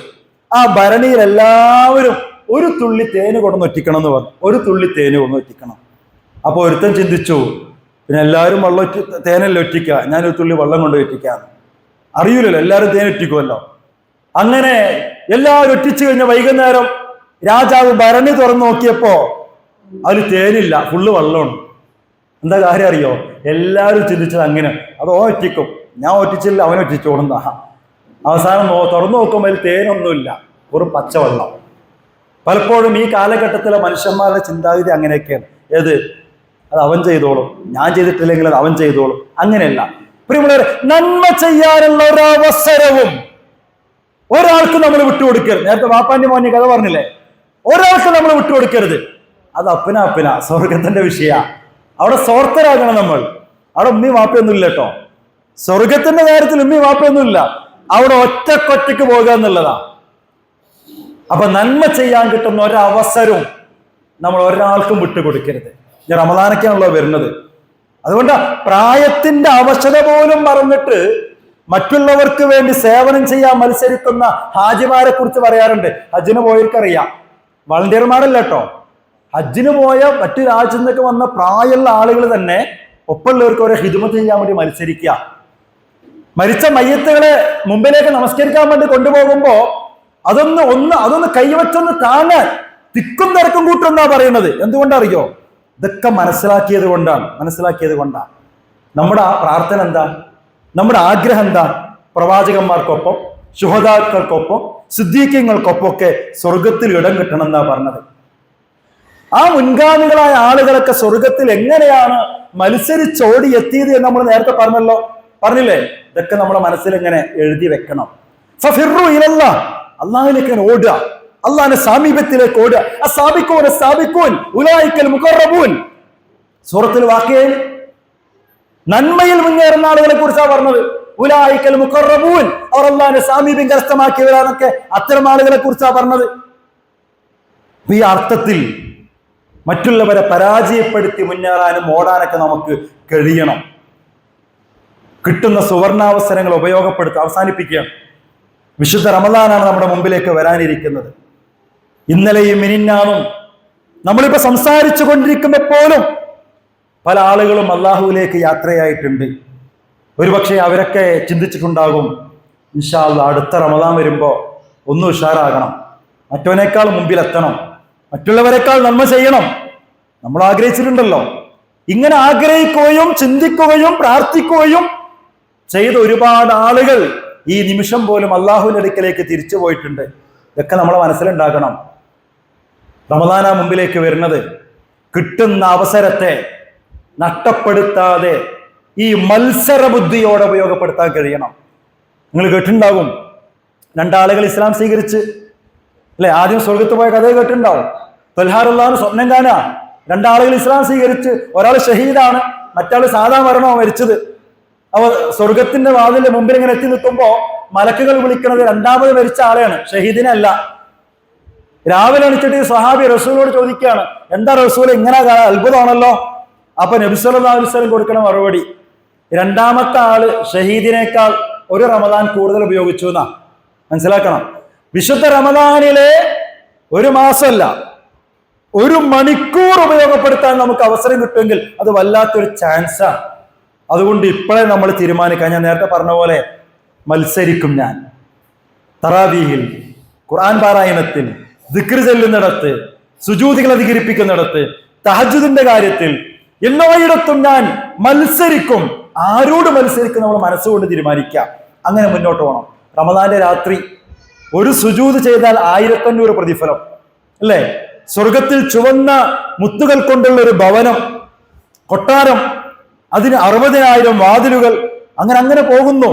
ആ ഭരണിയിൽ എല്ലാവരും ഒരു തുള്ളി തേന് കൊണ്ടൊന്ന് ഒറ്റിക്കണം എന്ന് പറഞ്ഞു. ഒരു തുള്ളി തേന് കൊണ്ടൊന്ന് ഒറ്റിക്കണം. അപ്പൊ ഒരുത്തൻ ചിന്തിച്ചു, പിന്നെ എല്ലാവരും വെള്ളം തേനല്ല ഒറ്റിക്കുക, ഞാനൊരു തുള്ളി വെള്ളം കൊണ്ട് ഒറ്റിക്കാന്ന്. അറിയൂലല്ലോ, എല്ലാവരും തേൻ ഒറ്റിക്കുമല്ലോ. അങ്ങനെ എല്ലാവരും ഒറ്റിച്ചു കഴിഞ്ഞ വൈകുന്നേരം രാജാവ് ഭരണി തുറന്നു നോക്കിയപ്പോ അതിൽ തേനില്ല, ഫുള്ള് വെള്ളമാണ്. എന്താ കാര്യം അറിയോ? എല്ലാവരും ചിന്തിച്ചത് അങ്ങനെ, അത് ഒറ്റിക്കും, ഞാൻ ഒറ്റിച്ചില്ല അവൻ ഒറ്റിച്ചോളുന്ന. അവസാനം തുറന്നു നോക്കുമ്പോൾ അതിൽ തേനൊന്നുമില്ല, ഒരു പച്ചവെള്ളം. പലപ്പോഴും ഈ കാലഘട്ടത്തിലെ മനുഷ്യന്മാരുടെ ചിന്താഗതി അങ്ങനെയൊക്കെയാണ്. ഏത്? അത് അവൻ ചെയ്തോളും, ഞാൻ ചെയ്തിട്ടില്ലെങ്കിൽ അത് അവൻ ചെയ്തോളും. അങ്ങനെയല്ല പ്രിയമുള്ളവരെ, നന്മ ചെയ്യാനുള്ള ഒരവസരവും ഒരാൾക്ക് നമ്മൾ വിട്ടുകൊടുക്കരുത്. നേരത്തെ വാപ്പാന്റെ മോനെ കഥ പറഞ്ഞില്ലേ, ഒരാൾക്ക് നമ്മൾ വിട്ടുകൊടുക്കരുത്. അത് അപ്പന സ്വർഗത്തിന്റെ വിഷയ. അവിടെ സ്വാർത്ഥരാകണം നമ്മൾ. അവിടെ ഉമ്മയും വാപ്പയൊന്നും ഇല്ല കേട്ടോ. സ്വർഗത്തിന്റെ കാര്യത്തിൽ ഉമ്മയും വാപ്പയൊന്നും ഇല്ല. അവിടെ ഒറ്റക്കൊറ്റക്ക് പോകുക എന്നുള്ളതാ. അപ്പൊ നന്മ ചെയ്യാൻ കിട്ടുന്ന ഒരവസരവും നമ്മൾ ഒരാൾക്കും വിട്ടുകൊടുക്കരുത്. ഞാൻ റമദാനൊക്കെയാണല്ലോ വരുന്നത്. അതുകൊണ്ട് പ്രായത്തിന്റെ അവശത പോലും മറന്നിട്ട് മറ്റുള്ളവർക്ക് വേണ്ടി സേവനം ചെയ്യാൻ മത്സരിക്കുന്ന ഹാജിമാരെ കുറിച്ച് പറയാറുണ്ട്. ഹജ്ജിന് പോയവർക്കറിയാം, വളണ്ടിയർമാരല്ല കേട്ടോ. ഹജ്ജിന് പോയ മറ്റു രാജ്യത്തു നിന്നൊക്കെ വന്ന പ്രായമുള്ള ആളുകൾ തന്നെ ഒപ്പമുള്ളവർക്ക് ഓരോ ഹിദ്മത്ത് ചെയ്യാൻ വേണ്ടി മത്സരിക്കുക. മരിച്ച മയ്യത്തുകളെ മുമ്പിലേക്ക് നമസ്കരിക്കാൻ വേണ്ടി കൊണ്ടുപോകുമ്പോ അതൊന്ന് കൈവച്ചൊന്ന് താങ്ങാൻ തിക്കും തിരക്കും കൂട്ടുമെന്നാ പറയുന്നത്. എന്തുകൊണ്ടറിയോ? ഇതൊക്കെ മനസ്സിലാക്കിയത് കൊണ്ടാണ്. നമ്മുടെ പ്രാർത്ഥന എന്താ? നമ്മുടെ ആഗ്രഹം എന്താ? പ്രവാചകന്മാർക്കൊപ്പം, ശുഹദാക്കൾക്കൊപ്പം, സിദ്ദീഖീങ്ങൾക്കൊപ്പം ഒക്കെ സ്വർഗത്തിൽ ഇടം കിട്ടണം എന്നാ പറഞ്ഞത്. ആ മുൻഗാമികളായ ആളുകളൊക്കെ സ്വർഗത്തിൽ എങ്ങനെയാണ് മത്സരിച്ചോടി എത്തിയത് എന്ന് നമ്മൾ നേരത്തെ പറഞ്ഞില്ലേ? ഇതൊക്കെ നമ്മുടെ മനസ്സിൽ എങ്ങനെ എഴുതി വെക്കണം. ഫഫിറു ഇലല്ലാഹ്, അള്ളാഹിലേക്ക് ഓടുക, അള്ളാഹിന്റെ സാമീപ്യത്തിലേക്ക് ഓടുക. ഉലൈക്കൽ മുഖറബൂൻ. സൂറത്തുൽ വാഖിയയിൽ നന്മയിൽ മുന്നേറുന്ന ആളുകളെ കുറിച്ചാണ് പറഞ്ഞത്. ഉലൈക്കൽ മുഖറബൂൻ, അവർ അള്ളാഹിന്റെ സാമീപ്യം കരസ്ഥമാക്കിയവരാന്നൊക്കെ അത്തരം ആളുകളെ കുറിച്ചാണ് പറഞ്ഞത്. ഈ അർത്ഥത്തിൽ മറ്റുള്ളവരെ പരാജയപ്പെടുത്തി മുന്നേറാനും ഓടാനൊക്കെ നമുക്ക് കഴിയണം. കിട്ടുന്ന സുവർണാവസരങ്ങൾ ഉപയോഗപ്പെടുത്തി അവസാനിപ്പിക്കുകയാണ്. വിശുദ്ധ റമദാനാണ് നമ്മുടെ മുമ്പിലേക്ക് വരാനിരിക്കുന്നത്. ഇന്നലെയും മിനിഞ്ഞാന്നും നമ്മളിപ്പോ സംസാരിച്ചു കൊണ്ടിരിക്കുമ്പോൾ പോലും പല ആളുകളും അള്ളാഹുവിലേക്ക് യാത്രയായിട്ടുണ്ട്. ഒരുപക്ഷെ അവരൊക്കെ ചിന്തിച്ചിട്ടുണ്ടാകും, ഇൻഷാ അല്ലാഹ് അടുത്ത റമദാൻ വരുമ്പോ ഒന്നും ഉഷാറാകണം, മറ്റവനേക്കാൾ മുമ്പിലെത്തണം, മറ്റുള്ളവരെക്കാൾ നന്മ ചെയ്യണം. നമ്മൾ ആഗ്രഹിച്ചിട്ടുണ്ടല്ലോ. ഇങ്ങനെ ആഗ്രഹിക്കുകയും ചിന്തിക്കുകയും പ്രാർത്ഥിക്കുകയും ചെയ്ത ഒരുപാട് ആളുകൾ ഈ നിമിഷം പോലും അള്ളാഹുവിന്റെ അടുക്കലേക്ക് തിരിച്ചു പോയിട്ടുണ്ട്. ഇതൊക്കെ നമ്മളെ മനസ്സിലുണ്ടാകണം. റമദാന മുമ്പിലേക്ക് വരുന്നത്, കിട്ടുന്ന അവസരത്തെ നഷ്ടപ്പെടുത്താതെ ഈ മത്സര ബുദ്ധിയോടെ ഉപയോഗപ്പെടുത്താൻ കഴിയണം. നിങ്ങൾ കേട്ടിട്ടുണ്ടാകും, രണ്ടാളുകൾ ഇസ്ലാം സ്വീകരിച്ച് അല്ലെ, ആദ്യം സ്വർഗത്ത് പോയ കഥ കേട്ടിട്ടുണ്ടാവും. തൊൽഹാറുള്ളാഹ് സ്വപ്നം കാണാ, രണ്ടാളുകൾ ഇസ്ലാം സ്വീകരിച്ച്, ഒരാൾ ഷഹീദാണ്, മറ്റാൾ സാധാ മരണമാണ് മരിച്ചത്. അവ സ്വർഗത്തിന്റെ വാതിലിന്റെ മുമ്പിൽ ഇങ്ങനെ എത്തി നിൽക്കുമ്പോ മലക്കുകൾ വിളിക്കുന്നത് രണ്ടാമത് മരിച്ച ആളെയാണ്, ഷഹീദിനല്ല. രാവിലെ എണിച്ചിട്ട് ഈ സ്വഹാബി റസൂലോട് ചോദിക്കുകയാണ്, എന്താ റസൂൽ ഇങ്ങനെ അത്ഭുതമാണല്ലോ? അപ്പൊ നബി സല്ലല്ലാഹു അലൈഹി വസല്ലം കൊടുക്കണ മറുപടി, രണ്ടാമത്തെ ആള് ഷഹീദിനേക്കാൾ ഒരു റമദാൻ കൂടുതൽ ഉപയോഗിച്ചു എന്നാ. മനസ്സിലാക്കണം. വിശുദ്ധ റമദാനിലെ ഒരു മാസമല്ല, ഒരു മണിക്കൂർ ഉപയോഗപ്പെടുത്താൻ നമുക്ക് അവസരം കിട്ടുമെങ്കിൽ അത് വല്ലാത്തൊരു ചാൻസാണ്. അതുകൊണ്ട് ഇപ്പോഴേ നമ്മൾ തീരുമാനിക്കാം. ഞാൻ നേരത്തെ പറഞ്ഞ പോലെ മത്സരിക്കും. ഞാൻ തറാവീഹിൽ, ഖുർആൻ പാരായണത്തിൽ, ദിക്ർ ചെല്ലുന്നിടത്ത്, സുജൂദികൾ അധികരിപ്പിക്കുന്നിടത്ത്, തഹജ്ജുദിന്റെ കാര്യത്തിൽ എല്ലായിടത്തും ഞാൻ മത്സരിക്കും. ആരോട് മത്സരിക്കും നമ്മൾ മനസ്സുകൊണ്ട് തീരുമാനിക്കാം. അങ്ങനെ മുന്നോട്ട് പോകണം. റമദാന്റെ രാത്രി ഒരു സുജൂദ് ചെയ്താൽ 1500 പ്രതിഫലം അല്ലേ? സ്വർഗത്തിൽ ചുവന്ന മുത്തുകൾ കൊണ്ടുള്ള ഒരു ഭവനം, കൊട്ടാരം, അതിന് 60,000 വാതിലുകൾ, അങ്ങനെ പോകുന്നു.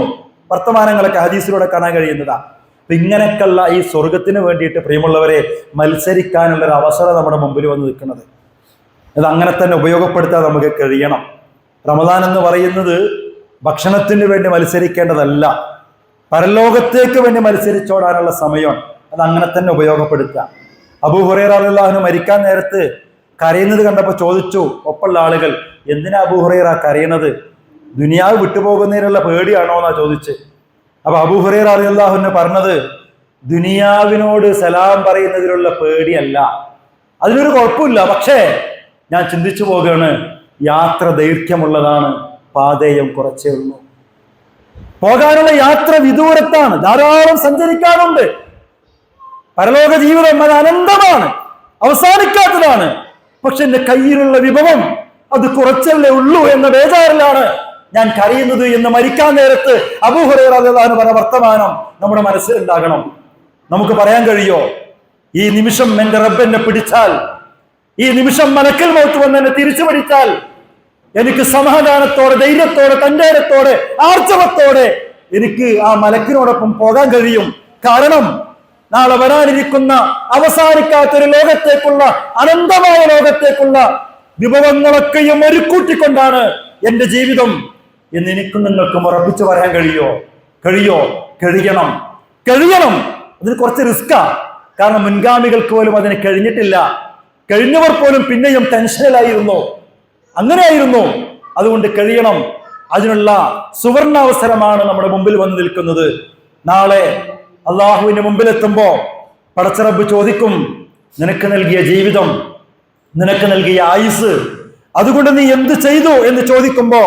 വർത്തമാനങ്ങളൊക്കെ ഹദീസിലൂടെ കാണാൻ കഴിയുന്നതാ. അപ്പൊ ഇങ്ങനെയൊക്കെയുള്ള ഈ സ്വർഗത്തിന് വേണ്ടിയിട്ട് പ്രിയമുള്ളവരെ മത്സരിക്കാനുള്ള ഒരു അവസരം നമ്മുടെ മുമ്പിൽ വന്ന് നിൽക്കുന്നത്. അത് അങ്ങനെ തന്നെ ഉപയോഗപ്പെടുത്താൻ നമുക്ക് കഴിയണം. റമദാൻ എന്ന് പറയുന്നത് ഭക്ഷണത്തിന് വേണ്ടി മത്സരിക്കേണ്ടതല്ല, പരലോകത്തേക്ക് വേണ്ടി മത്സരിച്ചോടാനുള്ള സമയമാണ്. അത് അങ്ങനെ തന്നെ ഉപയോഗപ്പെടുത്തുക. അബൂ ഹുറൈറ റളിയല്ലാഹു അൻഹു മരിക്കാൻ നേരത്ത് കരയുന്നത് കണ്ടപ്പോൾ ചോദിച്ചു ഒപ്പമുള്ള ആളുകൾ, എന്തിനാ അബൂ ഹുറൈറ കരയണത്? ദുനിയാവ് വിട്ടുപോകുന്നതിനുള്ള പേടിയാണോ എന്നാ ചോദിച്ച്. അപ്പൊ അബൂ ഹുറൈറ റളിയല്ലാഹു അൻഹു പറഞ്ഞത്, ദുനിയാവിനോട് സലാം പറയുന്നതിലുള്ള പേടിയല്ല, അതിനൊരു കുഴപ്പമില്ല. പക്ഷേ ഞാൻ ചിന്തിച്ചു പോകുകയാണ്, യാത്ര ദൈർഘ്യമുള്ളതാണ്, പാതയും കുറച്ചേ ഉള്ളൂ. പോകാനുള്ള യാത്ര വിദൂരത്താണ്, ധാരാളം സഞ്ചരിക്കാറുണ്ട്. പരലോക ജീവിതം അത് അനന്തമാണ്, അവസാനിക്കാത്തതാണ്. പക്ഷെ എന്റെ കയ്യിലുള്ള വിഭവം അത് കുറച്ചല്ലേ ഉള്ളൂ എന്ന ബേജാറിലാണ് ഞാൻ കരയുന്നത് എന്ന് മരിക്കാൻ നേരത്ത് അബൂ ഹുറൈറ റളിയല്ലാഹു അൻഹു പറഞ്ഞ വർത്തമാനം നമ്മുടെ മനസ്സിൽ ഉണ്ടാകണം. നമുക്ക് പറയാൻ കഴിയോ, ഈ നിമിഷം എന്റെ റബ്ബ് എന്നെ പിടിച്ചാൽ, ഈ നിമിഷം മലക്കൽ മൗത്ത് വന്ന് എന്നെ തിരിച്ചു പിടിച്ചാൽ, എനിക്ക് സമാധാനത്തോടെ, ധൈര്യത്തോടെ, തന്റേടത്തോടെ, ആർജവത്തോടെ എനിക്ക് ആ മലക്കിനോടൊപ്പം പോകാൻ കഴിയും. കാരണം നാളെ വരാനിരിക്കുന്ന അവസാനിക്കാത്തൊരു ലോകത്തേക്കുള്ള, അനന്തമായ ലോകത്തേക്കുള്ള വിഭവങ്ങളൊക്കെയും ഒരുക്കൂട്ടിക്കൊണ്ടാണ് എന്റെ ജീവിതം എന്ന് എനിക്കും നിങ്ങൾക്കും ഉറപ്പിച്ചു പറയാൻ കഴിയണം. അതിന് കുറച്ച് റിസ്കാ. കാരണം മുൻഗാമികൾക്ക് പോലും അതിന് കഴിഞ്ഞിട്ടില്ല. കഴിഞ്ഞവർ പോലും പിന്നെയും ടെൻഷനിലായിരുന്നു. അങ്ങനെയായിരുന്നു. അതുകൊണ്ട് കഴിയണം. അതിനുള്ള സുവർണാവസരമാണ് നമ്മുടെ മുമ്പിൽ വന്നു നിൽക്കുന്നത്. നാളെ അള്ളാഹുവിന്റെ മുമ്പിലെത്തുമ്പോ പടച്ച റബ്ബ് ചോദിക്കും, നിനക്ക് നൽകിയ ജീവിതം, നിനക്ക് നൽകിയ ആയുസ്, അതുകൊണ്ട് നീ എന്ത് ചെയ്തു എന്ന് ചോദിക്കുമ്പോ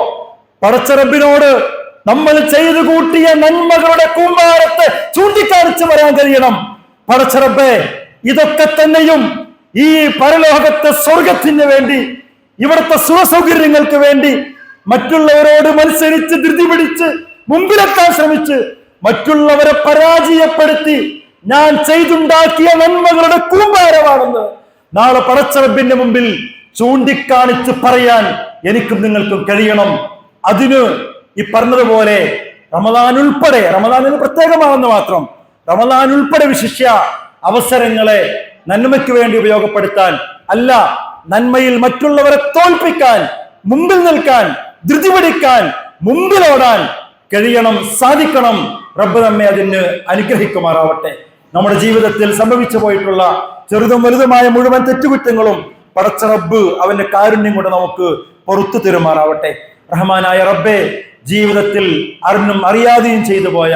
പടച്ച റബ്ബിനോട് നമ്മൾ ചെയ്തു കൂട്ടിയ നന്മകളുടെ കൂമ്പാരത്തെ ചൂണ്ടിക്കാണിച്ച് വരാൻ കഴിയണം. പടച്ച റബ്ബേ, ഇതൊക്കെ തന്നെയും ഈ പരലോകത്തെ സ്വർഗത്തിന് വേണ്ടി, ഇവിടുത്തെ സുഖസൗകര്യങ്ങൾക്ക് വേണ്ടി മറ്റുള്ളവരോട് മത്സരിച്ച് ധൃതി പിടിച്ച് മുമ്പിലെത്താൻ ശ്രമിച്ച് മറ്റുള്ളവരെ പരാജയപ്പെടുത്തി ഞാൻ ചെയ്തുണ്ടാക്കിയ നന്മകളുടെ കൂമ്പാരമാണെന്ന് നാളെ പടച്ച റബ്ബിന്റെ മുമ്പിൽ ചൂണ്ടിക്കാണിച്ച് പറയാൻ എനിക്കും നിങ്ങൾക്കും കഴിയണം. അതിന് ഈ പറഞ്ഞതുപോലെ റമദാൻ ഉൾപ്പെടെ, റമദാനിന് പ്രത്യേകമാണെന്ന് മാത്രം, റമദാൻ ഉൾപ്പെടെ വിശിഷ്യ അവസരങ്ങളെ നന്മയ്ക്ക് വേണ്ടി ഉപയോഗപ്പെടുത്താൻ, അല്ല നന്മയിൽ മറ്റുള്ളവരെ തോൽപ്പിക്കാൻ, മുമ്പിൽ നിൽക്കാൻ, ധൃതി പിടിക്കാൻ, മുമ്പിലോടാൻ കഴിയണം, സാധിക്കണം. റബ്ബ് നമ്മെ അതിന് അനുഗ്രഹിക്കുമാറാവട്ടെ. നമ്മുടെ ജീവിതത്തിൽ സംഭവിച്ചു പോയിട്ടുള്ള ചെറുതും വലുതുമായ മുഴുവൻ തെറ്റുകുറ്റങ്ങളും പടച്ച റബ്ബ് അവന്റെ കാരുണ്യം കൊണ്ട് നമുക്ക് പുറത്തു തരുമാറാവട്ടെ. റഹ്മാനായ റബ്ബേ, ജീവിതത്തിൽ അറിഞ്ഞും അറിയാതെയും ചെയ്തു പോയ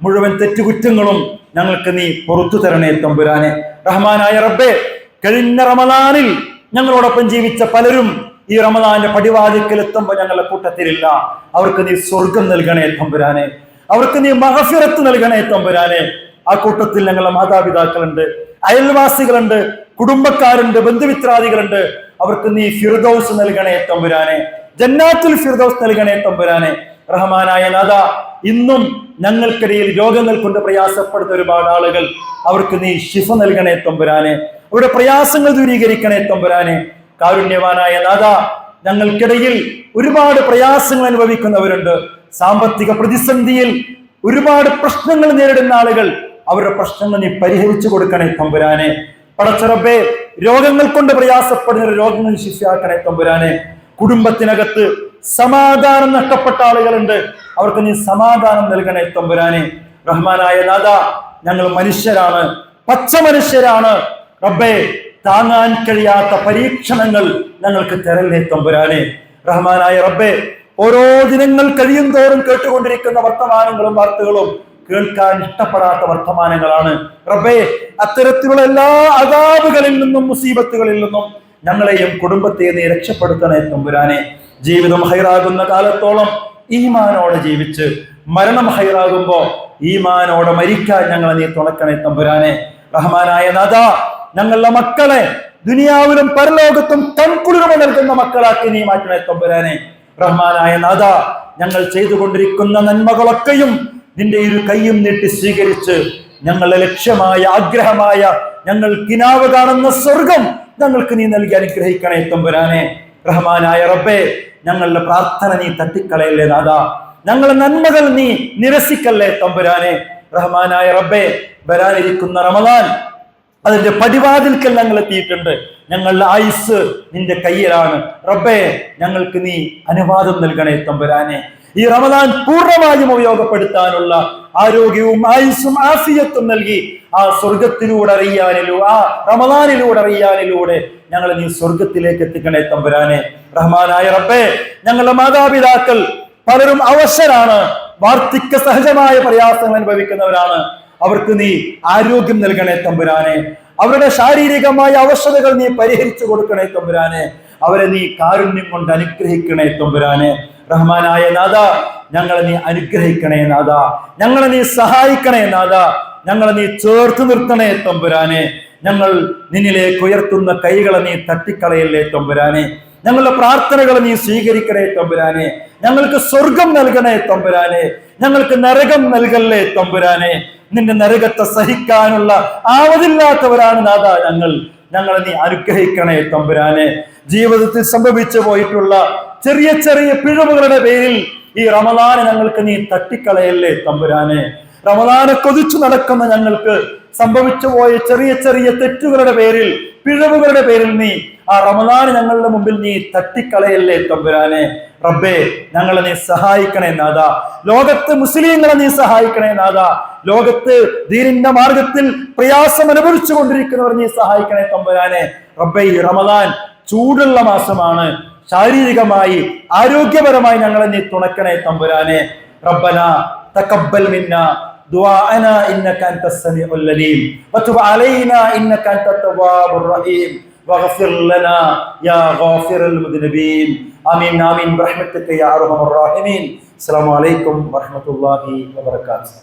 മുഴുവൻ തെറ്റുകുറ്റങ്ങളും ഞങ്ങൾക്ക് നീ പുറത്തു തരണേ തമ്പുരാനെ. റഹ്മാനായ റബ്ബേ, കഴിഞ്ഞ റമദാനിൽ ഞങ്ങളോടൊപ്പം ജീവിച്ച പലരും ഈ റമദാന്റെ പടിവാതിക്കൽ എത്തുമ്പോൾ ഞങ്ങളുടെ കൂട്ടത്തിലില്ല. അവർക്ക് നീ സ്വർഗം നൽകണേ തമ്പുരാനെ, അവർക്ക് നീ മഗ്ഫിറത്ത് നൽകണേ തമ്പുരാനെ. ആ കൂട്ടത്തിൽ ഞങ്ങളുടെ മാതാപിതാക്കളുണ്ട്, അയൽവാസികളുണ്ട്, കുടുംബക്കാരുണ്ട്, ബന്ധുമിത്രാദികളുണ്ട്. അവർക്ക് നീ ഫിർദൗസ് നൽകണേ തമ്പുരാനെ, ജന്നാത്തുൽ ഫിർദൗസ് നൽകണേ തമ്പുരാനെ. റഹ്മാനായ നാഥ, ഇന്നും ഞങ്ങൾക്കിടയിൽ രോഗങ്ങൾ കൊണ്ട് പ്രയാസപ്പെടുന്ന ഒരുപാട് ആളുകൾ, അവർക്ക് നീ ശിഫ നൽകണേ തമ്പുരാനെ, അവരുടെ പ്രയാസങ്ങൾ ദൂരീകരിക്കണേ തമ്പുരാനെ. കാരുണ്യവാനായ നാഥ, ഞങ്ങൾക്കിടയിൽ ഒരുപാട് പ്രയാസങ്ങൾ അനുഭവിക്കുന്നവരുണ്ട്. സാമ്പത്തിക പ്രതിസന്ധിയിൽ ഒരുപാട് പ്രശ്നങ്ങൾ നേരിടുന്ന ആളുകൾ, അവരുടെ പ്രശ്നങ്ങൾ നീ പരിഹരിച്ചു കൊടുക്കണേ തമ്പുരാനെ. പടച്ച റബ്ബേ, രോഗങ്ങൾ കൊണ്ട് പ്രയാസപ്പെടുന്ന രോഗങ്ങൾ ശിഫയാക്കണേ തമ്പുരാനെ. കുടുംബത്തിനകത്ത് സമാധാനം നഷ്ടപ്പെട്ട ആളുകളുണ്ട്, അവർക്ക് നീ സമാധാനം നൽകണേ തമ്പുരാനെ. റഹ്മാനായ നാഥ, ഞങ്ങൾ മനുഷ്യരാണ്, പച്ച മനുഷ്യരാണ്. റബ്ബേ, താങ്ങാൻ കഴിയാത്ത പരീക്ഷണങ്ങൾ ഞങ്ങൾക്ക് തരല്ലേ തമ്പുരാനെ. റഹ്മാനായ റബ്ബേ, ഓരോ ദിനങ്ങൾ കഴിയും തോറും കേട്ടുകൊണ്ടിരിക്കുന്ന വർത്തമാനങ്ങളും വാർത്തകളും കേൾക്കാൻ ഇഷ്ടപ്പെടാത്ത വർത്തമാനങ്ങളാണ്. റബ്ബേ, അത്തരത്തിലുള്ള എല്ലാ അദാബുകളിൽ നിന്നും മുസീബത്തുകളിൽ നിന്നും ഞങ്ങളെയും കുടുംബത്തെയും നീ രക്ഷപ്പെടുത്തണേ തമ്പുരാനെ. ജീവിതം ഹൈറാകുന്ന കാലത്തോളം ഈമാനോടെ ജീവിച്ച് മരണം ഹൈറാകുമ്പോ ഈമാനോടെ മരിക്കാൻ ഞങ്ങളെ നീ തുണക്കണേ തമ്പുരാനെ. റഹ്മാനായ നാഥ, ഞങ്ങളുടെ മക്കളെ ദുനിയാവിലും പരലോകത്തും കൺകുളിർമ നൽകുന്ന മക്കളാക്കി നീ മാറ്റണേ തമ്പുരാനെ. റഹ്മാനായ നാഥ, ഞങ്ങൾ ചെയ്തുകൊണ്ടിരിക്കുന്ന നന്മകളൊക്കെയും നിന്റെ ഇരു കൈയും നീട്ടി സ്വീകരിച്ച് ഞങ്ങളുടെ ലക്ഷ്യമായ, ആഗ്രഹമായ, ഞങ്ങൾ കിനാവ് കാണുന്ന സ്വർഗം ഞങ്ങൾക്ക് നീ നൽകി അനുഗ്രഹിക്കണേ തമ്പുരാനെ. റഹ്മാനായ റബ്ബേ, ഞങ്ങളുടെ പ്രാർത്ഥന നീ തട്ടിക്കളയല്ലേ നാഥ, ഞങ്ങളുടെ നന്മകൾ നീ നിരസിക്കല്ലേ തമ്പുരാനെ. റഹ്മാനായ റബ്ബേ, വരാനിരിക്കുന്ന റമദാൻ അതിന്റെ പടിവാതിൽക്കൽ ഞങ്ങൾ എത്തിയിട്ടുണ്ട്. ഞങ്ങളുടെ ആയുസ് നിന്റെ കയ്യിലാണ്. റബ്ബേ, ഞങ്ങൾക്ക് നീ അനുവാദം നൽകണേ തമ്പുരാനെ. ഈ റമദാൻ പൂർണ്ണമായും ഉപയോഗപ്പെടുത്താനുള്ള ആരോഗ്യവും ആയുസ്സും ആഫിയത്തും നൽകി ആ സ്വർഗത്തിലൂടെ അറിയാനിലൂടെ, ആ റമദാനിലൂടെ അറിയാനിലൂടെ ഞങ്ങളെ നീ സ്വർഗത്തിലേക്ക് എത്തിക്കണേ തമ്പുരാനെ. റഹ്മാനായ റബ്ബേ, ഞങ്ങളുടെ മാതാപിതാക്കൾ പലരും അവശരാണ്, വാർദ്ധക്യ സഹജമായ പ്രയാസങ്ങൾ അനുഭവിക്കുന്നവരാണ്. അവർക്ക് നീ ആരോഗ്യം നൽകണേ തമ്പുരാനെ. അവരുടെ ശാരീരികമായ അവശതകൾ നീ പരിഹരിച്ചു കൊടുക്കണേ തമ്പുരാനെ. അവരെ നീ കാരുണ്യം കൊണ്ട് അനുഗ്രഹിക്കണേ തമ്പുരാനെ. റഹ്മാനായ നാഥ, ഞങ്ങളെ നീ അനുഗ്രഹിക്കണേ നാഥ, ഞങ്ങളെ നീ സഹായിക്കണേ നാഥ, ഞങ്ങളെ നീ ചേർത്ത് നിർത്തണേ തമ്പുരാനെ. ഞങ്ങൾ നിന്നിലേക്ക് ഉയർത്തുന്ന കൈകളെ നീ തട്ടിക്കളയല്ലേ തമ്പുരാനെ. ഞങ്ങളുടെ പ്രാർത്ഥനകൾ നീ സ്വീകരിക്കണേ തമ്പുരാനെ. ഞങ്ങൾക്ക് സ്വർഗം നൽകണേ തമ്പുരാനെ, ഞങ്ങൾക്ക് നരകം നൽകല്ലേ തമ്പുരാനെ. നിന്റെ നരകത്തെ സഹിക്കാനുള്ള ആവതില്ലാത്തവരാണ് നാഥ ഞങ്ങളെ നീ അനുഗ്രഹിക്കണേ തമ്പുരാനെ. ജീവിതത്തിൽ സംഭവിച്ചു പോയിട്ടുള്ള ചെറിയ ചെറിയ പിഴവുകളുടെ പേരിൽ ഈ റമദാനെ ഞങ്ങൾക്ക് നീ തട്ടിക്കളയല്ലേ തമ്പുരാനെ. റമദാനെ കൊതിച്ചു നടക്കുന്ന ഞങ്ങൾക്ക് സംഭവിച്ചു പോയ ചെറിയ ചെറിയ തെറ്റുകളുടെ പേരിൽ, പിഴവുകളുടെ പേരിൽ നീ ആ റമദാൻ ഞങ്ങളുടെ മുമ്പിൽ നീ തട്ടിക്കളയല്ലേ തമ്പുരാനെ. റബ്ബേ, ഞങ്ങളെ നീ സഹായിക്കണേ നാഥ. ലോകത്ത് മുസ്ലിങ്ങളെ നീ സഹായിക്കണേ നാഥ. ലോകത്ത് ദീനിന്റെ മാർഗത്തിൽ പ്രയാസം അനുഭവിച്ചു കൊണ്ടിരിക്കുന്നവർ നീ സഹായിക്കണേ തമ്പുരാനെ. റബ്ബേ, ഈ റമദാൻ ചൂടുള്ള മാസമാണ്. ശാരീരികമായി ആരോഗ്യപരമായി ഞങ്ങളെ നീ തുണക്കണേ തമ്പുരാനെ. റബ്ബന തഖബ്ബൽ മിന്നാ ദുആഅനാ ഇന്നക അൻതസ് സമീഉൽ അലീം വതുബ് അലൈനാ ഇന്നക അൻതത് തവ്വാബുർ റഹീം വഗ്ഫിർ ലനാ യാ ഗാഫിറൽ മുദ്നിബീൻ. ആമീൻ ആമീൻ ബിറഹ്മതിക യാ അർഹമർ റഹീമീൻ. അസ്സലാമു അലൈക്കും വറഹ്മത്തുള്ളാഹി വബറകാതുഹു.